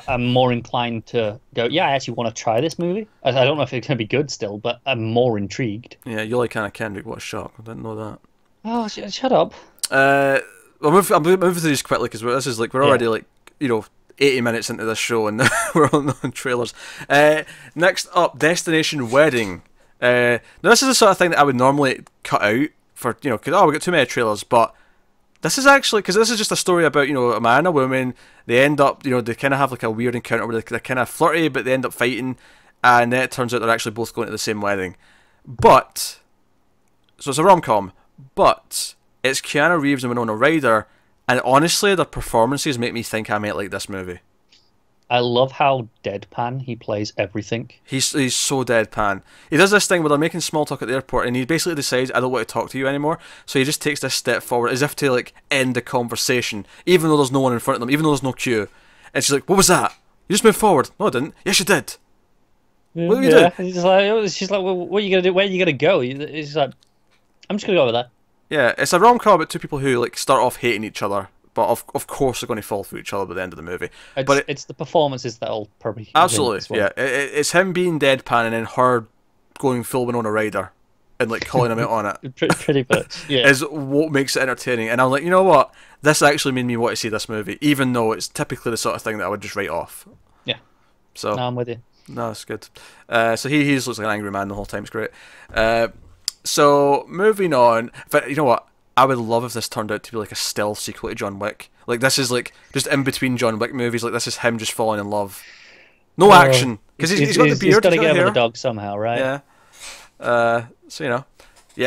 I'm more inclined to go, yeah, I actually want to try this movie. I don't know if it's going to be good still, but I'm more intrigued. Yeah, you like Anna Kendrick. What a shock. I didn't know that. Oh, shut up. I'll move through these quickly because this is we're already 80 minutes into this show and we're on trailers. Next up, Destination Wedding. Now this is the sort of thing that I would normally cut out for because we got too many trailers, but this is actually because this is just a story about a man and a woman. They end up they kind of have like a weird encounter where they're kind of flirty, but they end up fighting, and then it turns out they're actually both going to the same wedding. But so it's a rom-com. But it's Keanu Reeves and Winona Ryder, and honestly, their performances make me think I might like this movie. I love how deadpan he plays everything. He's so deadpan. He does this thing where they're making small talk at the airport, and he basically decides, I don't want to talk to you anymore. So he just takes this step forward, as if to end the conversation, even though there's no one in front of them, even though there's no queue. And she's like, "What was that? You just moved forward." "No, I didn't." "Yes, you did." "What did you do?" She's like, well, what are you gonna do? Where are you gonna go? He's like, "I'm just gonna go over there." Yeah, it's a rom-com about two people who start off hating each other, but of course they're going to fall for each other by the end of the movie. It's the performances that'll probably absolutely yeah. It's him being deadpan and then her going full Winona Ryder and calling him out on it. Pretty much, yeah. Is what makes it entertaining. And I'm like, you know what? This actually made me want to see this movie, even though it's typically the sort of thing that I would just write off. Yeah. So no, I'm with you. No, it's good. So he looks like an angry man the whole time. It's great. So, moving on, but you know what? I would love if this turned out to be a stealth sequel to John Wick. This is just in between John Wick movies. This is him just falling in love. No action, because he's got the beard. He's got to get over the dog somehow, right? Yeah. So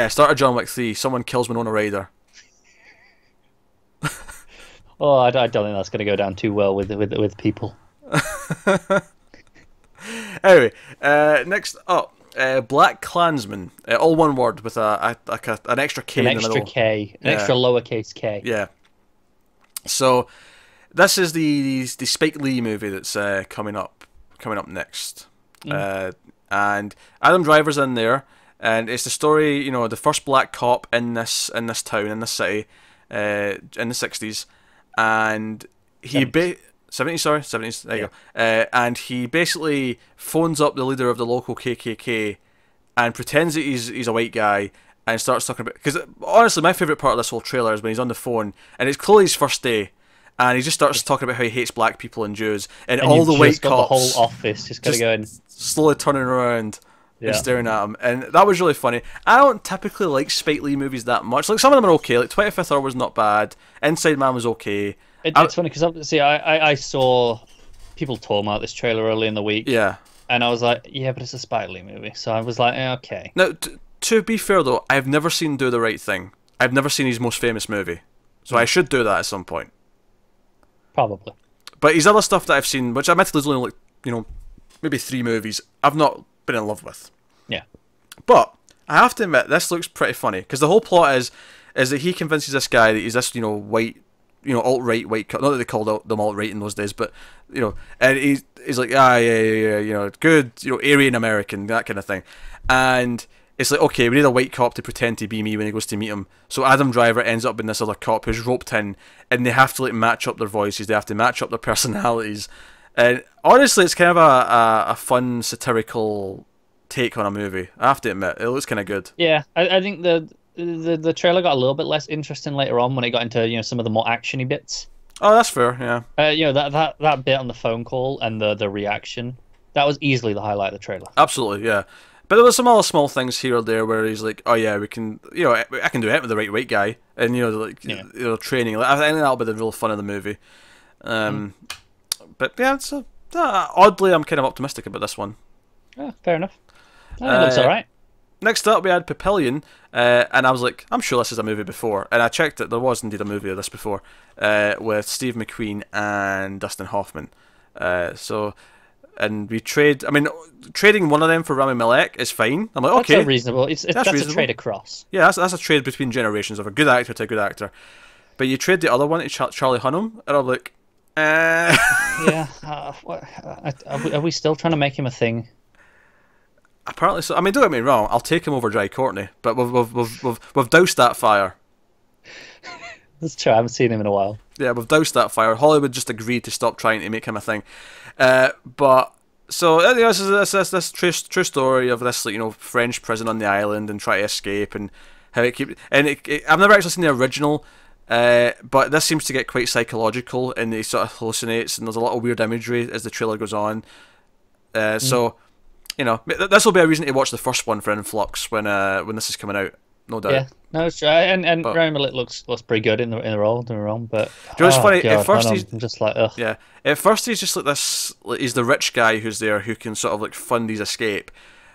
start a John Wick 3. Someone kills Winona Ryder. I don't think that's going to go down too well with people. Anyway, next up, Black Klansman, all one word with an extra K in the middle. An extra lowercase K. Yeah. So this is the Spike Lee movie that's coming up next, and Adam Driver's in there, and it's the story, you know, the first black cop in this town, in this city, in the 60s, and he 70s, there you go. And he basically phones up the leader of the local KKK and pretends that he's a white guy and starts talking about... Because honestly, my favourite part of this whole trailer is when he's on the phone and it's clearly his first day and he just starts talking about how he hates black people and Jews, and all the white cops... the whole office just kind of going... slowly turning around and staring at him, and that was really funny. I don't typically like Spike Lee movies that much. Like, some of them are okay, like 25th Hour was not bad, Inside Man was okay... It's funny because obviously I saw people talking about this trailer early in the week. Yeah. And I was like, yeah, but it's a Spike Lee movie. So I was like, okay. Now, to be fair though, I've never seen Do the Right Thing. I've never seen his most famous movie. So I should do that at some point. Probably. But his other stuff that I've seen, which admittedly is only like, you know, maybe 3 movies, I've not been in love with. Yeah. But I have to admit, this looks pretty funny. Because the whole plot is that he convinces this guy that he's this, you know, white... You know, alt-right white cop. Not that they called them alt-right in those days, but, you know, and he's like, yeah, you know, good, you know, Aryan American, that kind of thing. And it's like, okay, we need a white cop to pretend to be me when he goes to meet him. So Adam Driver ends up being this other cop who's roped in, and they have to, like, match up their voices, they have to match up their personalities. And honestly, it's kind of a fun, satirical take on a movie. I have to admit, it looks kind of good. Yeah, I think the trailer got a little bit less interesting later on when it got into, you know, some of the more actiony bits. Oh, that's fair, yeah. You know, that bit on the phone call and the reaction, that was easily the highlight of the trailer. Absolutely, yeah. But there was some other small things here or there where he's like, oh yeah, we can, you know, I can do it with the right white guy, and you know, like, you know, training. Like, I think that'll be the real fun of the movie. But yeah, it's oddly, I'm kind of optimistic about this one. Yeah, fair enough. It looks alright. Next up, we had Papillion, and I was like, I'm sure this is a movie before, and I checked that there was indeed a movie of this before, with Steve McQueen and Dustin Hoffman. And we trading one of them for Rami Malek is fine. I'm like, okay, that's reasonable. That's reasonable. A trade across. Yeah, that's a trade between generations of a good actor to a good actor. But you trade the other one to Charlie Hunnam, and I'm like, yeah. Are we still trying to make him a thing? Apparently so. I mean, don't get me wrong, I'll take him over Jai Courtney, but we've doused that fire. That's true. I haven't seen him in a while. Yeah, we've doused that fire. Hollywood just agreed to stop trying to make him a thing. But so you know, this true story of this, like, you know, French prison on the island and try to escape, and how it keeps. And I've never actually seen the original, but this seems to get quite psychological, and he sort of hallucinates, and there's a lot of weird imagery as the trailer goes on. So. You know, this will be a reason to watch the first one for Influx when this is coming out, no doubt. Yeah, no, it's true. And Rami Malek looks pretty good in the role, don't get me wrong. But you know, it's funny. God, at first, I'm just like, ugh. Yeah, at first he's just like this. Like, he's the rich guy who's there who can sort of like fund his escape.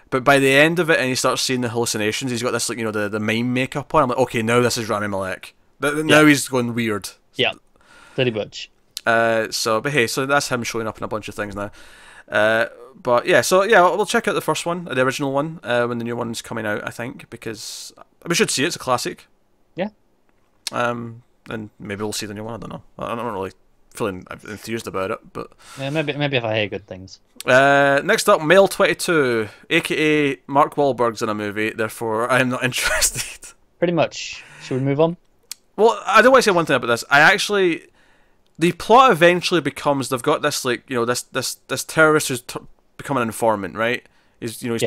But by the end of it, and he starts seeing the hallucinations, he's got this, like, you know, the mime makeup on. I'm like, okay, now this is Rami Malek. Now he's going weird. Yeah, pretty much. But hey, so that's him showing up in a bunch of things now. But yeah, so yeah, we'll check out the first one, the original one, when the new one's coming out, I think, because we should see it. It's a classic. Yeah. And maybe we'll see the new one. I don't know. I'm not really feeling enthused about it, but yeah, maybe if I hear good things. Next up, Male 22, aka Mark Wahlberg's in a movie. Therefore, I'm not interested. Pretty much. Should we move on? Well, I do want to say one thing about this. The plot eventually becomes they've got this, like, you know, this terrorist who's become an informant, right? He's giving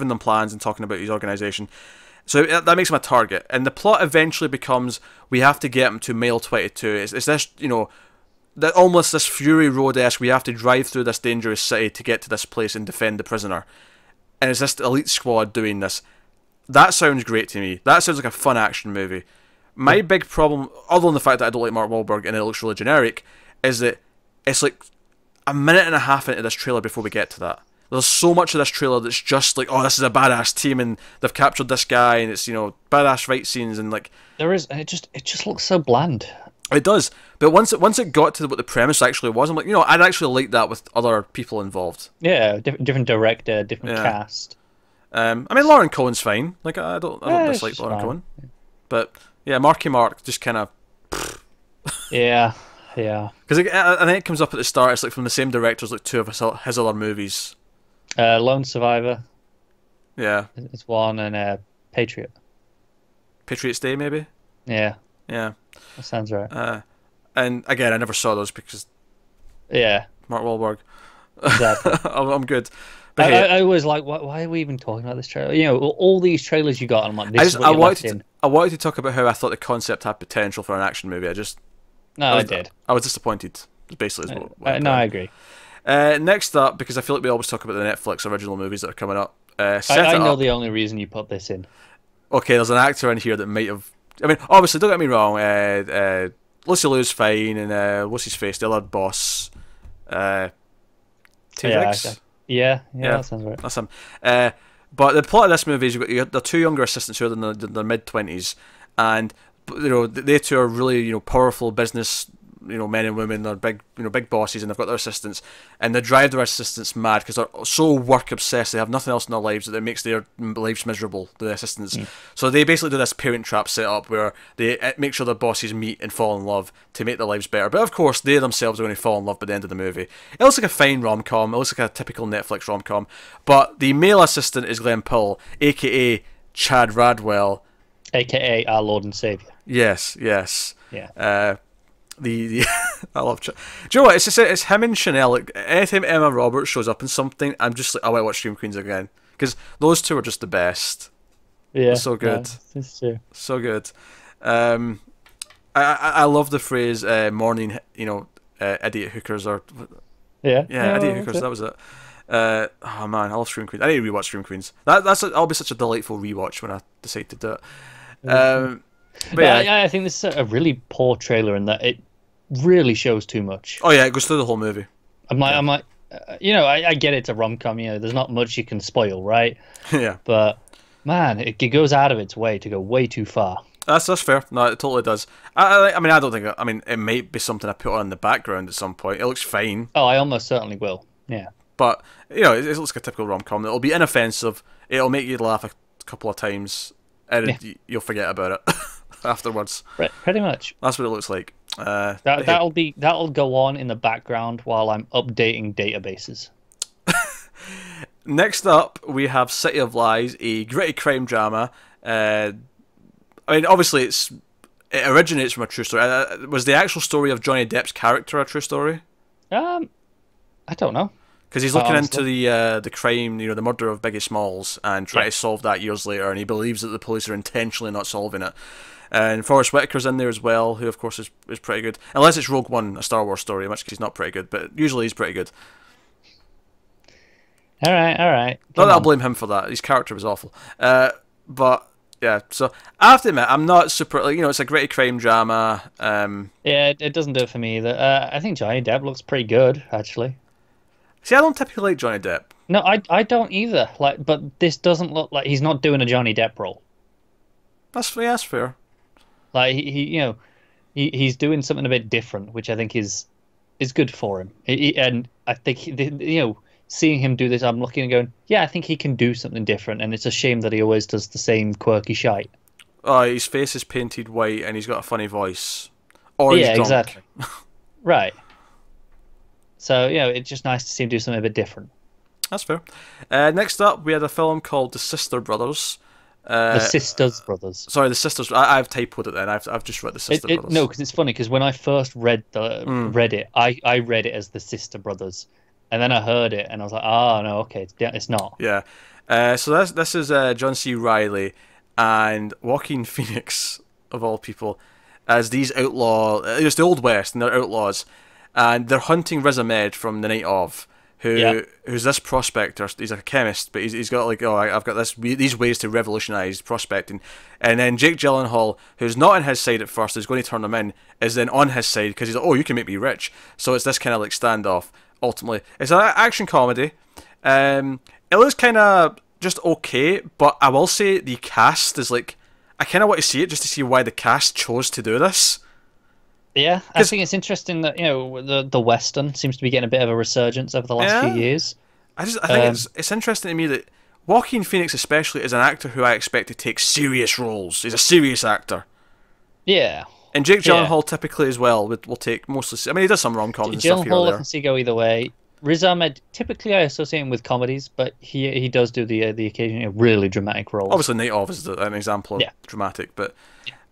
them plans and talking about his organization, so that makes him a target. And the plot eventually becomes we have to get him to Male 22. It's this, you know, that almost this Fury Road-esque. We have to drive through this dangerous city to get to this place and defend the prisoner. And it's this elite squad doing this. That sounds great to me. That sounds like a fun action movie. My big problem, other than the fact that I don't like Mark Wahlberg and it looks really generic, is that it's like a minute and a half into this trailer before we get to that. There's so much of this trailer that's just like, oh, this is a badass team and they've captured this guy, and it's, you know, badass fight scenes, and like there is, and it just looks so bland. It does, but once it got to what the premise actually was, I'm like, I'd actually like that with other people involved. Yeah, different director, different cast. I mean, Lauren Cohen's fine. Like, I don't dislike Lauren Cohen, but yeah, Marky Mark just kind of. Yeah. Because I think it comes up at the start. It's like from the same director as like two of his other movies. Lone Survivor. Yeah. It's one, and Patriot. Patriots Day, maybe. Yeah. Yeah. That sounds right. And again, I never saw those because. Yeah. Mark Wahlberg. Exactly. I'm good. But I was like, why are we even talking about this trailer? All these trailers you got, and I'm like, I wanted to talk about how I thought the concept had potential for an action movie. I did. I was disappointed. Basically, I agree. Next up, because I feel like we always talk about the Netflix original movies that are coming up. I know the only reason you put this in. Okay, there's an actor in here that might have. I mean, obviously, don't get me wrong. Lucy Liu's fine, and what's his face? The other boss. T-Rex? Yeah, that sounds right. That's him. But the plot of this movie is you've got the two younger assistants who are in their mid-20s, and they two are really powerful business men and women. They're big bosses, and they've got their assistants, and they drive their assistants mad because they're so work obsessed. They have nothing else in their lives that makes their lives miserable. The assistants, so they basically do this parent trap setup where they make sure their bosses meet and fall in love to make their lives better. But of course, they themselves are going to fall in love by the end of the movie. It looks like a fine rom-com. It looks like a typical Netflix rom-com. But the male assistant is Glenn Powell, aka Chad Radwell, aka our Lord and Savior. Yes. Yeah. I love. Do you know what? It's him and Chanel. Like, anytime Emma Roberts shows up in something, I'm just like, I want to watch Scream Queens again because those two are just the best. Yeah, they're so good. It's true. So good. I love the phrase "morning." Idiot hookers or idiot hookers. That was it. Oh man, I love Scream Queens. I need to rewatch Scream Queens. That'll be such a delightful rewatch when I decide to do it. But I think this is a really poor trailer in that it really shows too much. Oh yeah, it goes through the whole movie. I'm like, I get it's a rom-com. There's not much you can spoil, right? Yeah. But man, it goes out of its way to go way too far. That's fair. No, it totally does. I mean, I don't think. I mean, it might be something I put on in the background at some point. It looks fine. Oh, I almost certainly will. Yeah. But it looks like a typical rom-com. It'll be inoffensive. It'll make you laugh a couple of times, and you'll forget about it afterwards. Pretty much. That's what it looks like. That'll go on in the background while I'm updating databases. Next up, we have City of Lies, a gritty crime drama. I mean, obviously, it originates from a true story. Was the actual story of Johnny Depp's character a true story? I don't know. Because he's looking into the crime, the murder of Biggie Smalls, and trying to solve that years later, and he believes that the police are intentionally not solving it. And Forrest Whitaker's in there as well, who of course is pretty good. Unless it's Rogue One, a Star Wars story, in which case he's not pretty good, but usually he's pretty good. All right. Not that I'll blame him for that. His character was awful. But yeah, so I have to admit, I'm not super. It's a gritty crime drama. Yeah, it doesn't do it for me either. I think Johnny Depp looks pretty good, actually. See, I don't typically like Johnny Depp. No, I don't either. But this doesn't look like he's not doing a Johnny Depp role. That's fair. Like he's doing something a bit different, which I think is good for him. And I think seeing him do this, I'm looking and going, yeah, I think he can do something different. And it's a shame that he always does the same quirky shite. Oh, his face is painted white, and he's got a funny voice. Or he's drunk. Exactly. Right. So it's just nice to see him do something a bit different. That's fair. Next up, we had a film called The Sister Brothers. The Sisters Brothers. Sorry, The Sisters. I've typoed it then. I've just read The Sister Brothers. No, because it's funny, because when I first read it, I read it as The Sister Brothers. And then I heard it, and I was like, oh, no, okay, it's not. Yeah. So this is John C. Reilly and Joaquin Phoenix, of all people, as these it's the Old West, and they're outlaws. And they're hunting Riz Ahmed from The Night Of, who's this prospector. He's a chemist, but he's got I've got these ways to revolutionise prospecting. And then Jake Gyllenhaal, who's not on his side at first, is going to turn him in, is then on his side because he's like, oh, you can make me rich. So it's this kind of like standoff. Ultimately, it's an action comedy. It looks kind of just okay, but I will say the cast is like, I kind of want to see it just to see why the cast chose to do this. Yeah, I think it's interesting that the Western seems to be getting a bit of a resurgence over the last few Yeah, years. I think it's interesting to me that Joaquin Phoenix especially is an actor who I expect to take serious roles. He's a serious actor. Yeah, And Jake yeah. Gyllenhaal typically as well will take mostly. I mean, he does some rom-coms and stuff here or Gyllenhaal I there. can see go either way. Riz Ahmed, typically I associate him with comedies, but he does do the occasional really dramatic roles. Obviously, Night Of is an example of Yeah. dramatic, but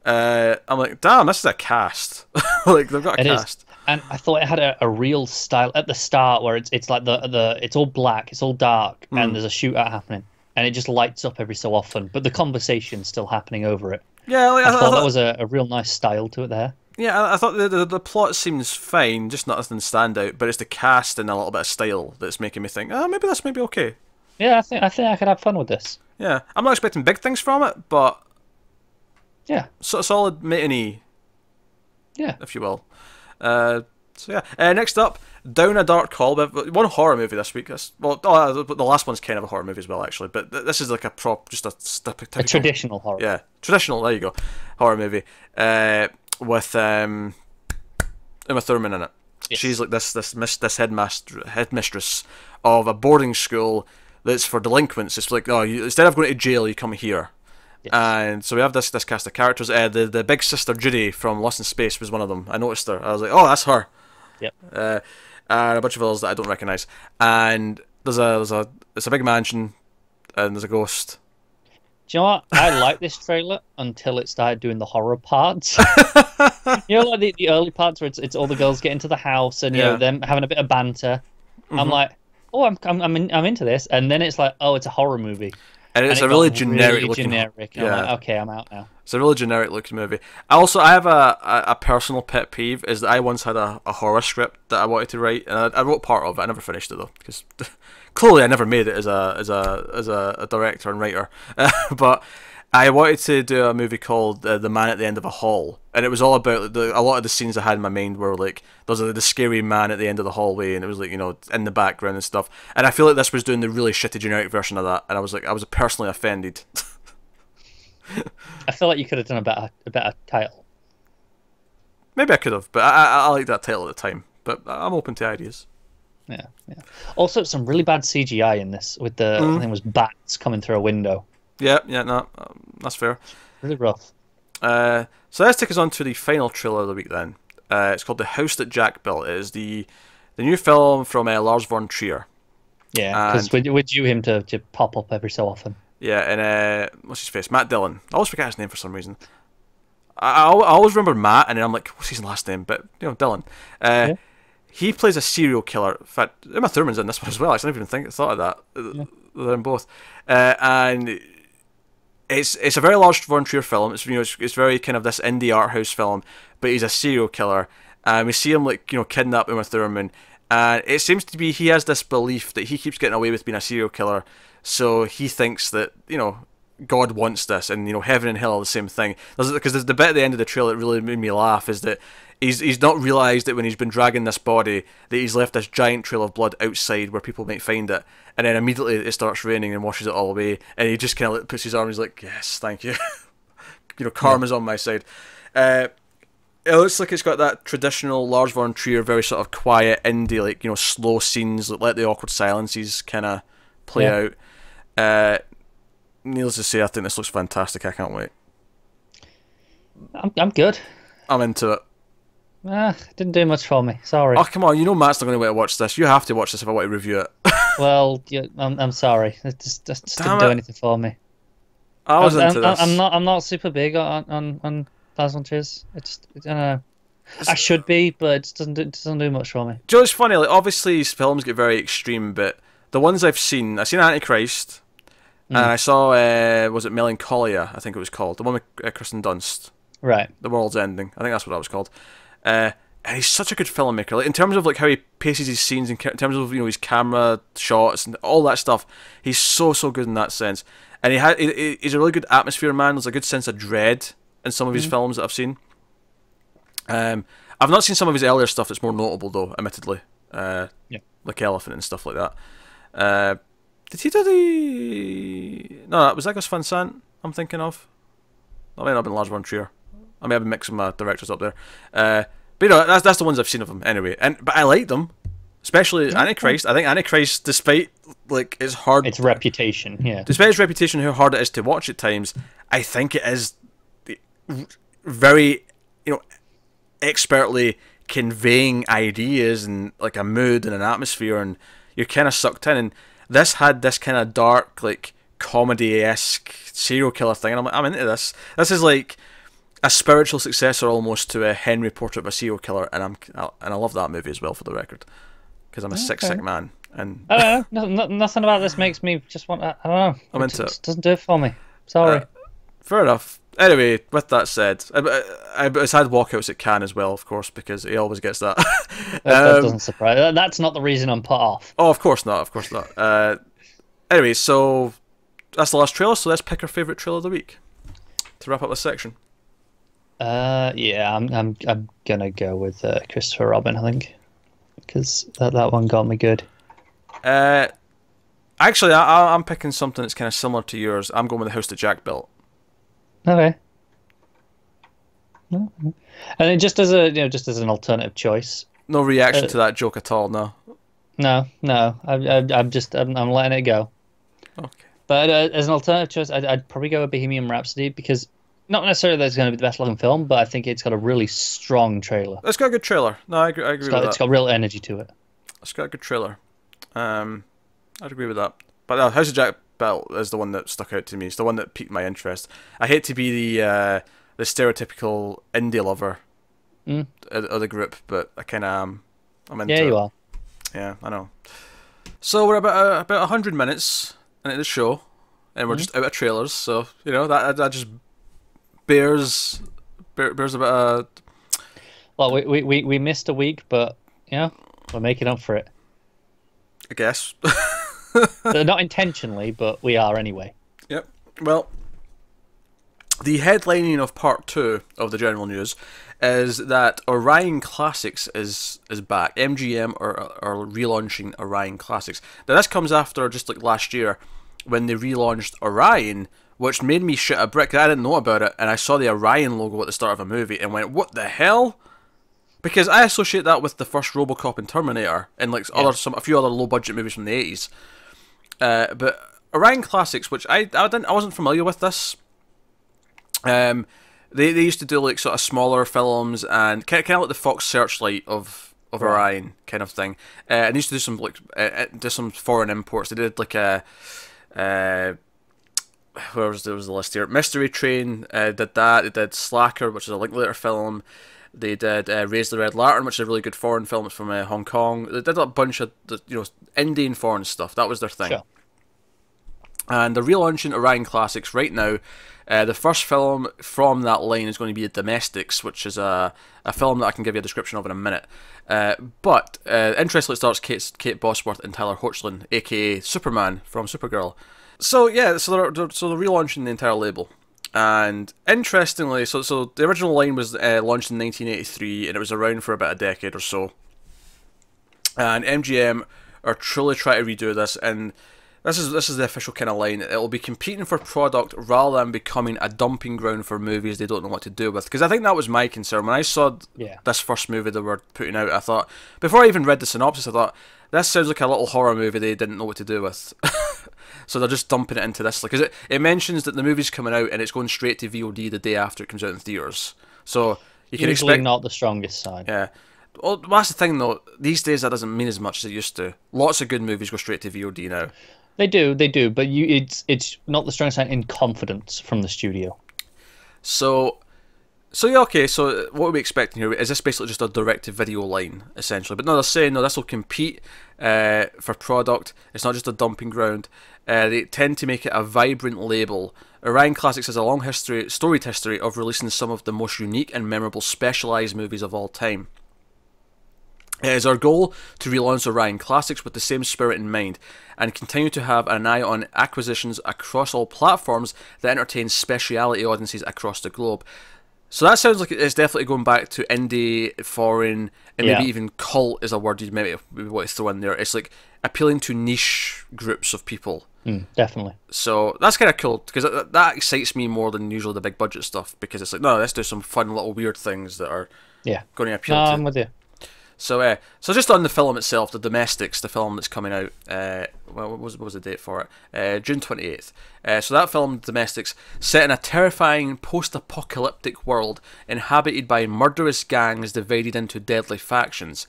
I'm like, damn, this is a cast. Like they've got a cast. And I thought it had a real style at the start where it's like it's all black, it's all dark, and there's a shootout happening, and it just lights up every so often, but the conversation's still happening over it. Yeah, like, I thought that was a real nice style to it there. Yeah, I thought the plot seems fine, just nothing standout, but it's the cast and a little bit of style that's making me think, maybe this may be okay. Yeah, I think I could have fun with this. Yeah, I'm not expecting big things from it, but yeah, sort of solid matinee, yeah, if you will. So yeah, next up, Down a Dark Hall. One horror movie this week. The last one's kind of a horror movie as well, actually. But this is like a traditional horror. Yeah, traditional. There you go, horror movie. With Uma Thurman in it. Yes. She's like this headmistress of a boarding school that's for delinquents. It's like, instead of going to jail, you come here. Yes. And so we have this cast of characters. The big sister Judy from Lost in Space was one of them. I noticed her. I was like, oh, that's her. Yep. And a bunch of others that I don't recognise. And it's a big mansion, and there's a ghost. Do you know what? I like this trailer until it started doing the horror parts. Like the early parts where it's all the girls get into the house and them having a bit of banter. Mm-hmm. I'm like, oh, I'm into this, and then it's like, oh, it's a horror movie. And it's a really generic looking. Yeah. I'm like, okay, I'm out now. It's a really generic looking movie. I have a personal pet peeve is that I once had a horror script that I wanted to write, and I wrote part of it. I never finished it though because clearly I never made it as a director and writer. But I wanted to do a movie called The Man at the End of a Hall, and it was all about a lot of the scenes I had in my mind were like those are the scary man at the end of the hallway, and it was like in the background and stuff. And I feel like this was doing the really shitty generic version of that, and I was personally offended. I feel like you could have done a better title. Maybe I could have, but I liked that title at the time. But I'm open to ideas. Yeah. Also, some really bad CGI in this with I think it was bats coming through a window. Yeah, no, that's fair. Really rough. So let's take us on to the final trailer of the week then. It's called The House That Jack Built. It is the new film from Lars von Trier. Yeah, because we're due him to pop up every so often. Yeah, and what's his face? Matt Dillon. I always forget his name for some reason. I always remember Matt, and then I'm like, what's his last name? But Dillon. He plays a serial killer. In fact, Uma Thurman's in this one as well. I didn't even thought of that. Yeah. They're in both, and it's a very large von Trier film. It's very kind of this indie art house film, but he's a serial killer. We see him kidnap Uma Thurman, and it seems to be he has this belief that he keeps getting away with being a serial killer. So he thinks that God wants this, and heaven and hell are the same thing. Because the bit at the end of the trailer that really made me laugh is that he's not realised that when he's been dragging this body that he's left this giant trail of blood outside where people might find it, and then immediately it starts raining and washes it all away, and he just kind of puts his arm. He's like, yes, thank you. Karma's on my side. It looks like it's got that traditional Lars von Trier, very sort of quiet indie, slow scenes that let the awkward silences kind of play out. Needless to say, I think this looks fantastic. I can't wait. I'm good. I'm into it. Didn't do much for me. Sorry. Oh, come on. Matt's not going to wait to watch this. You have to watch this if I want to review it. Well, I'm sorry. It just didn't do anything for me. I was into this. I'm not super big on Lars von Trier. I don't know. I should be, but it doesn't do much for me. Joe, it's funny. Obviously, his films get very extreme, but the ones I've seen Antichrist, and I saw was it Melancholia? I think it was called, the one with Kristen Dunst. Right. The World's Ending. I think that's what that was called. And he's such a good filmmaker. In terms of how he paces his scenes, in terms of his camera shots and all that stuff, he's so good in that sense. And he's a really good atmosphere man. There's a good sense of dread in some of his films that I've seen. I've not seen some of his earlier stuff that's more notable though, admittedly. Like Elephant and stuff like that. Did he do the... No, was that Gus Van Sant I'm thinking of? That might not have been Lars von Trier. I may have been mixing my directors up there. But you know, that's the ones I've seen of him anyway. But I like them, especially Antichrist. I think Antichrist, despite like its reputation, despite its reputation, how hard it is to watch at times, I think it is very, expertly conveying ideas and like a mood and an atmosphere, and you're kind of sucked in. And this had this kind of dark, like comedy-esque serial killer thing, and I'm into this. This is like a spiritual successor almost to a Henry Portrait of a Serial Killer, and I love that movie as well, for the record, because I'm a sick man. And I don't know, nothing about this makes me just want. I don't know. I'm into it. It doesn't do it for me. Sorry. Fair enough. Anyway, with that said, it's had walkouts at Cannes as well, of course, because he always gets that. That doesn't surprise. That's not the reason I'm put off. Oh, of course not. Of course not. Anyway, so that's the last trailer. So let's pick our favourite trailer of the week to wrap up this section. Yeah, I'm gonna go with Christopher Robin, I think, because that one got me good. Actually, I'm picking something that's kind of similar to yours. I'm going with The House That Jack Built. Okay. And just as an alternative choice. No reaction to that joke at all, no. No. I'm letting it go. Okay. But as an alternative choice, I'd probably go with Bohemian Rhapsody, because not necessarily that it's going to be the best looking film, but I think it's got a really strong trailer. It's got a good trailer. No, I agree with that. It's got real energy to it. It's got a good trailer. I'd agree with that. But House of Jack Built is the one that stuck out to me. It's the one that piqued my interest. I hate to be the stereotypical indie lover of the group, but I kind of am. I'm into it. Yeah, you are. Yeah, I know. So we're about 100 minutes into the show, and we're just out of trailers. So that just bears a bit of... Well, we missed a week, but we're making up for it. I guess. Not intentionally, but we are anyway. Yep. Well, the headlining of part 2 of the general news is that Orion Classics is back. MGM are relaunching Orion Classics. Now this comes after just like last year when they relaunched Orion, which made me shit a brick. I didn't know about it, and I saw the Orion logo at the start of a movie and went, what the hell? Because I associate that with the first RoboCop and Terminator, and like a few other low budget movies from the 80s. But Orion Classics, which I wasn't familiar with this. They used to do like sort of smaller films and kind of like the Fox Searchlight of Orion kind of thing. And they used to do some foreign imports. They did like a there was the list here. Mystery Train did that. They did Slacker, which is a Linklater film. They did Raise the Red Lantern, which is a really good foreign film. It's from Hong Kong. They did a bunch of Indian foreign stuff. That was their thing. Sure. And they're relaunching Orion Classics right now. The first film from that line is going to be Domestics, which is a film that I can give you a description of in a minute. But interestingly, it stars Kate Bosworth and Tyler Hoechlin, aka Superman from Supergirl. So yeah, so they're relaunching the entire label. And interestingly, so the original line was launched in 1983, and it was around for about a decade or so. And MGM are truly trying to redo this, and this is the official kind of line. It will be competing for product rather than becoming a dumping ground for movies they don't know what to do with. Because I think that was my concern when I saw this first movie they were putting out. I thought, before I even read the synopsis, I thought, this sounds like a little horror movie they didn't know what to do with. So they're just dumping it into this. Because it mentions that the movie's coming out and it's going straight to VOD the day after it comes out in theaters. So you can expect... not the strongest side. Yeah. Well, that's the thing though. These days that doesn't mean as much as it used to. Lots of good movies go straight to VOD now. They do, but it's not the strongest sign in confidence from the studio. So yeah, okay, so what are we expecting here? Is this basically just a direct-to-video line, essentially? But no, they're saying, no, this will compete for product. It's not just a dumping ground. They tend to make it a vibrant label. Orion Classics has a long storied history of releasing some of the most unique and memorable specialised movies of all time. It is our goal to relaunch Orion Classics with the same spirit in mind and continue to have an eye on acquisitions across all platforms that entertain speciality audiences across the globe. So that sounds like it's definitely going back to indie, foreign, and maybe even cult is a word you'd maybe want to throw in there. It's like appealing to niche groups of people. Definitely. So that's kind of cool because that excites me more than usually the big budget stuff, because it's like, no, let's do some fun little weird things that are Yeah. going to appeal No, to. I'm with you. So just on the film itself, The Domestics, the film that's coming out, what was the date for it? June 28th. So that film, Domestics, set in a terrifying post-apocalyptic world inhabited by murderous gangs divided into deadly factions.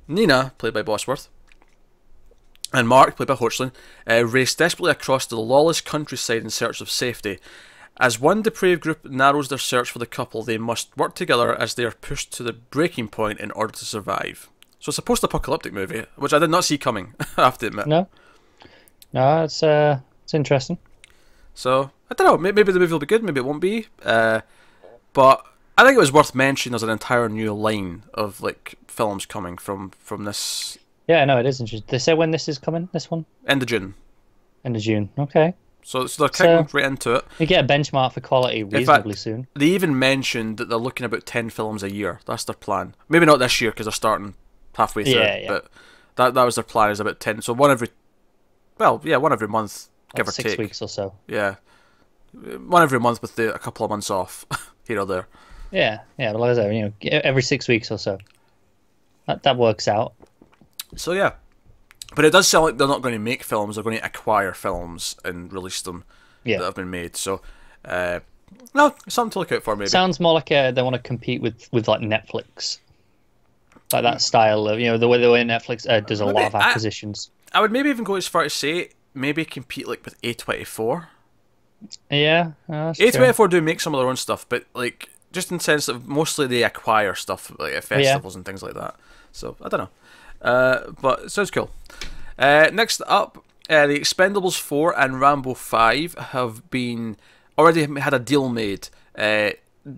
Nina, played by Bosworth, and Mark, played by Hochland, race desperately across the lawless countryside in search of safety. As one depraved group narrows their search for the couple, they must work together as they are pushed to the breaking point in order to survive. So it's a post-apocalyptic movie, which I did not see coming, I have to admit. No, it's interesting. So, I don't know, maybe the movie will be good, maybe it won't be. But I think it was worth mentioning there's an entire new line of like films coming from this. Yeah, no, it is interesting. They say when this is coming, this one? End of June. End of June, okay. So they're kicking right into it. You get a benchmark for quality reasonably soon. They even mentioned that they're looking about 10 films a year. That's their plan. Maybe not this year because they're starting halfway through. Yeah. But that was their plan, is about 10. So one every month, give or take. 6 weeks or so. Yeah. One every month with a couple of months off here or there. Yeah. But like I said, every 6 weeks or so. That works out. So yeah. But it does sound like they're not going to make films, they're going to acquire films and release them that have been made. So, no, something to look out for maybe. Sounds more like they want to compete with like Netflix. Like that style of, the way Netflix does a lot of acquisitions. I would maybe even go as far to say, maybe compete like with A24. Yeah, A24 true. do make some of their own stuff, but like just in the sense of mostly they acquire stuff like at festivals and things like that. So, I don't know. But it sounds cool. Next up, the Expendables 4 and Rambo 5 have already had a deal made.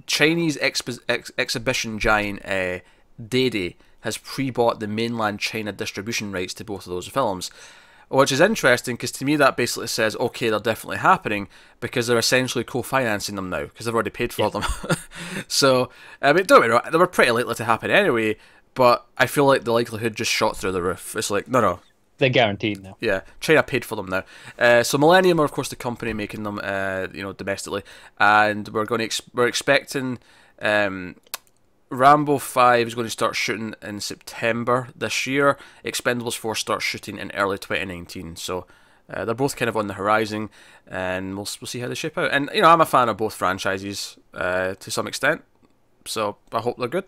Chinese exhibition giant Dede has pre-bought the mainland China distribution rights to both of those films, which is interesting because to me that basically says, okay, they're definitely happening because they're essentially co-financing them now because they've already paid for them. So, I mean, don't get me wrong, they were pretty likely to happen anyway. But I feel like the likelihood just shot through the roof. It's like, no. They're guaranteed now. Yeah, China paid for them now. So Millennium are, of course, the company making them, domestically. And we're expecting Rambo 5 is going to start shooting in September this year. Expendables 4 starts shooting in early 2019. So they're both kind of on the horizon. And we'll see how they shape out. And, I'm a fan of both franchises to some extent. So I hope they're good.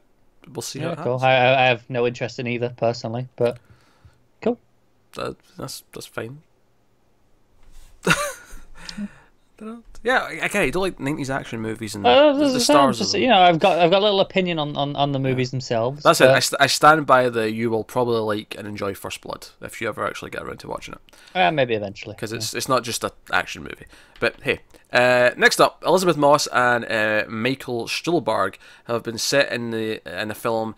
We'll see how it cool. happens. I have no interest in either personally, but cool. That's fine. Yeah, again, I don't like 90s action movies and the stars. Just, I've got a little opinion on the movies themselves. That's it. I stand by you will probably like and enjoy First Blood if you ever actually get around to watching it. Maybe eventually. Because it's not just an action movie. But hey, next up, Elizabeth Moss and Michael Stuhlbarg have been set in a film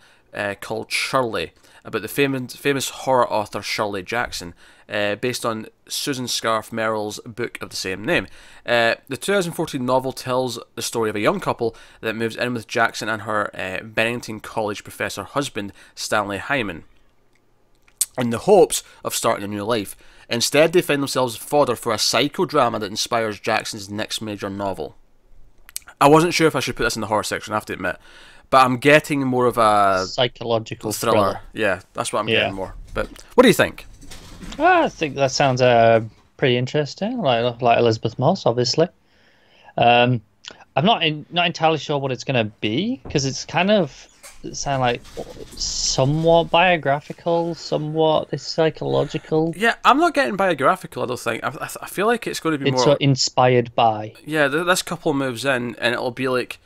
called Shirley, about the famous horror author Shirley Jackson, based on Susan Scarf Merrill's book of the same name. The 2014 novel tells the story of a young couple that moves in with Jackson and her Bennington College professor husband, Stanley Hyman, in the hopes of starting a new life. Instead, they find themselves fodder for a psychodrama that inspires Jackson's next major novel. I wasn't sure if I should put this in the horror section, I have to admit. But I'm getting more of a psychological thriller. Yeah, that's what I'm getting more. But what do you think? I think that sounds pretty interesting. Like Elizabeth Moss, obviously. I'm not entirely sure what it's going to be because it's kind of sound like somewhat biographical, somewhat psychological. Yeah, I'm not getting biographical. I don't think. I feel like it's going to be more sort of inspired by. Yeah, this couple moves in and it'll be like.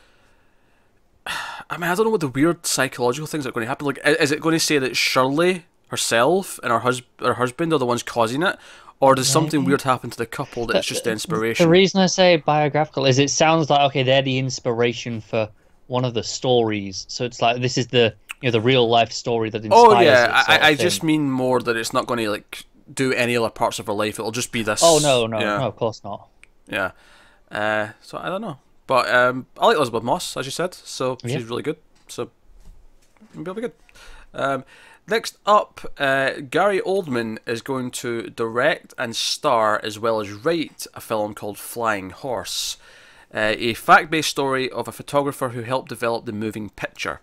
I mean, I don't know what the weird psychological things are going to happen. Like, is it going to say that Shirley herself and her husband are the ones causing it, or does something weird happen to the couple that's just the inspiration? The reason I say biographical is it sounds like they're the inspiration for one of the stories. So it's like this is the the real life story that inspires. Oh yeah, I just mean more that it's not going to like do any other parts of her life. It'll just be this. Oh no, of course not. Yeah. So I don't know. But I like Elizabeth Moss, as you said, so she's really good. So it'll be good. Next up, Gary Oldman is going to direct and star as well as write a film called Flying Horse, a fact-based story of a photographer who helped develop the moving picture.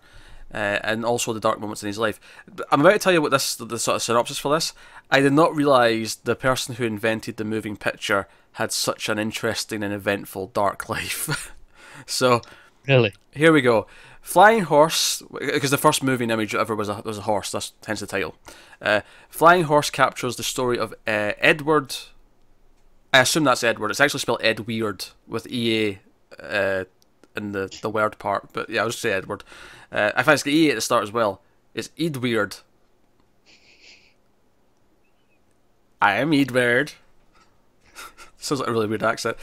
and also the dark moments in his life. I'm about to tell you what the sort of synopsis for this. I did not realise the person who invented the moving picture had such an interesting and eventful dark life. So, really, here we go. Flying horse, because the first moving image ever was a horse. That's hence the title. Flying horse captures the story of Edward. I assume that's Edward. It's actually spelled Ed Weird with EA in the word part, but yeah, I'll just say Edward. I think it's got EA at the start as well. It's Ed Weird. I am Edward. Sounds like a really weird accent.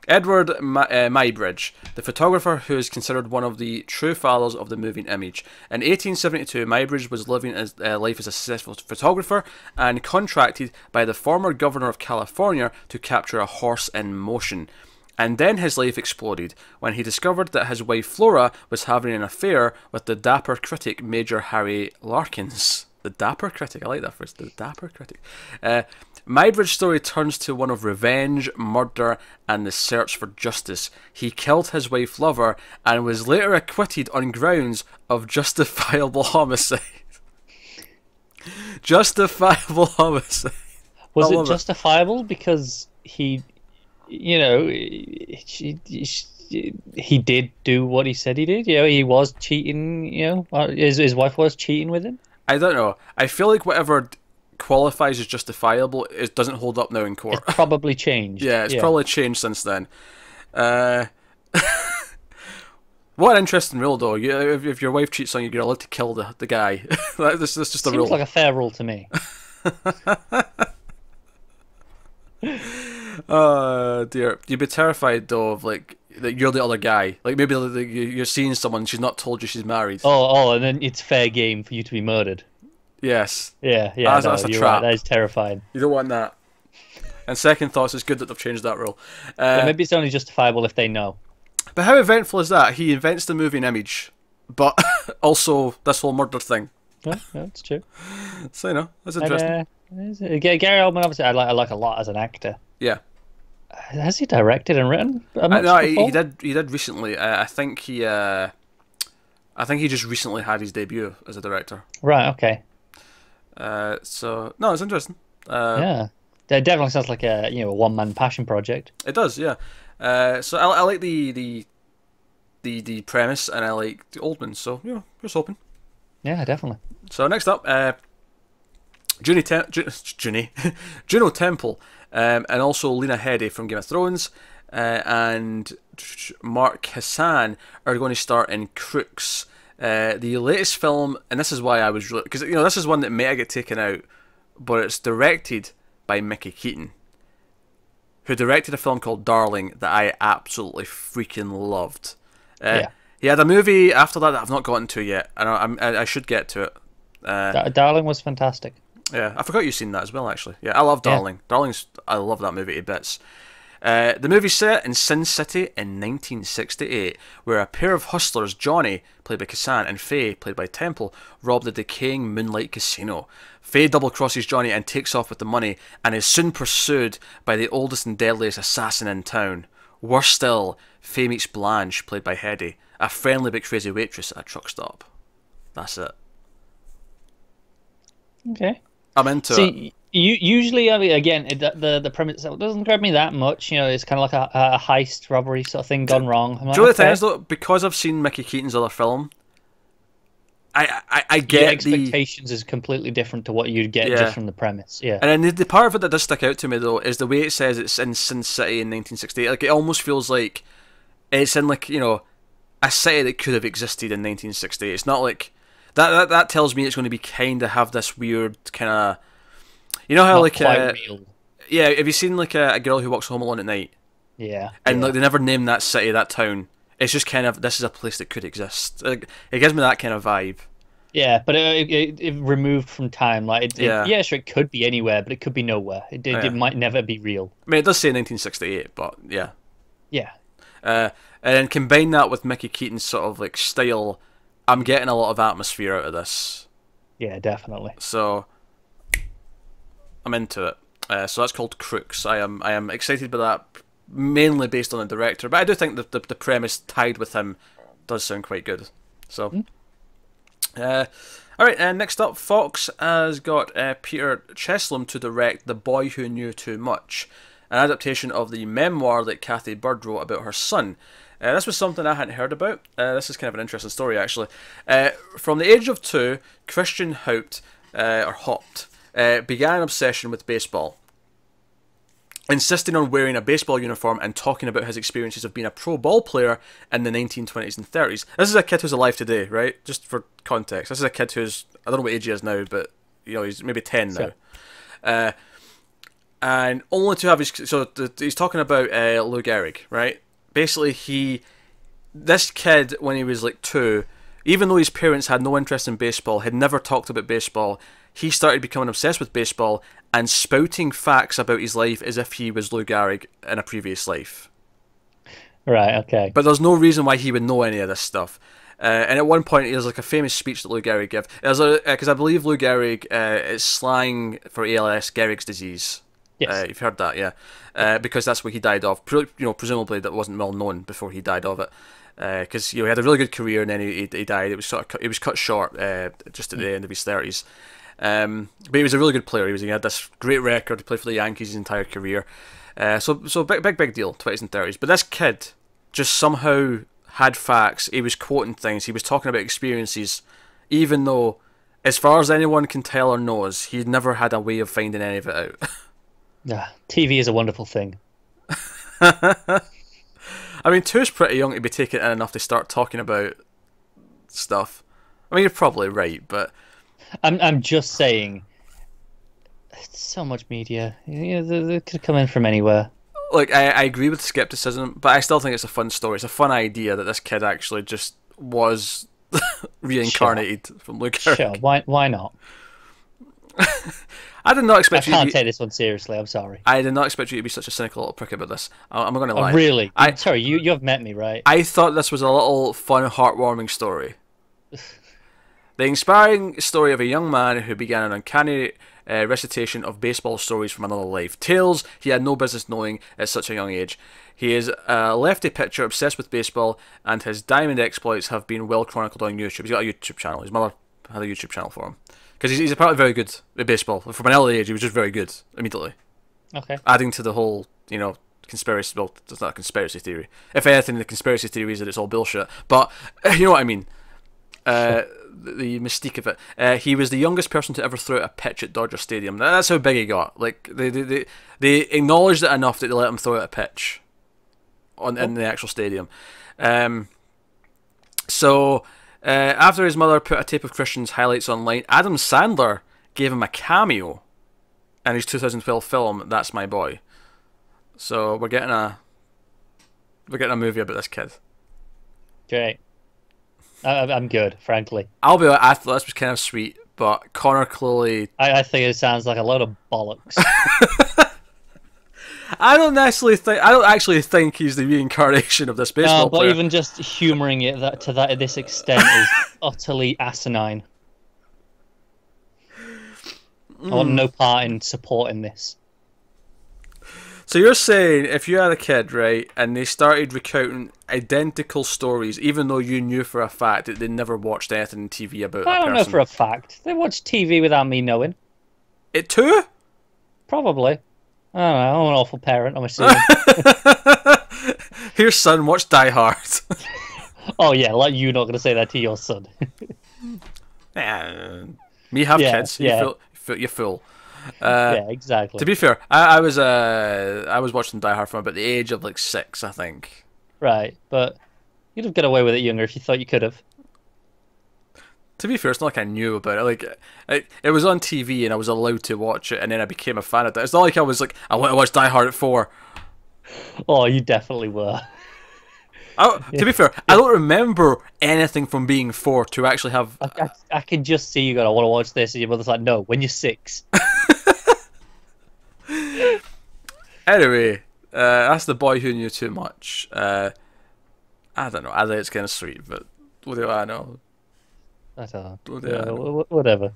Edward Muybridge, the photographer who is considered one of the true fathers of the moving image. In 1872, Muybridge was living his life as a successful photographer and contracted by the former governor of California to capture a horse in motion. And then his life exploded when he discovered that his wife Flora was having an affair with the dapper critic Major Harry Larkins. The dapper critic, I like that phrase, the dapper critic. Muybridge's story turns to one of revenge, murder, and the search for justice. He killed his wife lover and was later acquitted on grounds of justifiable homicide. Justifiable homicide. Was it justifiable because he, you know, he did do what he said he did? You know, he was cheating, you know, his wife was cheating with him? I don't know. I feel like whatever qualifies as justifiable, it doesn't hold up now in court. It's probably changed. Yeah, it's probably changed since then. What an interesting rule, though. If your wife cheats on you, you're allowed to kill the guy. This is just a rule. Seems like a fair rule to me. Oh dear, you'd be terrified though of like that you're the other guy. Like maybe you're seeing someone, she's not told you she's married. And then it's fair game for you to be murdered. Yes. Yeah. That's a trap. Right. That is terrifying. You don't want that. And second thoughts, it's good that they've changed that rule. Maybe it's only justifiable if they know. But how eventful is that? He invents the moving image, but also this whole murder thing. Yeah, that's true. So you know, that's interesting. Gary Oldman, obviously, I like a lot as an actor. Yeah. Has he directed and written? No, he did recently. I think he just recently had his debut as a director. Right. Okay. So no, it's interesting. Yeah, it definitely sounds like a one-man passion project. It does, yeah. So I like the premise, and I like the Oldman. So just hoping. Yeah, definitely. So next up, Juno Temple, and also Lena Headey from Game of Thrones, and Mark Hassan are going to star in Crooks, the latest film, and this is why I was really, because this is one that may get taken out, but it's directed by Mickey Keaton, who directed a film called Darling that I absolutely freaking loved. He had a movie after that I've not gotten to yet, and I should get to it. Darling was fantastic. Yeah, I forgot you've seen that as well, actually. Yeah, I love Darling. Yeah. I love that movie to bits. The movie's set in Sin City in 1968, where a pair of hustlers, Johnny, played by Kassan, and Faye, played by Temple, rob the decaying Moonlight Casino. Faye double-crosses Johnny and takes off with the money, and is soon pursued by the oldest and deadliest assassin in town. Worse still, Faye meets Blanche, played by Headey, a friendly but crazy waitress at a truck stop. That's it. Okay. I'm into it. Usually, I mean, again, the premise doesn't grab me that much. It's kind of like a heist robbery sort of thing gone wrong. Do you know the thing is, though? Because I've seen Mickey Keaton's other film, I get the expectations is completely different to what you'd get just from the premise. Yeah. And then the part of it that does stick out to me, though, is the way it says it's in Sin City in 1968. Like, it almost feels like it's in, like, a city that could have existed in 1968. It's not like... That tells me it's going to be kind of have this weird kind of... You know how, not like... quite real. Yeah, have you seen, like, a girl who walks home alone at night? Yeah. And like, they never name that city, that town. It's just kind of, this is a place that could exist. It gives me that kind of vibe. Yeah, but it removed from time. Like, sure, it could be anywhere, but it could be nowhere. It might never be real. I mean, it does say 1968, but yeah. Yeah. And then combine that with Mickey Keaton's sort of like style, I'm getting a lot of atmosphere out of this. Yeah, definitely. So I'm into it. So that's called Crooks. I am excited by that, mainly based on the director, but I do think the premise tied with him does sound quite good. So All right, and next up, Fox has got Peter Cheslin to direct The Boy Who Knew Too Much, an adaptation of the memoir that Kathy Bird wrote about her son. This was something I hadn't heard about. This is kind of an interesting story, actually. From the age of 2, Christian Haupt, began an obsession with baseball, insisting on wearing a baseball uniform and talking about his experiences of being a pro ball player in the 1920s and 30s. This is a kid who's alive today, right? Just for context. This is a kid who's, I don't know what age he is now, but he's maybe 10 now. And only to have his... So he's talking about Lou Gehrig, right? Basically, this kid, when he was like 2, even though his parents had no interest in baseball, had never talked about baseball, he started becoming obsessed with baseball and spouting facts about his life as if he was Lou Gehrig in a previous life. Right, okay. But there's no reason why he would know any of this stuff. And at one point, there's like a famous speech that Lou Gehrig gave. Because I believe Lou Gehrig is slang for ALS, Gehrig's disease. Yes. You've heard that, yeah. Because that's what he died of. Presumably that wasn't well known before he died of it. Because he had a really good career and then he died. It was cut short just at the end of his 30s. But he was a really good player. He had this great record. He played for the Yankees his entire career. So big deal, 20s and 30s. But this kid just somehow had facts. He was quoting things. He was talking about experiences, even though, as far as anyone can tell or knows, he'd never had a way of finding any of it out. Yeah, TV is a wonderful thing. I mean, 2's pretty young to be taken in enough to start talking about stuff. I mean, you're probably right, but I'm just saying, so much media. They could come in from anywhere. Like, I agree with skepticism, but I still think it's a fun story. It's a fun idea that this kid actually just was reincarnated from Luke. Sure, why not? I did not expect I can't take this one seriously. I'm sorry. I did not expect you to be such a cynical little prick about this. I'm going to lie. Oh, really? Sorry, you have met me, right? I thought this was a little fun, heartwarming story. The inspiring story of a young man who began an uncanny recitation of baseball stories from another life. Tales he had no business knowing at such a young age. He is a lefty pitcher obsessed with baseball, and his diamond exploits have been well chronicled on YouTube. He's got a YouTube channel. His mother had a YouTube channel for him. Because he's apparently very good at baseball. From an early age, he was just very good immediately. Okay. Adding to the whole, conspiracy... Well, it's not a conspiracy theory. If anything, the conspiracy theory is that it's all bullshit. But, you know what I mean. The mystique of it. He was the youngest person to ever throw out a pitch at Dodger Stadium. That's how big he got. Like, they acknowledged it enough that they let him throw out a pitch in the actual stadium. After his mother put a tape of Christian's highlights online, Adam Sandler gave him a cameo in his 2012 film That's My Boy. So we're getting a movie about this kid. Great. I'm good, frankly. I'll be honest, I thought this was kind of sweet, but Connor clearly... I think it sounds like a load of bollocks. I don't actually think he's the reincarnation of this baseball player. But even just humouring it to this extent is utterly asinine. I want no part in supporting this. So you're saying if you had a kid, right, and they started recounting identical stories, even though you knew for a fact that they never watched anything on TV about I don't know for a fact. They watch TV without me knowing. It too? Probably. I don't know, I'm an awful parent, I'm assuming. Here, son, watch Die Hard. Oh yeah, like you're not going to say that to your son. Me have kids, yeah. you fool. Yeah, exactly. To be fair, I was watching Die Hard from about the age of like 6, I think. Right, but you'd have got away with it younger if you thought you could have. To be fair, it's not like I knew about it. Like, it was on TV and I was allowed to watch it, and then I became a fan of it. It's not like I was like, I want to watch Die Hard at 4. Oh, you definitely were. To be fair, I don't remember anything from being 4 to actually have... I can just see you going, I want to watch this, and your mother's like, no, when you're 6. Anyway, that's The Boy Who Knew Too Much. I don't know, I think it's kind of sweet, but what do I know? I don't know. Whatever.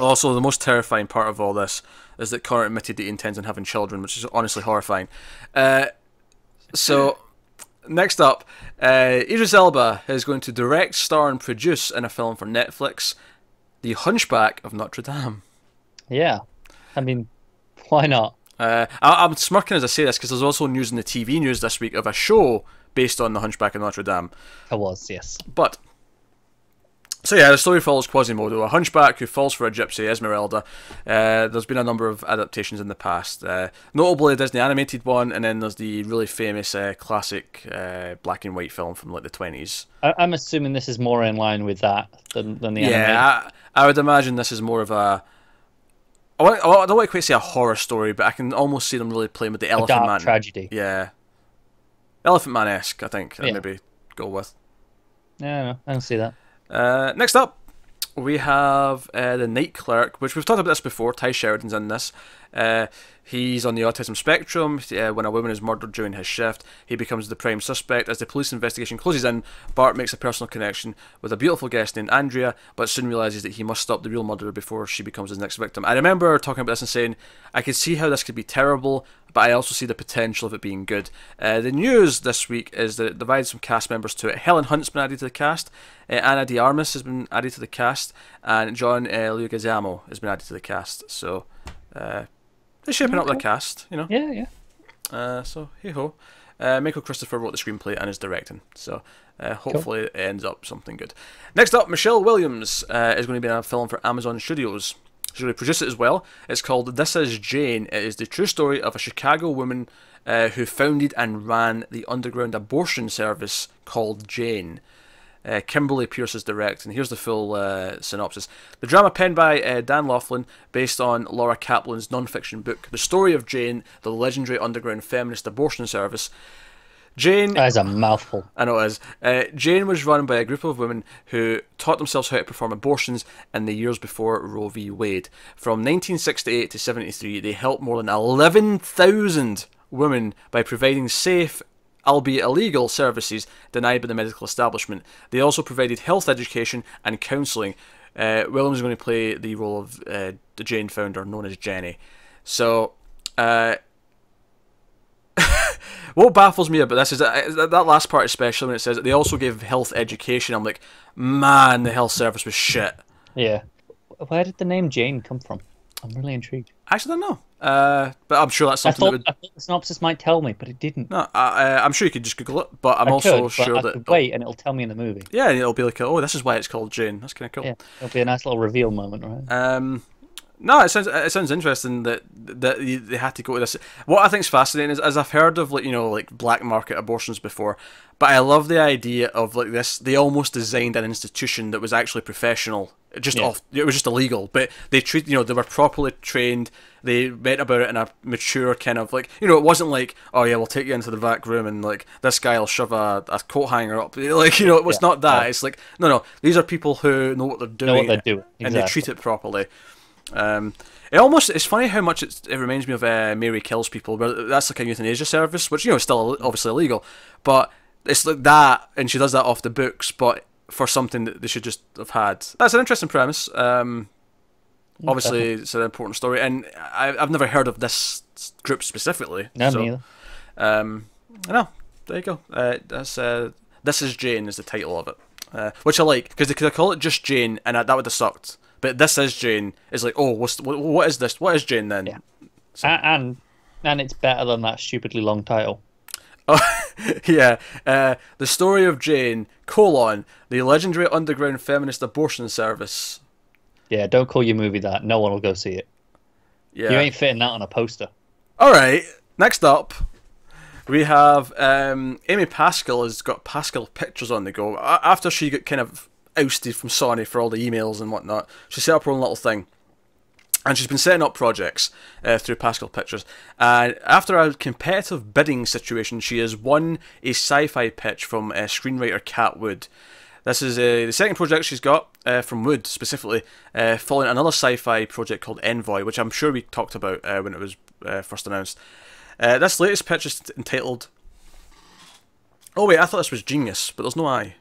Also, the most terrifying part of all this is that Connor admitted that he intends on having children, which is honestly horrifying. So, Next up, Idris Elba is going to direct, star, and produce in a film for Netflix, The Hunchback of Notre Dame. Yeah, I mean, why not? I'm smirking as I say this because there's also news in the TV news this week of a show based on The Hunchback of Notre Dame. It was, yes. But so yeah, the story follows Quasimodo, a hunchback who falls for a gypsy, Esmeralda. There's been a number of adaptations in the past, notably a Disney animated one, and then there's the really famous classic black and white film from like the 20s. I'm assuming this is more in line with that than the animated. Yeah, I would imagine this is more of a... I don't want to quite say a horror story, but I can almost see them really playing with the Elephant dark Man. Tragedy. Yeah. Elephant Man-esque, I think, I'd maybe go with. Yeah, no, I don't see that. Next up, we have the Night Clerk, which we've talked about this before. Ty Sheridan's in this. He's on the autism spectrum. When a woman is murdered during his shift, he becomes the prime suspect. As the police investigation closes in, Bart makes a personal connection with a beautiful guest named Andrea, but soon realises that he must stop the real murderer before she becomes his next victim. I remember talking about this and saying, I could see how this could be terrible, but I also see the potential of it being good. The news this week is that it divides some cast members to it. Helen Hunt's been added to the cast, Ana de Armas has been added to the cast, and John Leguizamo has been added to the cast. So they're shaping up the cast, you know. Yeah, yeah. So hey ho. Michael Christopher wrote the screenplay and is directing, so hopefully it ends up something good. Next up, Michelle Williams is going to be in a film for Amazon Studios. She's going to produce it as well. It's called This Is Jane. It is the true story of a Chicago woman who founded and ran the underground abortion service called Jane. Kimberly Pierce is directing. Here's the full synopsis. The drama penned by Dan Laughlin, based on Laura Kaplan's non-fiction book, The Story of Jane, the legendary underground feminist abortion service. Jane... That is a mouthful. I know it is. Jane was run by a group of women who taught themselves how to perform abortions in the years before Roe v. Wade. From 1968 to 73, they helped more than 11,000 women by providing safe, albeit illegal, services denied by the medical establishment. They also provided health education and counselling. Williams is going to play the role of the Jane founder, known as Jenny. So, what baffles me about this is that last part, especially when it says that they also gave health education. I'm like, man, the health service was shit. Yeah. Where did the name Jane come from? I'm really intrigued. I actually don't know. But I'm sure that's something I thought the synopsis might tell me, but it didn't. No, I'm sure you could just Google it, but I'm also sure that... I could wait, and it'll tell me in the movie. Yeah, and it'll be like, oh, this is why it's called Jane. That's kind of cool. Yeah, it'll be a nice little reveal moment, right? No, it sounds interesting that they had to go to this. What I think is fascinating is, as I've heard of like black market abortions before, but I love the idea of like this. They almost designed an institution that was actually professional. It was just illegal, but they they were properly trained. They went about it in a mature kind of like, it wasn't like, oh yeah, we'll take you into the back room and like this guy will shove a coat hanger up, like, it was not that. It's like, no, these are people who know what they're doing, and they treat it properly. It's funny how much it reminds me of Mary Kills People, but that's like a euthanasia service, which is still obviously illegal, but it's like that, and she does that off the books, but for something that they should just have had. That's an interesting premise. Obviously, it's an important story, and I've never heard of this group specifically. No, me either. I know. There you go. This Is Jane is the title of it, which I like, because they could have called it just Jane, and that would have sucked. But This Is Jane is like, oh, what is this? What is Jane then? Yeah. So. And it's better than that stupidly long title. Oh, yeah. The Story of Jane, the legendary underground feminist abortion service. Yeah, don't call your movie that. No one will go see it. Yeah. You ain't fitting that on a poster. Alright, next up, we have Amy Pascal has got Pascal Pictures on the go. After she got kind of ousted from Sony for all the emails and whatnot, she set up her own little thing. And she's been setting up projects through Pascal Pictures. And after a competitive bidding situation, she has won a sci-fi pitch from screenwriter Cat Wood. This is the second project she's got from Wood, specifically, following another sci-fi project called Envoy, which I'm sure we talked about when it was first announced. This latest pitch is entitled... Oh wait, I thought this was Genius, but there's no I.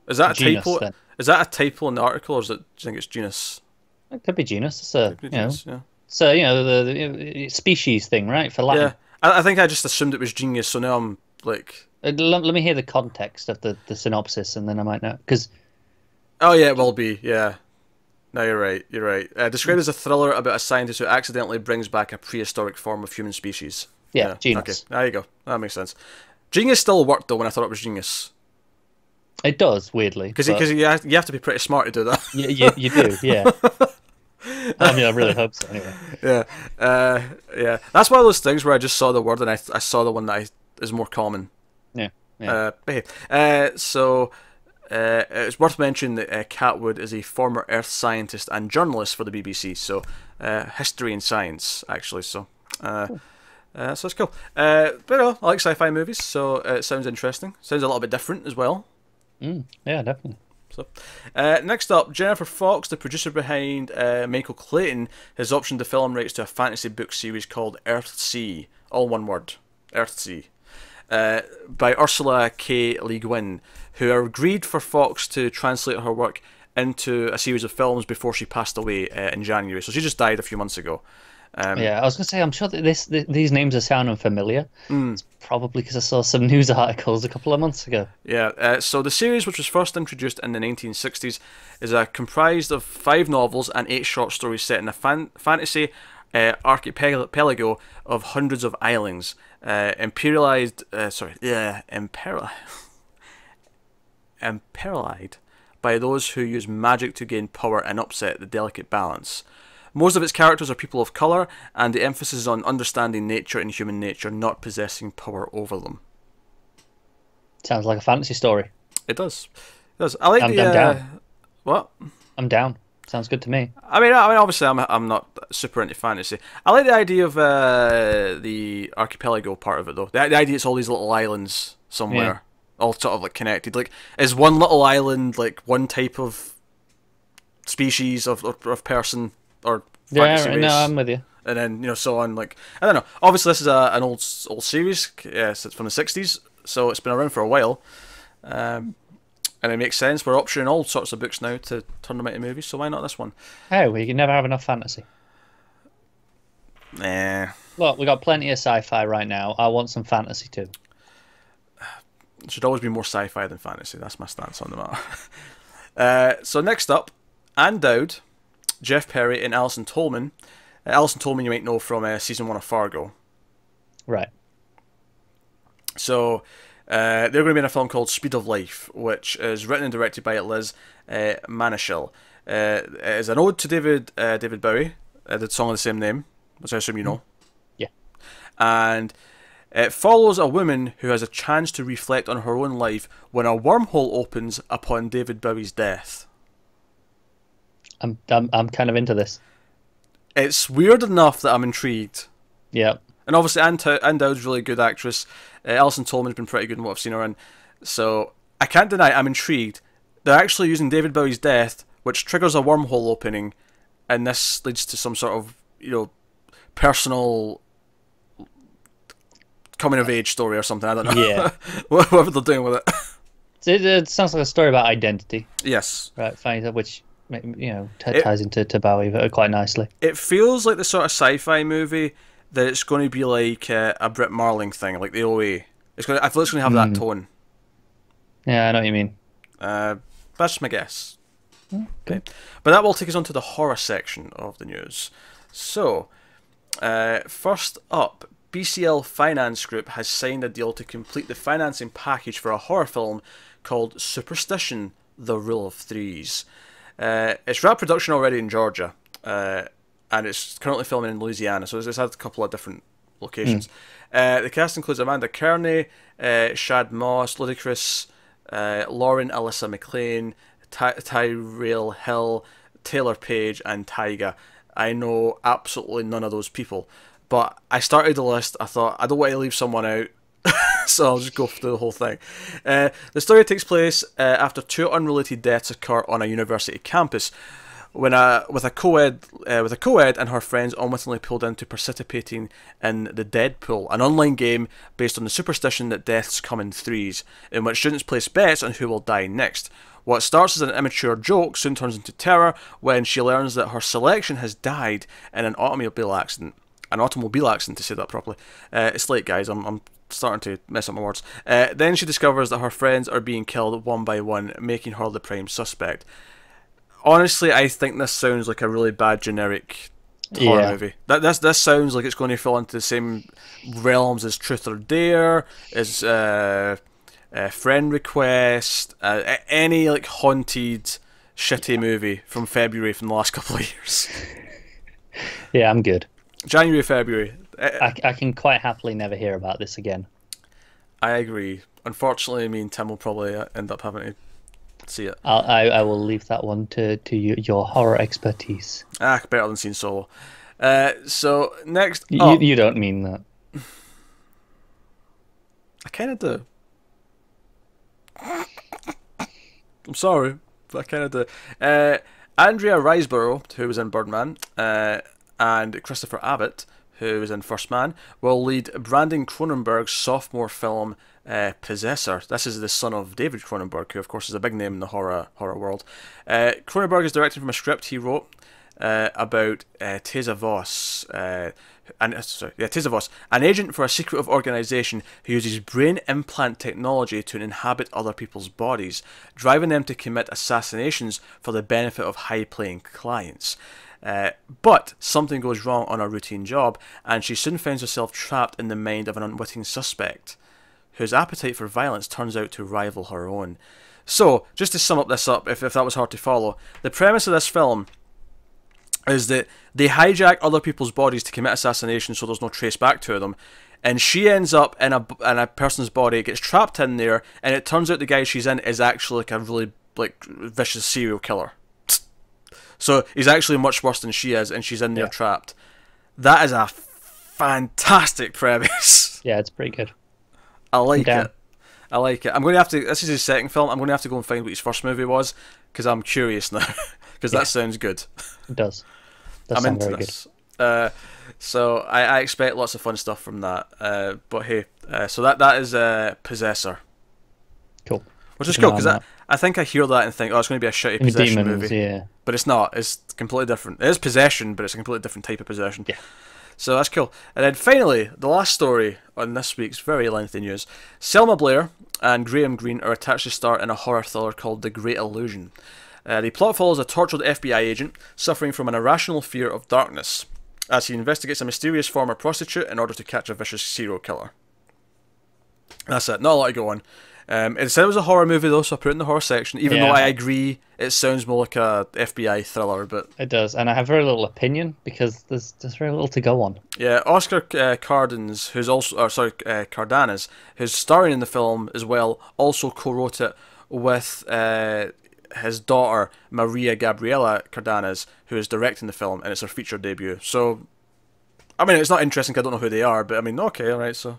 Is that a typo? Then. Is that a typo in the article, or do you think it's Genus? It could be Genus. It's the species thing, right? For Latin. Yeah, I think I just assumed it was Genius, so now I'm like. Let me hear the context of the synopsis, and then I might know. Because Oh yeah, it will be. Yeah. No, you're right. You're right. Described as a thriller about a scientist who accidentally brings back a prehistoric form of human species. yeah, Okay, genius. there you go. That makes sense. Genius still worked though when I thought it was genius. It does weirdly Because you have to be pretty smart to do that. you do, yeah. I mean, I really hope so. Anyway, Yeah. That's one of those things where I just saw the word and I saw the one that is more common. yeah. But hey, so it's worth mentioning that Cat Wood is a former Earth scientist and journalist for the BBC. So history and science actually. So. Cool. So it's cool. But I like sci-fi movies, so it sounds interesting. Sounds a little bit different as well. Yeah, definitely. So, next up, Jennifer Fox, the producer behind Michael Clayton, has optioned the film rights to a fantasy book series called Earthsea, all one word, Earthsea, by Ursula K. Le Guin, who agreed for Fox to translate her work into a series of films before she passed away in January. So she just died a few months ago. Yeah, I was going to say, I'm sure that these names are sounding familiar. It's probably because I saw some news articles a couple of months ago. Yeah, so the series, which was first introduced in the 1960s, is comprised of 5 novels and 8 short stories set in a fantasy archipelago of hundreds of islands, imperialized by those who use magic to gain power and upset the delicate balance. Most of its characters are people of colour, and the emphasis is on understanding nature and human nature, not possessing power over them. Sounds like a fantasy story. It does. It does. I like I'm down. What? I'm down. Sounds good to me. I mean, obviously, I'm not super into fantasy. I like the idea of the archipelago part of it, though. The idea it's all these little islands somewhere, all sort of like connected. Like, is one little island like one type of species of person? Or fantasy race, no, I'm with you. And then so on. Like, I don't know. Obviously, this is an old series. Yes, it's from the 60s, so it's been around for a while. And it makes sense. We're optioning all sorts of books now to turn them into movies. So why not this one? Hey, we can never have enough fantasy. Nah. Look, we got plenty of sci-fi right now. I want some fantasy too. It should always be more sci-fi than fantasy. That's my stance on the matter. So next up, Ann Dowd, Jeff Perry and Alison Tolman. Alison Tolman you might know from season 1 of Fargo. Right. So they're going to be in a film called Speed of Life, which is written and directed by Liz Manashil. It is an ode to David Bowie, the song of the same name, which I assume you know. Yeah. And it follows a woman who has a chance to reflect on her own life when a wormhole opens upon David Bowie's death. I'm kind of into this. It's weird enough that I'm intrigued. Yeah. And obviously Ann Dowd's a really good actress. Alison Tolman's been pretty good in what I've seen her in. So I can't deny I'm intrigued. They're actually using David Bowie's death, which triggers a wormhole opening, and this leads to some sort of, personal coming of age story or something. I don't know. Yeah. Whatever they're doing with it. It sounds like a story about identity. Yes. Right, fine, which ties into Bowie quite nicely. It feels like the sort of sci-fi movie that it's going to be like a Brit Marling thing, like the OA. I feel it's going to have that tone. Yeah, I know what you mean. That's just my guess. Okay. But that will take us on to the horror section of the news. So, first up, BCL Finance Group has signed a deal to complete the financing package for a horror film called Superstition: The Rule of Threes. It's wrapped production already in Georgia, and it's currently filming in Louisiana, so it's had a couple of different locations. The cast includes Amanda Kearney, Shad Moss, Ludacris, Lauren Alyssa McLean, Tyrell Hill, Taylor Page, and Tyga. I know absolutely none of those people, but I started the list. I thought, I don't want to leave someone out, so I'll just go through the whole thing. The story takes place after 2 unrelated deaths occur on a university campus, when with a co-ed and her friends unwittingly pulled into participating in the Dead Pool, an online game based on the superstition that deaths come in threes, in which students place bets on who will die next. What starts as an immature joke soon turns into terror when she learns that her selection has died in an automobile accident. An automobile accident, to say that properly. It's late, guys. I'm starting to mess up my words. Then she discovers that her friends are being killed one by one, making her the prime suspect. Honestly, I think this sounds like a really bad generic horror movie. This sounds like it's going to fall into the same realms as Truth or Dare, as Friend Request, any like haunted, shitty movie from February from the last couple of years. Yeah, I'm good. January, February. I can quite happily never hear about this again. I agree. Unfortunately, me and Tim will probably end up having to see it. I will leave that one to your horror expertise. Better than seeing Solo. So next, you don't mean that. I kind of do. I'm sorry, but I kind of do. Andrea Riseborough, who was in Birdman, and Christopher Abbott, who was in First Man, will lead Brandon Cronenberg's sophomore film Possessor. This is the son of David Cronenberg, who of course is a big name in the horror world. Cronenberg is directing from a script he wrote about Teza Voss, Teza Voss, an agent for a secretive organisation who uses brain implant technology to inhabit other people's bodies, driving them to commit assassinations for the benefit of high-paying clients. But something goes wrong on her routine job, and she soon finds herself trapped in the mind of an unwitting suspect, whose appetite for violence turns out to rival her own. So, just to sum this up, if that was hard to follow, the premise of this film is that they hijack other people's bodies to commit assassination so there's no trace back to them, and she ends up in a person's body, gets trapped in there, and it turns out the guy she's in is actually like a really vicious serial killer. So he's actually much worse than she is, and she's in there trapped. That is a fantastic premise. Yeah, it's pretty good. I like it. I'm going to have to... This is his second film. I'm going to have to go and find what his first movie was, because I'm curious now. Because that sounds good. It does. I'm into this. So I expect lots of fun stuff from that. But hey, so that is Possessor. Cool. Which is cool, because I think I hear that and think, oh, it's going to be a shitty possession movie. Yeah. But it's not. It's completely different. It is possession, but it's a completely different type of possession. Yeah. So that's cool. And then finally, the last story on this week's very lengthy news. Selma Blair and Graham Greene are attached to star in a horror thriller called The Great Illusion. The plot follows a tortured FBI agent suffering from an irrational fear of darkness as he investigates a mysterious former prostitute in order to catch a vicious serial killer. That's it. Not a lot to go on. It said it was a horror movie though, so I put it in the horror section, even though I agree it sounds more like a FBI thriller. But it does, and I have very little opinion because there's very little to go on. Yeah, Oscar Cardenas, Cardenas, who's starring in the film as well, also co-wrote it with his daughter Maria Gabriela Cardenas, who is directing the film, and it's her feature debut. So, I mean, it's not interesting 'cause I don't know who they are, but I mean, okay, all right, so.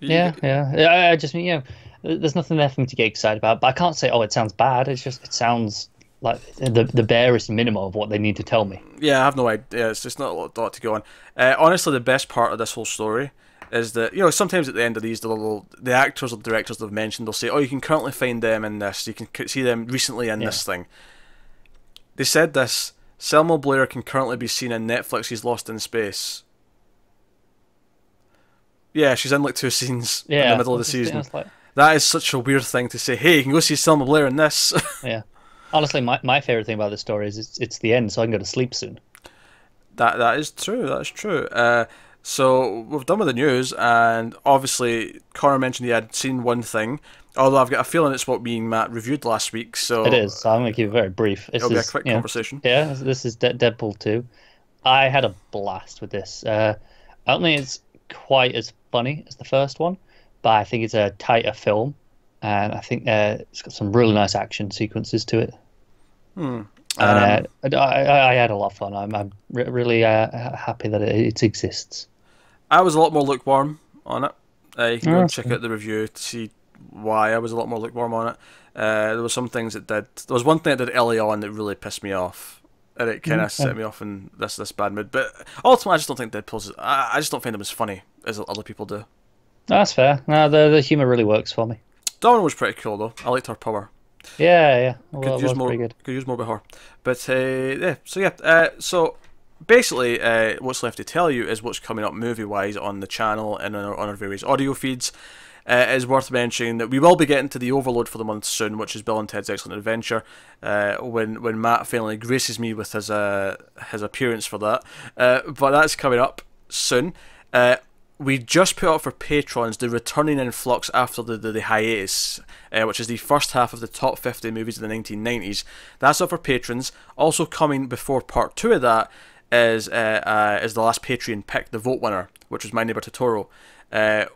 I just mean, there's nothing there for me to get excited about, but I can't say, oh, it sounds bad. It's just, it sounds like the barest minimum of what they need to tell me. Yeah, I have no idea. It's just not a lot to go on. Honestly, the best part of this whole story is that, sometimes at the end of these, the actors or the directors they've mentioned, they'll say, oh, you can currently find them in this. You can see them recently in this thing. They said this, Selma Blair can currently be seen in Netflix's Lost in Space. Yeah, she's in like 2 scenes in the middle of the season. That is such a weird thing to say. Hey, you can go see Selma Blair in this. Yeah. Honestly, my favourite thing about this story is it's the end, so I can go to sleep soon. That is true. That's true. So we've done with the news, and obviously Connor mentioned he had seen one thing. Although I've got a feeling it's what me and Matt reviewed last week. So it is. So I'm going to keep it very brief. It'll be a quick conversation. Yeah, this is Deadpool 2. I had a blast with this. I don't think it's quite as funny as the first one, but I think it's a tighter film, and I think it's got some really nice action sequences to it. And I had a lot of fun. I'm really happy that it exists. I was a lot more lukewarm on it. You can go and check out the review to see why I was a lot more lukewarm on it. There were some things that did. There was one thing that did early on that really pissed me off, and it kind of set me off in this bad mood. But ultimately, I just don't think Deadpool's. I just don't find them as funny as other people do. That's fair. No, the humour really works for me. Domino was pretty cool though. I liked her power. Yeah. Could use more with her. But so basically, what's left to tell you is what's coming up movie-wise on the channel and on our various audio feeds. It is worth mentioning that we will be getting to the overload for the month soon, which is Bill and Ted's Excellent Adventure, when Matt finally graces me with his appearance for that. But that's coming up soon. We just put up for patrons the returning influx after the hiatus, which is the first half of the top 50 movies of the 1990s. That's up for patrons. Also coming before part 2 of that is the last Patreon pick, the vote winner, which was My Neighbor Totoro.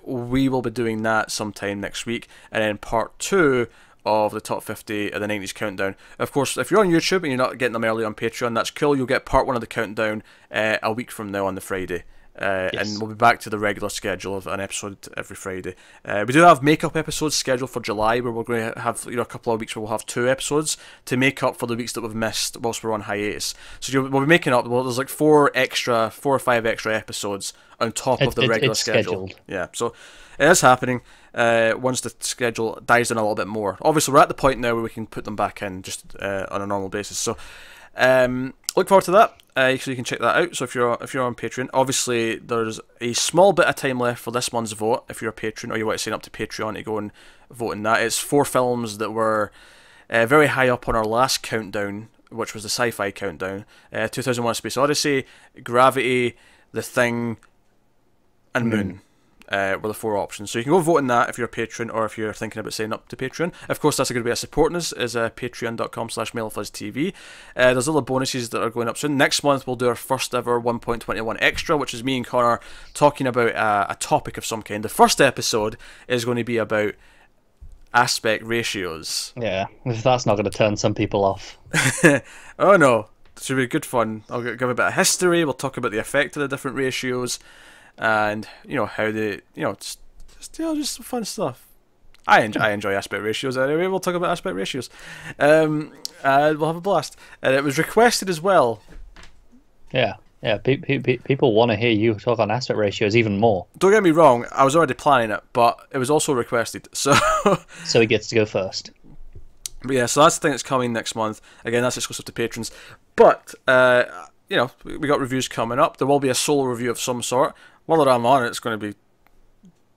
We will be doing that sometime next week, and then part 2 of the top 50 of the 90s countdown. Of course, if you're on YouTube and you're not getting them early on Patreon, that's cool. You'll get part 1 of the countdown a week from now on the Friday. Yes. And we'll be back to the regular schedule of an episode every Friday. We do have makeup episodes scheduled for July, where we're going to have a couple of weeks where we'll have 2 episodes to make up for the weeks that we've missed whilst we're on hiatus. So we'll be making up. Well, there's like 4 or 5 extra episodes on top of the regular schedule. Scheduled. Yeah, so it is happening. Once the schedule dies down a little bit more. Obviously, we're at the point now where we can put them back in just on a normal basis. So look forward to that. So you can check that out. So if you're on Patreon, obviously there's a small bit of time left for this month's vote. If you're a patron or you want to sign up to Patreon to go and vote in that, it's 4 films that were very high up on our last countdown, which was the sci-fi countdown. 2001: A Space Odyssey, Gravity, The Thing, and Moon. Were the 4 options. So you can go vote in that if you're a patron or if you're thinking about signing up to Patreon. Of course, that's going to be a supporting us, is patreon.com/MailFuzzTV. There's other bonuses that are going up soon. Next month, we'll do our first ever 1.21 Extra, which is me and Connor talking about a topic of some kind. The first episode is going to be about aspect ratios. Yeah, if that's not going to turn some people off. Oh no, it should be good fun. I'll give a bit of history. We'll talk about the effect of the different ratios. And how they, just some fun stuff. I enjoy aspect ratios anyway. We'll talk about aspect ratios, and we'll have a blast. And it was requested as well. Yeah. People want to hear you talk on aspect ratios even more. Don't get me wrong. I was already planning it, but it was also requested. So he gets to go first. But yeah, so that's the thing that's coming next month. Again, that's exclusive to patrons. But we got reviews coming up. There will be a solo review of some sort. Whether I'm on it, it's going to be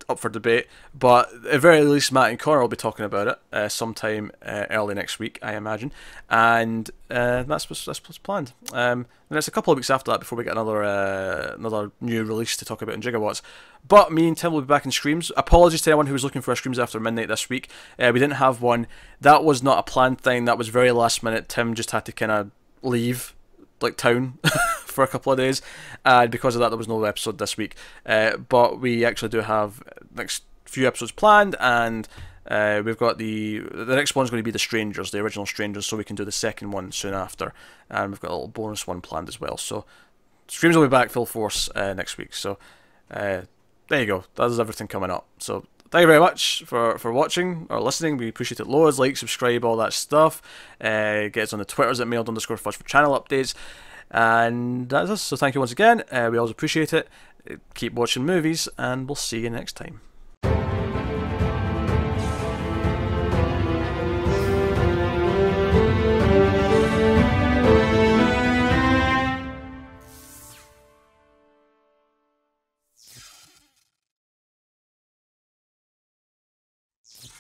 up for debate. But at the very least, Matt and Connor will be talking about it sometime early next week, I imagine. And that's what's planned. And it's a couple of weeks after that before we get another new release to talk about in Gigawatts. But me and Tim will be back in streams. Apologies to anyone who was looking for a streams after midnight this week. We didn't have one. That was not a planned thing. That was very last minute. Tim just had to kind of leave town for a couple of days, and because of that there was no episode this week, but we actually do have next few episodes planned, and we've got the next one's going to be the Strangers, the original Strangers, so we can do the second one soon after, and we've got a little bonus one planned as well. So streams will be back full force next week. So there you go, that is everything coming up. So thank you very much for watching or listening. We appreciate it loads. Like, subscribe, all that stuff. Get us on the Twitters at mailed_fuzz for channel updates. And that's us. So thank you once again. We always appreciate it. Keep watching movies, and we'll see you next time.